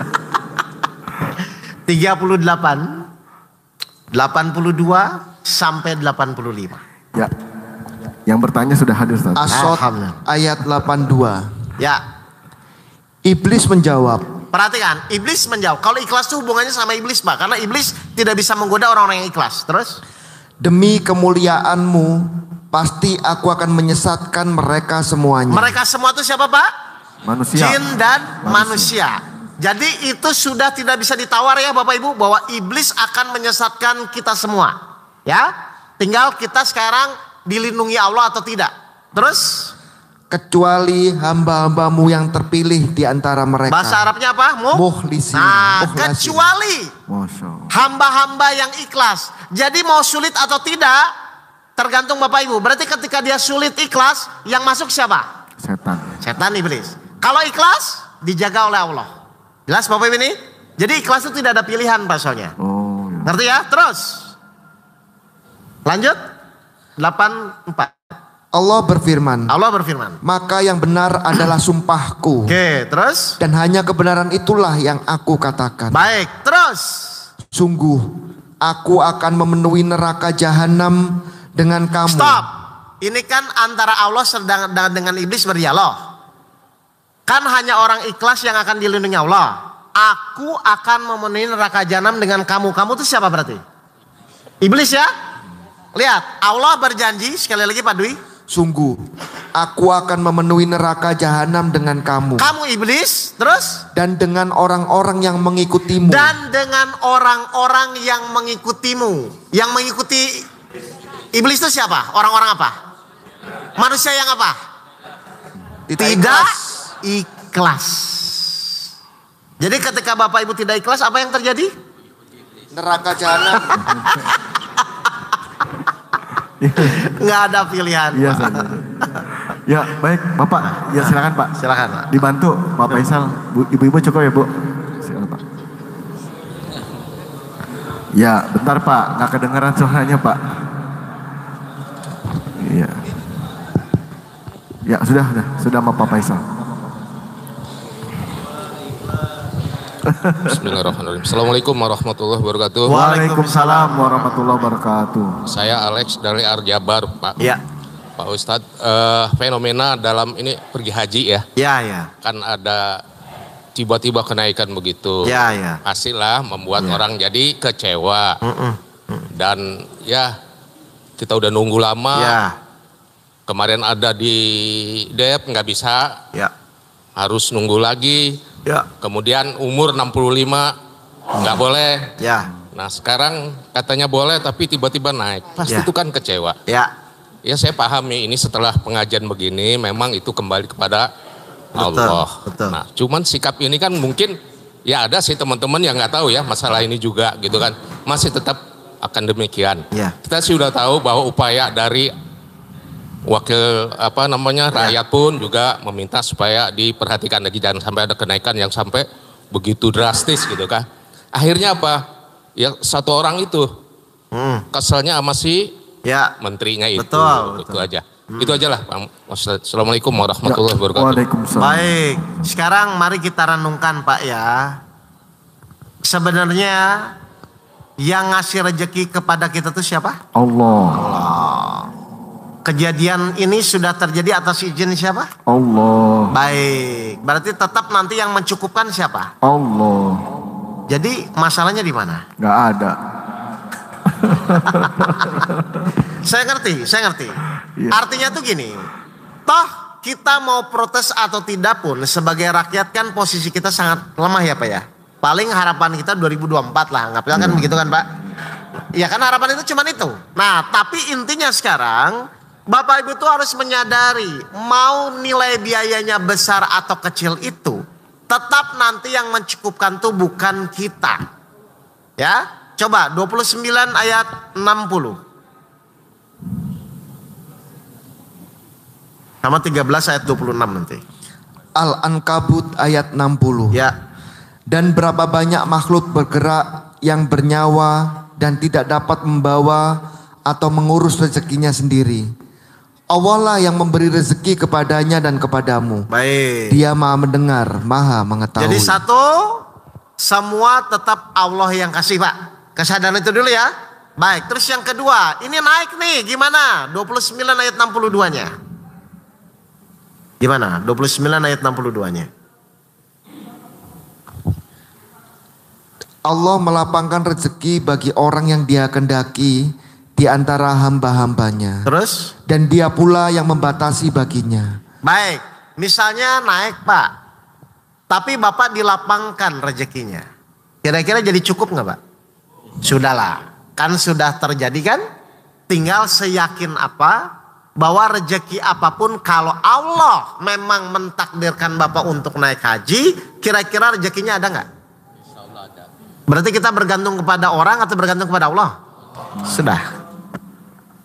38, 82 sampai 85. Ya. Yang bertanya sudah hadir Ustaz. As-Sod ayat 82. Ya. Iblis menjawab. Perhatikan, iblis menjawab. Kalau ikhlas itu hubungannya sama iblis, Pak. Karena iblis tidak bisa menggoda orang-orang yang ikhlas. Terus? Demi kemuliaanmu, pasti aku akan menyesatkan mereka semuanya. Mereka semua itu siapa, Pak? Manusia. Jin dan manusia. Jadi itu sudah tidak bisa ditawar ya Bapak Ibu, bahwa iblis akan menyesatkan kita semua. Ya, tinggal kita sekarang dilindungi Allah atau tidak. Terus? Kecuali hamba-hambamu yang terpilih di antara mereka. Bahasa Arabnya apa? Mukhlisin. Nah, Mukhlasin. kecuali hamba-hamba yang ikhlas. Jadi mau sulit atau tidak, tergantung Bapak Ibu. Berarti ketika dia sulit ikhlas, yang masuk siapa? Setan. Setan, iblis. Kalau ikhlas, dijaga oleh Allah. Jelas Bapak Ibu ini? Jadi ikhlas itu tidak ada pilihan pasalnya. Oh, ya. Ngerti ya? Terus. Lanjut. 84. Allah berfirman. Allah berfirman. Maka yang benar adalah sumpahku. Oke, terus? Dan hanya kebenaran itulah yang aku katakan. Baik, terus. Sungguh, aku akan memenuhi neraka jahanam dengan kamu. Stop. Ini kan antara Allah sedang dengan iblis berdialog. Kan hanya orang ikhlas yang akan dilindungi Allah. Aku akan memenuhi neraka jahanam dengan kamu. Kamu itu siapa berarti? Iblis ya? Lihat, Allah berjanji, sekali lagi Pak Dwi. Sungguh, aku akan memenuhi neraka jahanam dengan kamu. Kamu iblis, terus? Dan dengan orang-orang yang mengikutimu. Dan dengan orang-orang yang mengikutimu. Yang mengikuti iblis itu siapa? Orang-orang apa? Manusia yang apa? Tidak ikhlas. Jadi ketika Bapak Ibu tidak ikhlas, apa yang terjadi? Neraka jahanam. Nggak ada pilihan. Iya, ya, baik, Bapak. Ya, silakan Pak. Silakan Pak. Dibantu Pak Faisal. Ibu-ibu cukup ya, Bu? Silakan Pak. Ya, bentar Pak. Nggak kedengeran suaranya Pak. Iya. Ya, sudah Pak Faisal. Bismillahirrahmanirrahim. Assalamualaikum warahmatullahi wabarakatuh. Waalaikumsalam warahmatullahi wabarakatuh. Saya Alex dari Arjabar, Pak. Ya. Pak Ustadz, fenomena dalam ini pergi haji ya. Ya, ya. Kan ada tiba-tiba kenaikan begitu. Ya, ya. Pastilah membuat orang jadi kecewa. Dan ya kita udah nunggu lama. Ya. Kemarin ada di Dep nggak bisa. Ya. Harus nunggu lagi. Ya. Kemudian umur 65 nggak boleh. Ya. Nah sekarang katanya boleh tapi tiba-tiba naik. Pasti Ya. itu kan kecewa. Ya. Ya saya pahami ini setelah pengajian begini memang itu kembali kepada Allah. Betul. Nah cuman sikap ini kan mungkin ya ada sih teman-teman yang nggak tahu ya masalah ini juga gitu kan. Masih tetap akan demikian. Ya. Kita sudah tahu bahwa upaya dari wakil rakyat pun juga meminta supaya diperhatikan lagi jangan sampai ada kenaikan yang sampai begitu drastis gitu kan. Akhirnya apa? Ya satu orang itu keselnya sama si menterinya itu. Betul. Itu aja. Itu aja lah Pak Ustadz. Assalamualaikum warahmatullahi wabarakatuh. Waalaikumsalam. Baik, sekarang mari kita renungkan Pak ya. Sebenarnya yang ngasih rezeki kepada kita itu siapa? Allah. Kejadian ini sudah terjadi atas izin siapa? Allah. Baik, berarti tetap nanti yang mencukupkan siapa? Allah. Jadi masalahnya di mana? Nggak ada. Saya ngerti. Iya. Artinya tuh gini, toh kita mau protes atau tidak pun sebagai rakyat kan posisi kita sangat lemah ya Pak ya. Paling harapan kita 2024 lah, nggak kan begitu kan Pak? Ya kan harapan itu cuman itu. Nah, tapi intinya sekarang Bapak Ibu tuh harus menyadari, mau nilai biayanya besar atau kecil itu, tetap nanti yang mencukupkan tuh bukan kita. Ya, coba 29 ayat 60. Sama 13 ayat 26 nanti. Al-Ankabut ayat 60. Ya. Dan berapa banyak makhluk bergerak yang bernyawa dan tidak dapat membawa atau mengurus rezekinya sendiri. Allah lah yang memberi rezeki kepadanya dan kepadamu. Baik. Dia maha mendengar, maha mengetahui. Jadi satu, semua tetap Allah yang kasih Pak. Kesadaran itu dulu ya. Baik, terus yang kedua, ini naik nih, gimana? 29 ayat 62-nya. Gimana? 29 ayat 62-nya. Allah melapangkan rezeki bagi orang yang Dia kehendaki di antara hamba-hambanya. Terus? Dan Dia pula yang membatasi baginya. Baik, misalnya naik Pak, tapi Bapak dilapangkan rezekinya. Kira-kira jadi cukup nggak Pak? Sudahlah, kan sudah terjadi kan? Tinggal seyakin apa bahwa rezeki apapun kalau Allah memang mentakdirkan Bapak untuk naik haji, kira-kira rezekinya ada nggak? Berarti kita bergantung kepada orang atau bergantung kepada Allah? Sudah.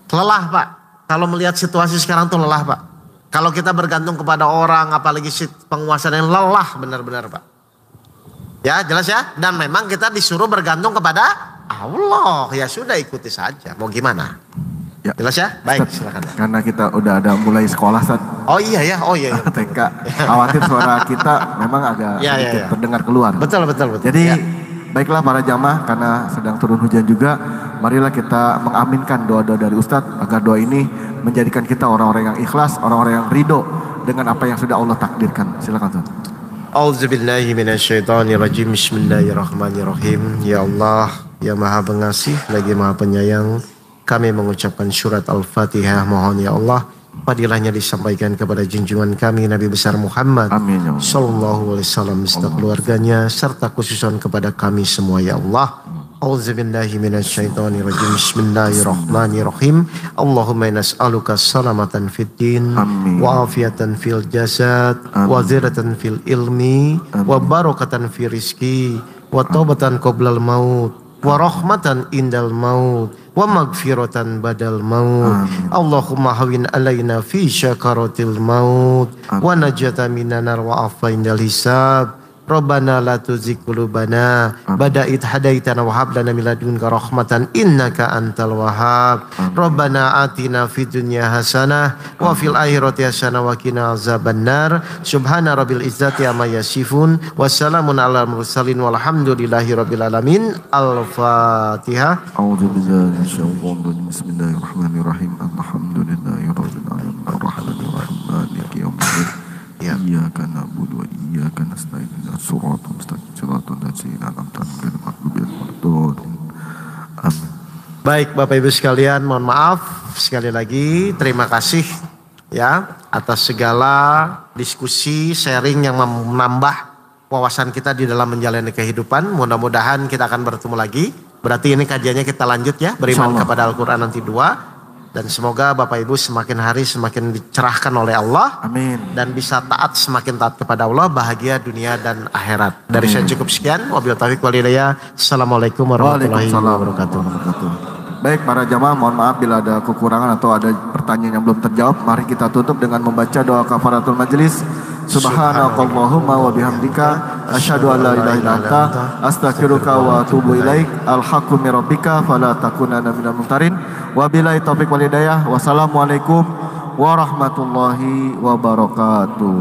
Lelah Pak. Kalau melihat situasi sekarang tuh lelah Pak. Kalau kita bergantung kepada orang, apalagi penguasa yang lelah benar-benar Pak. Ya jelas ya. Dan memang kita disuruh bergantung kepada Allah. Ya sudah ikuti saja. Mau gimana? Ya. Jelas ya? Baik silakan. Karena kita udah ada mulai sekolah Ustaz. Oh iya ya. TK. Khawatir suara kita memang agak sedikit terdengar keluar. Betul. Jadi ya. Baiklah para jamaah, karena sedang turun hujan juga, marilah kita mengaminkan doa-doa dari Ustadz agar doa ini menjadikan kita orang-orang yang ikhlas, orang-orang yang ridho dengan apa yang sudah Allah takdirkan. Silakan Ustadz. Auzubillahi minasyaitonirrajim. Bismillahirrahmanirrahim. Ya Allah, ya Maha Pengasih lagi Maha Penyayang, kami mengucapkan surat Al-Fatihah. Mohon ya Allah fadilahnya disampaikan kepada junjungan kami Nabi besar Muhammad sallallahu alaihi wasallam beserta keluarganya serta khususan kepada kami semua ya Allah. Auzubillahi minasyaitonirrajim. Bismillahirrahmanirrahim. Allahumma nas'aluka salamatan fid din wa afiatan fil jasad wa ziratan fil ilmi wa barakatan fi rizki wa taubatan qoblal maut wa rahmatan indal maut wa magfiratan badal maut. Allahumma hawin alaina fi syakaratil maut wa najata minan nar wa afa indal hisab. Rabbana la tuzigh qulubana ba'da idh hadaitana wa hab lana min ladunka rahmatan innaka antal wahhab. Rabbana atina fid dunya hasanah wa fil akhirati hasanah wa qina azabannar. Subhana rabbil izzati amma yasifun wa salamun alal mursalin walhamdulillahi rabbil alamin. Al-Fatihah. A'udzu billahi minasyaitonir rajim. Bismillahirrahmanirrahim. Alhamdulillahi rabbil alamin. Arrahmanir rahim. Maliki yaumiddin. Iyyaka na'budu wa iyyaka nasta'in. Shiratal mustaqim. Shiratal ladzina an'amta 'alaihim ghairil maghdubi 'alaihim waladdallin. Amin. Baik Bapak Ibu sekalian, mohon maaf sekali lagi, terima kasih ya atas segala diskusi, sharing yang menambah wawasan kita di dalam menjalani kehidupan. Mudah-mudahan kita akan bertemu lagi. Berarti ini kajiannya kita lanjut ya, beriman kepada Al-Quran nanti 2. Dan semoga Bapak Ibu semakin hari semakin dicerahkan oleh Allah. Amin. Dan bisa taat, semakin taat kepada Allah, bahagia dunia dan akhirat. Dari saya cukup sekian. Wabillahi taufiq wal hidayah. Assalamualaikum warahmatullahi wabarakatuh. Baik para jamaah, mohon maaf bila ada kekurangan atau ada pertanyaan yang belum terjawab. Mari kita tutup dengan membaca doa kafaratul majelis. Subhanakallahumma wa bihamdika asyhadu an la ilaha illa anta astaghfiruka wa atubu ilaik. Al-haqqu min rabbika fala takunanna minal mumtarin. Wabillahi taufiq wal hidayah. Wassalamualaikum warahmatullahi wabarakatuh.